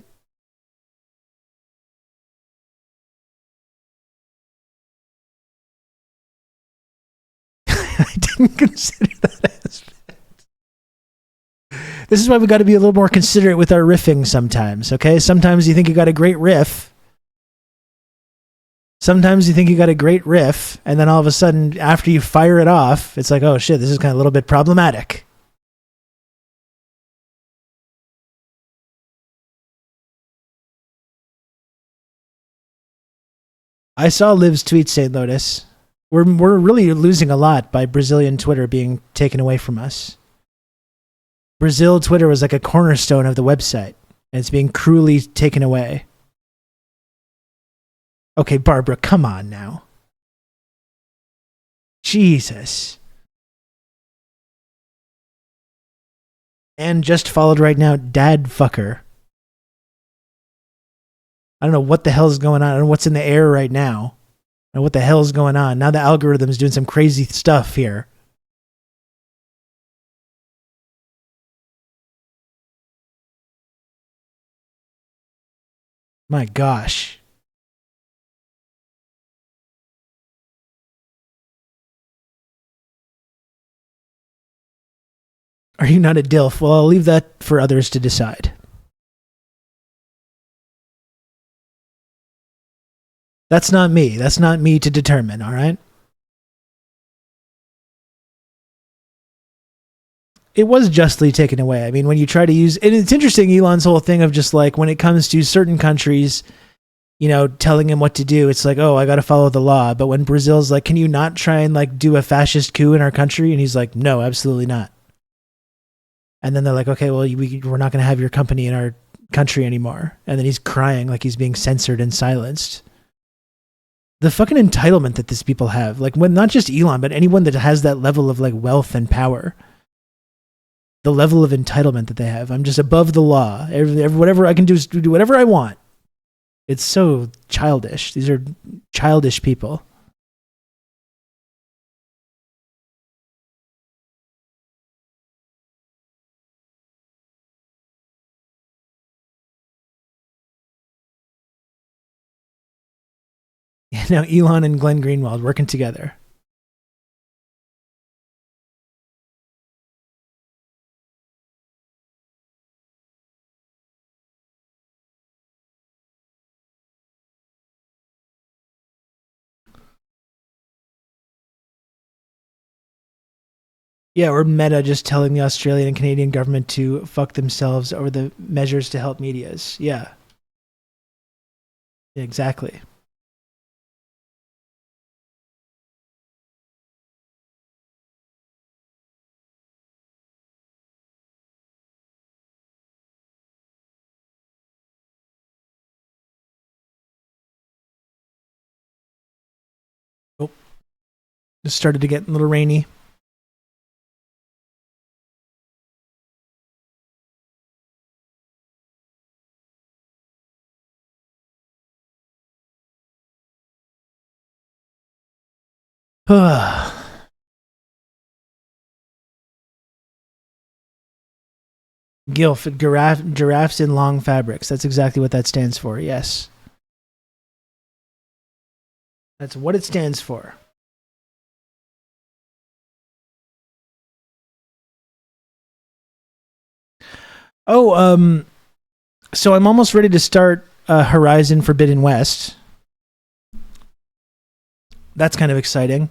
I didn't consider that aspect. This is why we got to be a little more considerate with our riffing sometimes, okay? Sometimes you think you got a great riff. Sometimes you think you got a great riff, and then all of a sudden, after you fire it off, it's like, oh shit, this is kind of a little bit problematic. I saw Liv's tweet, St. Lotus. We're really losing a lot by Brazilian Twitter being taken away from us. Brazil Twitter was like a cornerstone of the website, and it's being cruelly taken away. Okay, Barbara, come on now. Jesus. And just followed right now, Dad Fucker. I don't know what the hell's going on. I don't know what's in the air right now. I don't know what the hell's going on. Now the algorithm's doing some crazy stuff here. My gosh. Are you not a DILF? Well, I'll leave that for others to decide. That's not me. That's not me to determine, all right? It was justly taken away. I mean, when you try to use... And it's interesting, Elon's whole thing of just like, when it comes to certain countries, you know, telling him what to do, it's like, oh, I got to follow the law. But when Brazil's like, can you not try and like do a fascist coup in our country? And he's like, no, absolutely not. And then they're like, okay, well, we're not going to have your company in our country anymore. And then he's crying like he's being censored and silenced. The fucking entitlement that these people have, like when not just Elon, but anyone that has that level of like wealth and power, the level of entitlement that they have. I'm just above the law. Whatever I can do is do whatever I want. It's so childish. These are childish people. Now Elon and Glenn Greenwald working together. Yeah, or Meta just telling the Australian and Canadian government to fuck themselves over the measures to help medias. Yeah. Exactly. Oh, it started to get a little rainy. GILF, giraffes in long fabrics. That's exactly what that stands for. Yes. That's what it stands for. Oh, so I'm almost ready to start Horizon Forbidden West. That's kind of exciting.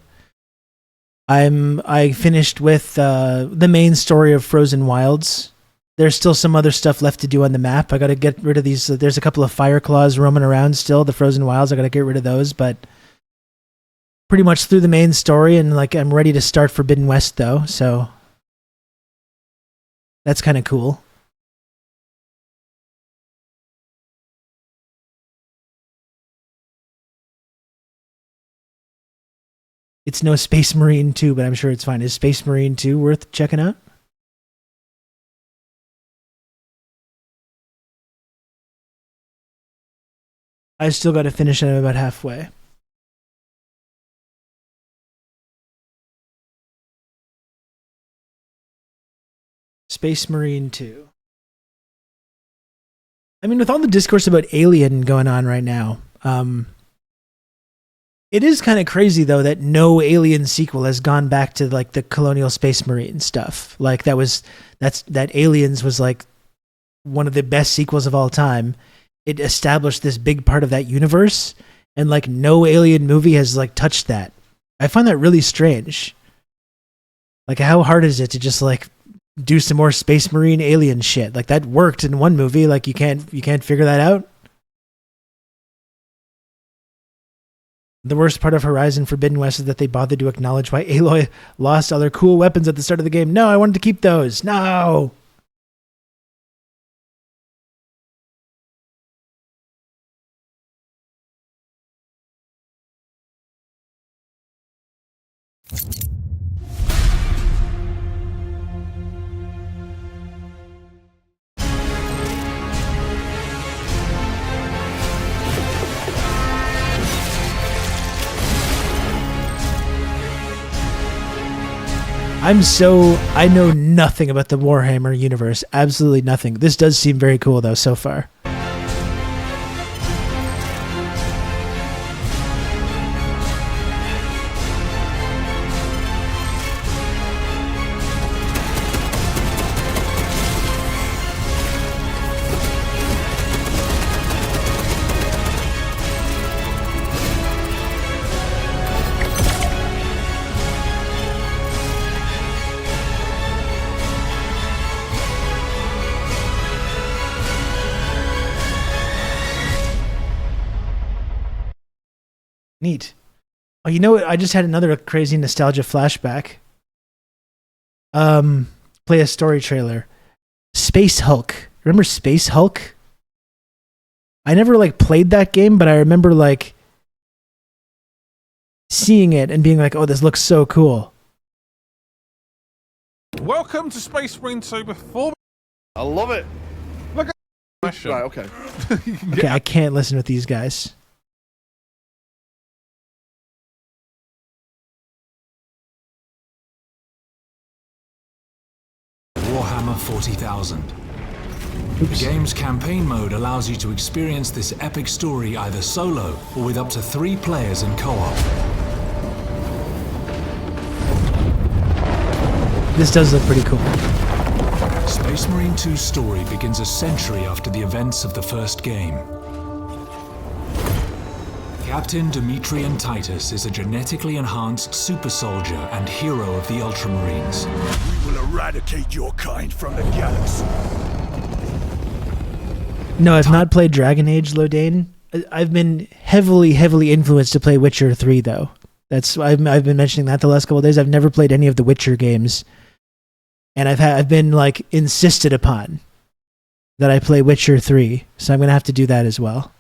I finished with the main story of Frozen Wilds. There's still some other stuff left to do on the map. I got to get rid of these. There's a couple of fire claws roaming around still. The Frozen Wilds. I got to get rid of those, but pretty much through the main story, and like I'm ready to start Forbidden West though. So that's kind of cool. It's no Space Marine 2, but I'm sure it's fine. Is Space Marine 2 worth checking out? I still got to finish it. I'm about halfway. Space Marine 2. I mean, with all the discourse about Alien going on right now, it is kind of crazy though that no Alien sequel has gone back to like the Colonial Space Marine stuff. Like that Aliens was like one of the best sequels of all time. It established this big part of that universe, and like no Alien movie has like touched that. I find that really strange. Like, how hard is it to just like do some more Space Marine alien shit? Like, that worked in one movie. Like, you can't figure that out. The worst part of Horizon Forbidden West is that they bothered to acknowledge why Aloy lost all their cool weapons at the start of the game. No, I wanted to keep those. No. I know nothing about the Warhammer universe. Absolutely nothing. This does seem very cool though so far. Neat. Oh, you know what? I just had another crazy nostalgia flashback. Play a story trailer. Space Hulk. Remember Space Hulk? I never like played that game, but I remember like seeing it and being like, "Oh, this looks so cool." Welcome to Space Marine 2 before. I love it. Look at right, okay. Okay, I can't listen with these guys. Warhammer 40,000. The game's campaign mode allows you to experience this epic story either solo or with up to 3 players in co-op. This does look pretty cool. Space Marine 2's story begins a century after the events of the first game. Captain Demetrian Titus is a genetically enhanced super soldier and hero of the Ultramarines. We will eradicate your kind from the galaxy. No, I've not played Dragon Age, Lodane. I've been heavily influenced to play Witcher 3, though. I've been mentioning that the last couple of days. I've never played any of the Witcher games, and I've been like insisted upon that I play Witcher 3, so I'm gonna have to do that as well.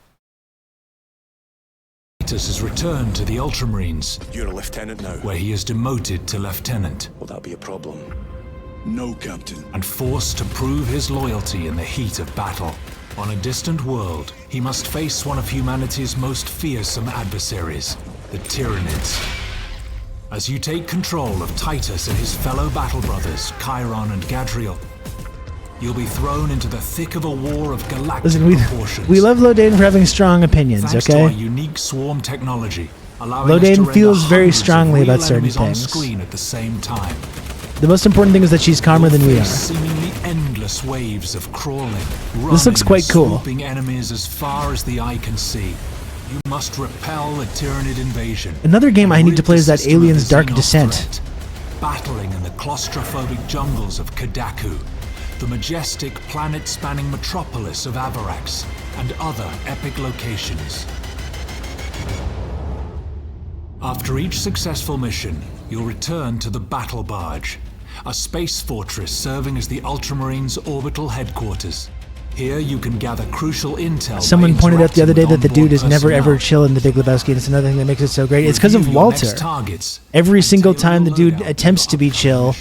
Titus has returned to the Ultramarines. You're a lieutenant now. Where he is demoted to lieutenant. Will that be a problem? No, Captain. And forced to prove his loyalty in the heat of battle. On a distant world, he must face one of humanity's most fearsome adversaries, the Tyranids. As you take control of Titus and his fellow battle brothers, Chiron and Gadriel, you'll be thrown into the thick of a war of galactic proportions. We love Lodane for having strong opinions, Thanks to our okay? unique swarm technology, allowing us to Lodane render feels very hundreds of strongly real about certain enemies on things. screen at the same time. The most important thing is that she's calmer than we are. Seemingly endless waves of crawling, This looks quite cool. swooping enemies as far as the eye can see. You must repel the Tyranid invasion. Another game I need to play is that Aliens Dark Descent. Threat, battling in the claustrophobic jungles of Kadaku, the majestic planet-spanning metropolis of Avarax, and other epic locations. After each successful mission, you'll return to the Battle Barge, a space fortress serving as the Ultramarines' orbital headquarters. Here you can gather crucial intel. Someone pointed out the other day that the dude is never ever chill in the Big Lebowski, and it's another thing that makes it so great. It's because of Walter. Every single time the dude attempts to be chill,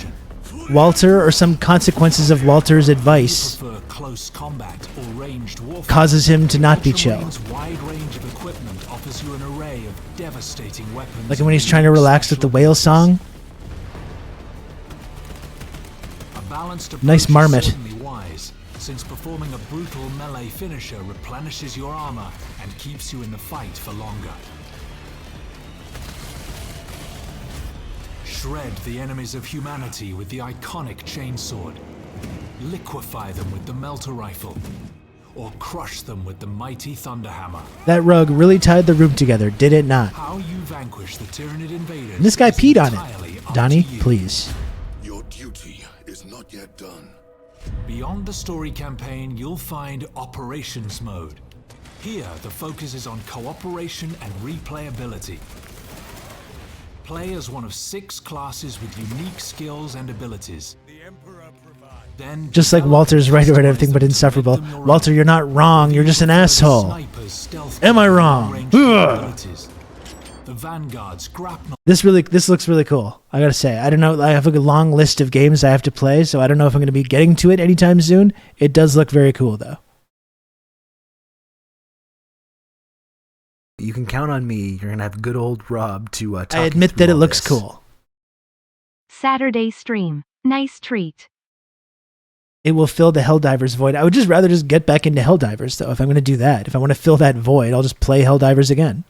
Walter or some consequences of Walter's advice Close combat or ranged warfare. causes him to not be chill. Wide range of equipment offers you an array of devastating weapons. Like when he's trying to relax with the whale song. Nice marmot. Certainly wise, since performing a brutal melee finisher replenishes your armor and keeps you in the fight for longer. Shred the enemies of humanity with the iconic chainsword. Liquefy them with the melter rifle. Or crush them with the mighty thunderhammer. That rug really tied the room together, did it not? How you vanquish the Tyranid invaders. And this guy peed on it. Donnie, please. Your duty is not yet done. Beyond the story campaign, you'll find Operations Mode. Here, the focus is on cooperation and replayability. Play as one of 6 classes with unique skills and abilities. Then Just like Walter's right about everything but insufferable. Walter, you're not wrong, you're just an asshole. Am I wrong? Ugh. The Vanguard's grapnel. This looks really cool. I gotta say, I don't know. I have a long list of games I have to play, so I don't know if I'm gonna be getting to it anytime soon. It does look very cool, though. You can count on me. You're gonna have good old Rob to talk. I admit that it looks cool. Saturday stream. Nice treat. It will fill the Helldivers void. I would just rather just get back into Helldivers, though. If I'm gonna do that, if I want to fill that void, I'll just play Helldivers again.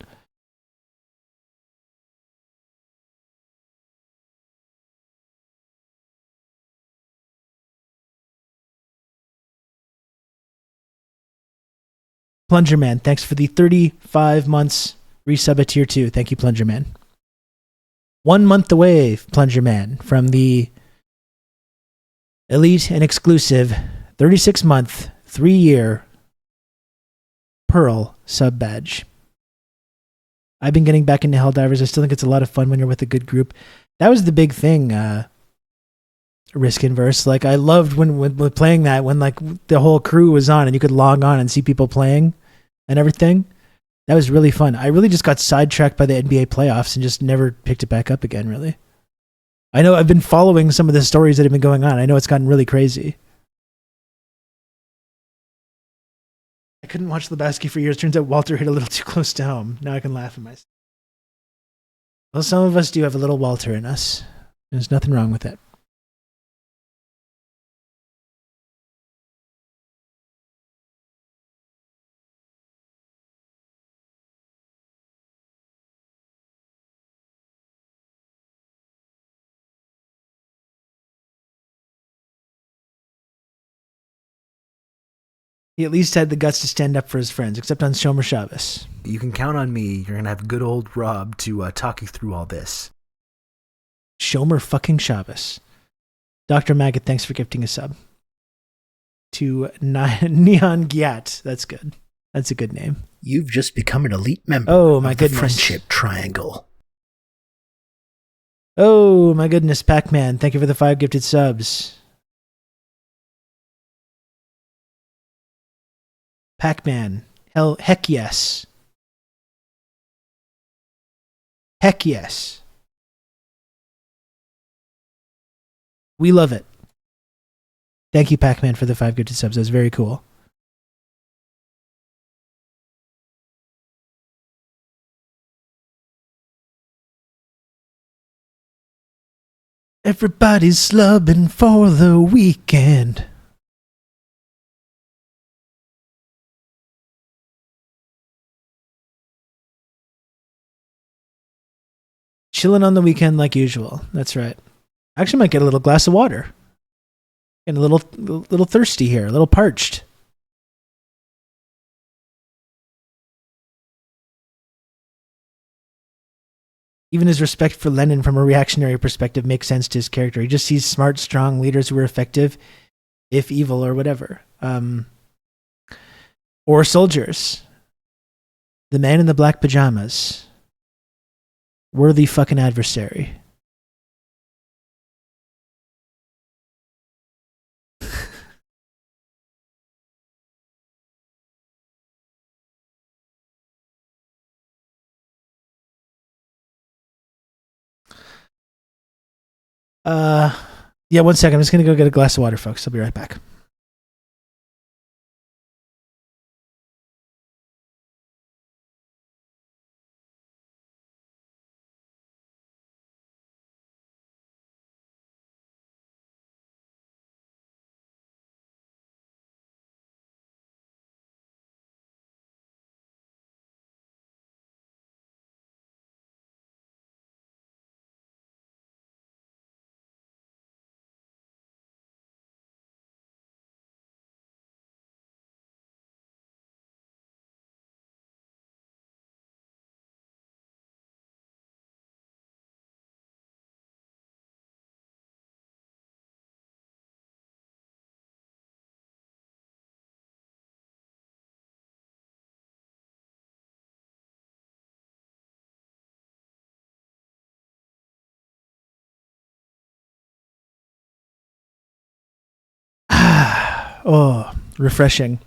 Plunger Man, thanks for the 35 months resub at tier 2. Thank you, Plunger Man. 1 month away, Plunger Man, from the elite and exclusive 36-month, 3-year Pearl sub badge. I've been getting back into Helldivers. I still think it's a lot of fun when you're with a good group. That was the big thing, Risk Inverse. Like, I loved when playing that, when like the whole crew was on and you could log on and see people playing and everything. That was really fun. I really just got sidetracked by the NBA playoffs and just never picked it back up again, really. I know I've been following some of the stories that have been going on. I know it's gotten really crazy. I couldn't watch Lebowski for years. Turns out Walter hit a little too close to home. Now I can laugh at myself. Well, some of us do have a little Walter in us. There's nothing wrong with it. He at least had the guts to stand up for his friends, except on Shomer Shabbos. You can count on me. You're going to have good old Rob to talk you through all this. Shomer fucking Shabbos. Dr. Maggot, thanks for gifting a sub. To Neon Gyat. That's good. That's a good name. You've just become an elite member Oh, my of the goodness. Friendship Triangle. Oh, my goodness. Pac-Man, thank you for the 5 gifted subs. Pac-Man. Heck yes. Heck yes. We love it. Thank you, Pac-Man, for the 5 gifted subs. That was very cool. Everybody's slubbing for the weekend. Chilling on the weekend like usual. That's right. I actually might get a little glass of water. Getting a little thirsty here, a little parched. Even his respect for Lenin from a reactionary perspective makes sense to his character. He just sees smart, strong leaders who are effective, if evil or whatever. Or soldiers. The man in the black pajamas. Worthy fucking adversary. Yeah, 1 second. I'm just going to go get a glass of water, folks. I'll be right back. Oh, refreshing.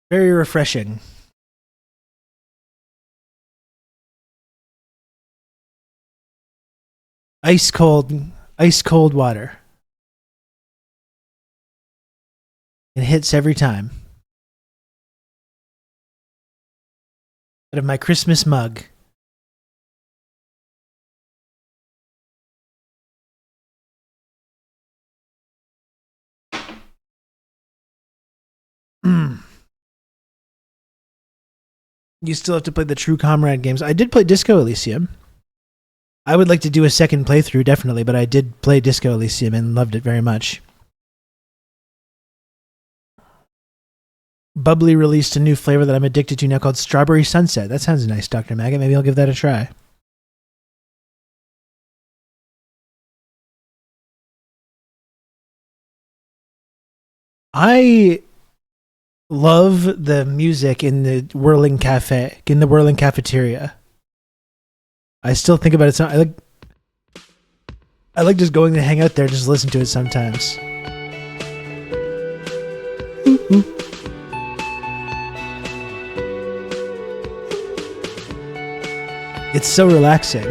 Very refreshing. Ice cold water. It hits every time. Out of my Christmas mug. You still have to play the True Comrade games. I did play Disco Elysium. I would like to do a second playthrough, definitely, but I did play Disco Elysium and loved it very much. Bubbly released a new flavor that I'm addicted to now called Strawberry Sunset. That sounds nice, Dr. Maggot. Maybe I'll give that a try. I love the music in the Whirling Cafe, in the Whirling Cafeteria. I still think about it. I like just going to hang out there, just listen to it sometimes. It's so relaxing.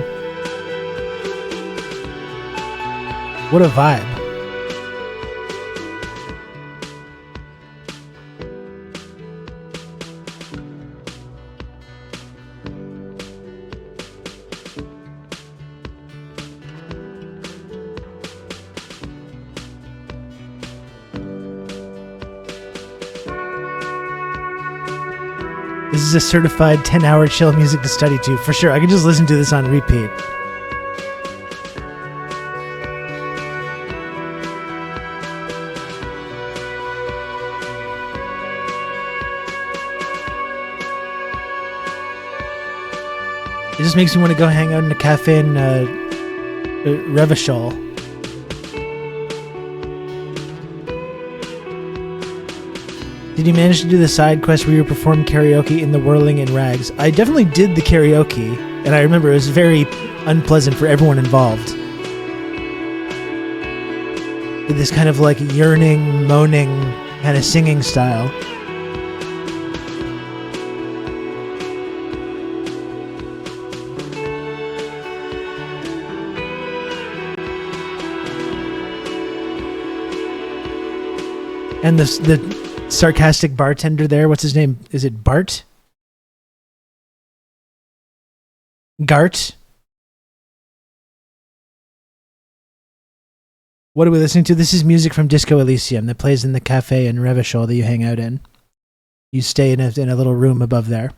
What a vibe. This is a certified 10-hour chill music to study to, for sure. I can just listen to this on repeat. It just makes me want to go hang out in a cafe in Revachol. Did you manage to do the side quest where you performed karaoke in the Whirling in Rags? I definitely did the karaoke, and I remember it was very unpleasant for everyone involved. This kind of like yearning, moaning, kind of singing style. And the sarcastic bartender there, what's his name? Is it Bart? Gart? What are we listening to? This is music from Disco Elysium that plays in the cafe in Revachol that you hang out in. You stay in a little room above there.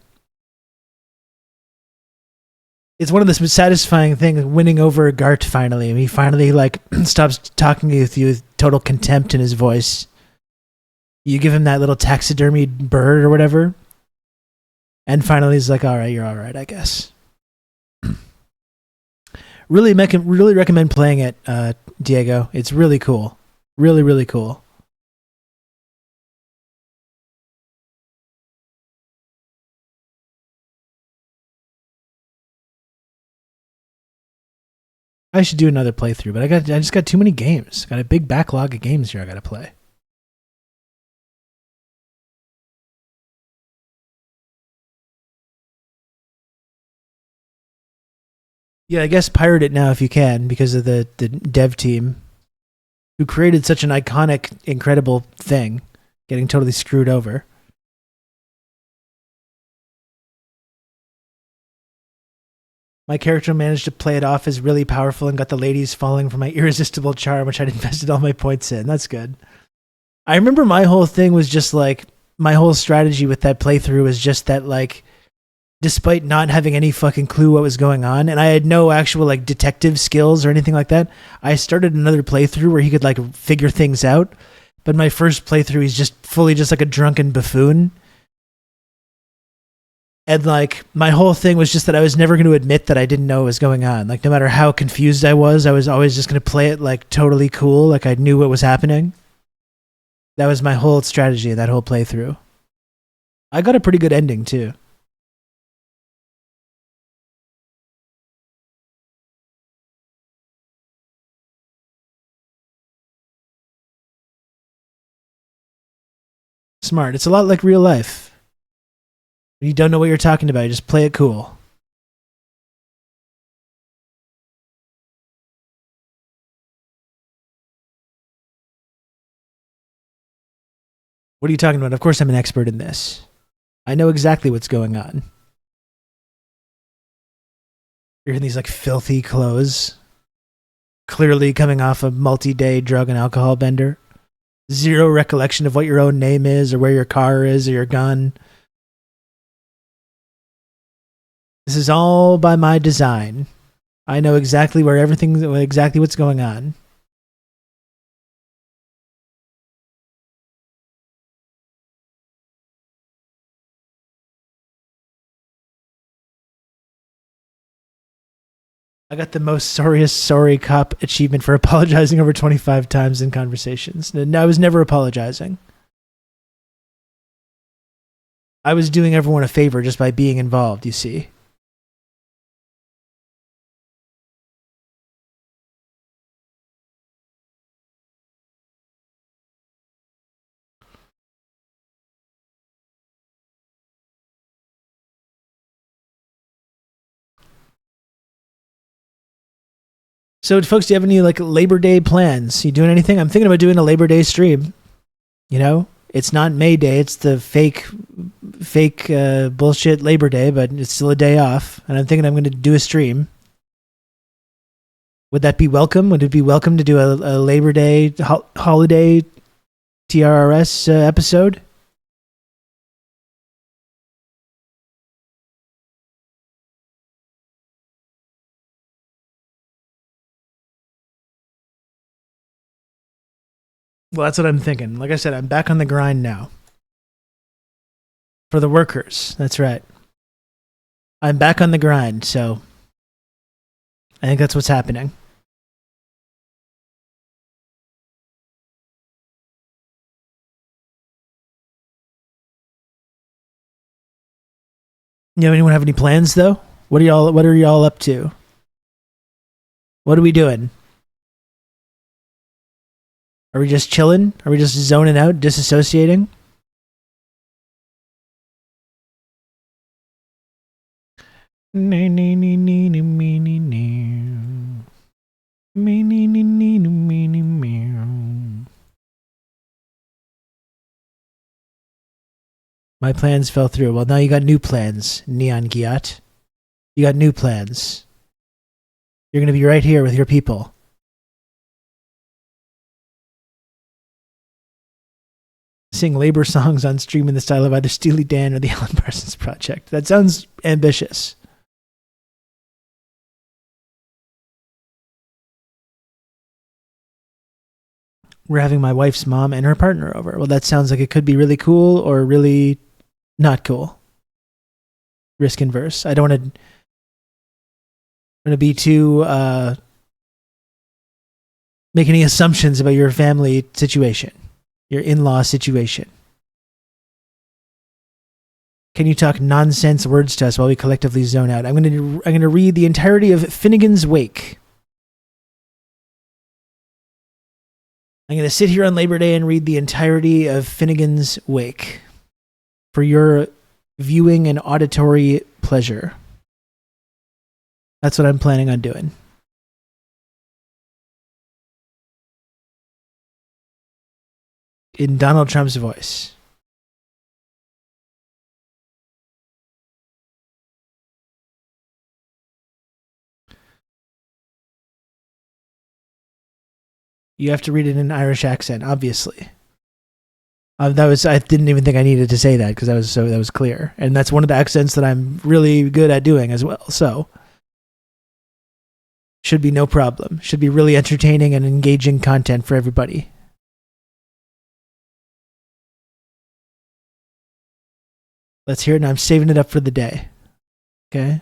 It's one of the satisfying things, winning over Gart finally. He finally like stops talking with you with total contempt in his voice. You give him that little taxidermied bird or whatever. And finally he's like, all right, you're all right, I guess. Really recommend playing it, Diego. It's really cool. Really, really cool. I should do another playthrough, but I just got too many games. Got a big backlog of games here I gotta play. Yeah, I guess pirate it now if you can, because of the dev team who created such an iconic, incredible thing, getting totally screwed over. My character managed to play it off as really powerful and got the ladies falling for my irresistible charm, which I'd invested all my points in. That's good. I remember my whole thing was just like, my whole strategy with that playthrough was just that, like, despite not having any fucking clue what was going on, and I had no actual like detective skills or anything like that, I started another playthrough where he could like figure things out. But my first playthrough, he's just fully just like a drunken buffoon. And like my whole thing was just that I was never going to admit that I didn't know what was going on. Like no matter how confused I was always just going to play it like totally cool, like I knew what was happening. That was my whole strategy, that whole playthrough. I got a pretty good ending too. Smart. It's a lot like real life. When you don't know what you're talking about, you just play it cool. What are you talking about? Of course I'm an expert in this. I know exactly what's going on. You're in these like filthy clothes. Clearly coming off a multi-day drug and alcohol bender. Zero recollection of what your own name is or where your car is or your gun. This is all by my design. I know exactly where exactly what's going on. I got the most sorry cop achievement for apologizing over 25 times in conversations. And I was never apologizing. I was doing everyone a favor just by being involved, you see. So, folks, do you have any like Labor Day plans? You doing anything? I'm thinking about doing a Labor Day stream. You know, it's not May Day; it's the fake bullshit Labor Day, but it's still a day off. And I'm thinking I'm going to do a stream. Would that be welcome? Would it be welcome to do a Labor Day holiday TRRS episode? Well, that's what I'm thinking. Like I said, I'm back on the grind now. For the workers. That's right. I'm back on the grind, so I think that's what's happening. Anyone have any plans though? What are y'all up to? What are we doing? Are we just chilling? Are we just zoning out, disassociating? My plans fell through. Well, now you got new plans, Neon Giat. You got new plans. You're going to be right here with your people. Sing labor songs on stream in the style of either Steely Dan or the Alan Parsons Project. That sounds ambitious. We're having my wife's mom and her partner over. Well, that sounds like it could be really cool or really not cool. Risk adverse. I don't want to be too make any assumptions about your family situation, your in-law situation. Can you talk nonsense words to us while we collectively zone out? I'm going to read the entirety of Finnegan's Wake. I'm going to sit here on Labor Day and read the entirety of Finnegan's Wake for your viewing and auditory pleasure. That's what I'm planning on doing. In Donald Trump's voice. You have to read it in an Irish accent, obviously. I didn't even think I needed to say that because that was clear, and that's one of the accents that I'm really good at doing as well. So should be no problem. Should be really entertaining and engaging content for everybody. Let's hear it, and I'm saving it up for the day. Okay?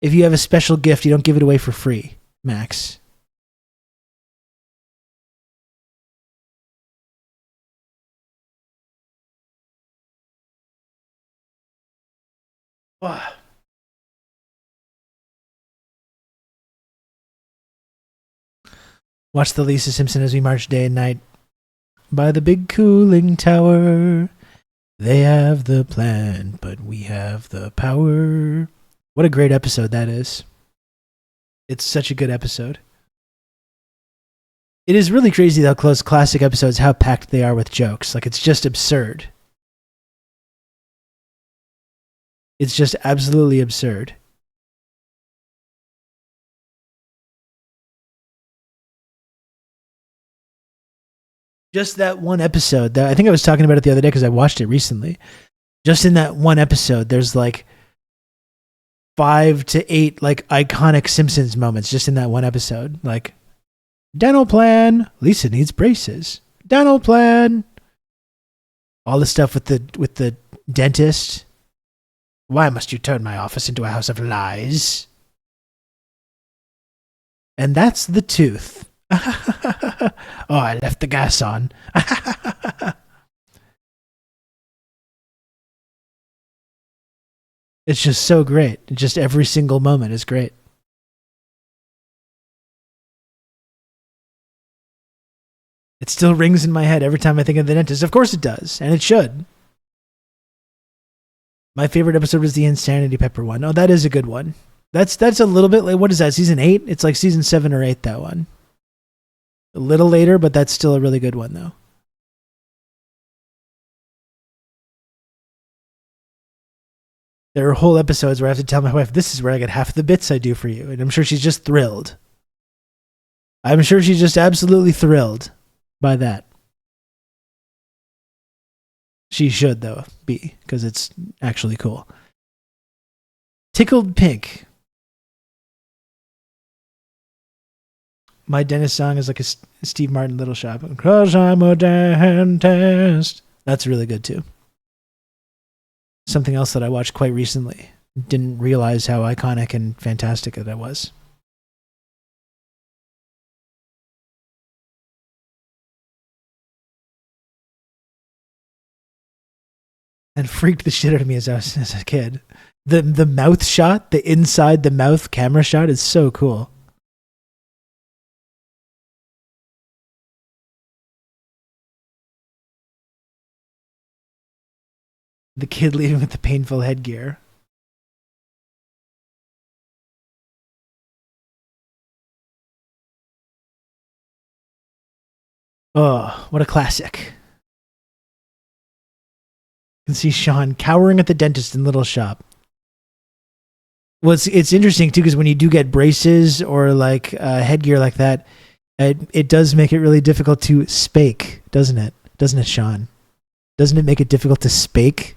If you have a special gift, you don't give it away for free, Max. Watch the Lisa Simpson as we march day and night by the big cooling tower. They have the plan, but we have the power. What a great episode that is. It's such a good episode. It is really crazy how close classic episodes, how packed they are with jokes. Like, it's just absurd. It's just absolutely absurd. Just that one episode, I think I was talking about it the other day because I watched it recently. Just in that one episode, there's like 5 to 8 like iconic Simpsons moments just in that one episode. Like, dental plan, Lisa needs braces. Dental plan. All the stuff with the dentist. Why must you turn my office into a house of lies? And that's the tooth. Oh, I left the gas on. It's just so great. Just every single moment is great. It still rings in my head every time I think of the dentist. Of course it does, and it should. My favorite episode was the Insanity Pepper one. Oh, that is a good one. That's a little bit like, what is that, season 8? It's like season 7 or 8, that one. A little later, but that's still a really good one, though. There are whole episodes where I have to tell my wife, this is where I get half the bits I do for you. And I'm sure she's just thrilled. I'm sure she's just absolutely thrilled by that. She should, though, be, because it's actually cool. Tickled Pink. My dentist song is like a Steve Martin Little Shop. 'Cause I'm a dentist. That's really good, too. Something else that I watched quite recently. Didn't realize how iconic and fantastic that was. And freaked the shit out of me as a kid. The mouth shot, the inside the mouth camera shot is so cool. The kid leaving with the painful headgear. Oh, what a classic. can see Sean cowering at the dentist in Little Shop. Well, it's interesting too, because when you do get braces or like headgear like that, it does make it really difficult to spake, doesn't it? Doesn't it, Sean? Doesn't it make it difficult to spake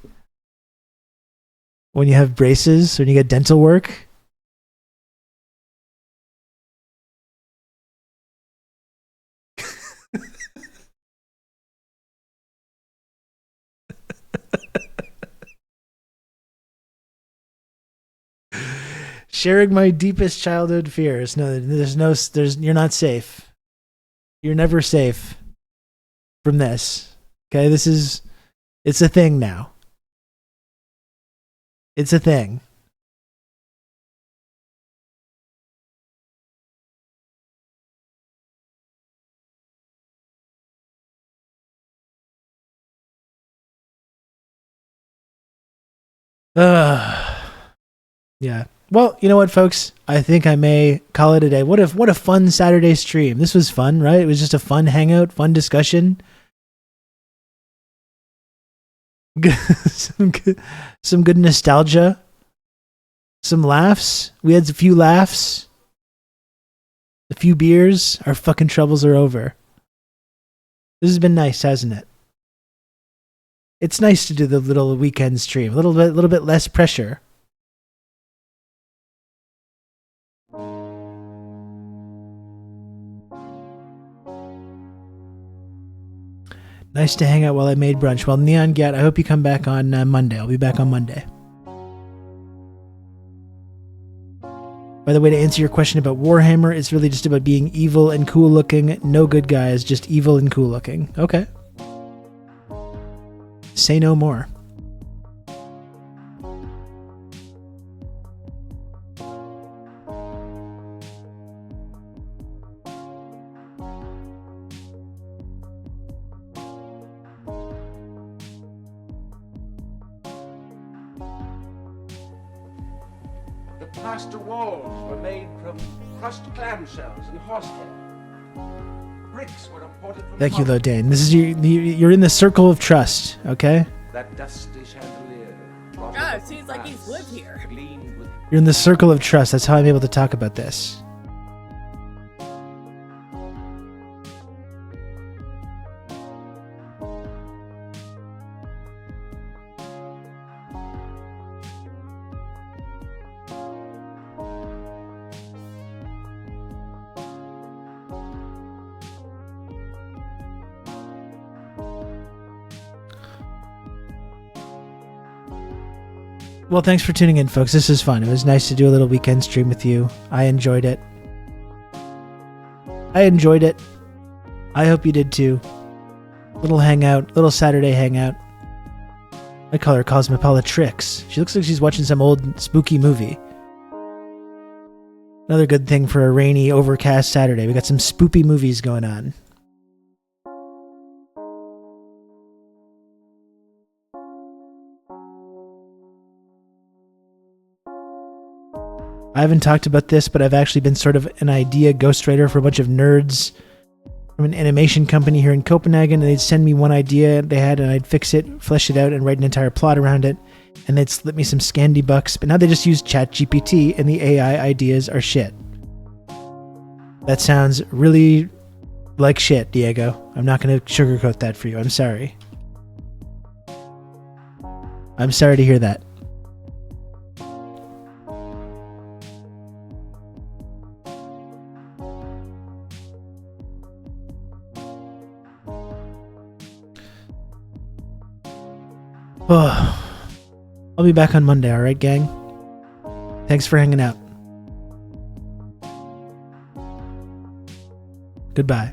when you have braces, when you get dental work? Sharing my deepest childhood fears. No, you're not safe. You're never safe from this. Okay, it's a thing now. It's a thing. Yeah. Well, you know what, folks? I think I may call it a day. What a fun Saturday stream. This was fun, right? It was just a fun hangout, fun discussion. Some good nostalgia. Some laughs. We had a few laughs. A few beers. Our fucking troubles are over. This has been nice, hasn't it? It's nice to do the little weekend stream. A little bit less pressure. Nice to hang out while I made brunch. Well, Neon Gat, I hope you come back on Monday. I'll be back on Monday. By the way, to answer your question about Warhammer, it's really just about being evil and cool looking. No good guys, just evil and cool looking. Okay. Say no more. The plaster walls were made from crushed clamshells and horsehair. Bricks were imported from Thank you, Lodane. This is you're in the circle of trust, okay? That dusty chandelier. Yeah, it seems like he's lived here. You're in the circle of trust. That's how I'm able to talk about this. Well, thanks for tuning in, folks. This is fun. It was nice to do a little weekend stream with you. I enjoyed it. I hope you did too. Little hangout, little Saturday hangout. I call her Cosmopolitrix. She looks like she's watching some old spooky movie. Another good thing for a rainy, overcast Saturday. We got some spoopy movies going on. I haven't talked about this, but I've actually been sort of an idea ghostwriter for a bunch of nerds from an animation company here in Copenhagen, and they'd send me one idea they had, and I'd fix it, flesh it out, and write an entire plot around it, and they'd slip me some Scandi bucks, but now they just use ChatGPT, and the AI ideas are shit. That sounds really like shit, Diego. I'm not going to sugarcoat that for you. I'm sorry. I'm sorry to hear that. Oh, I'll be back on Monday, alright, gang? Thanks for hanging out. Goodbye.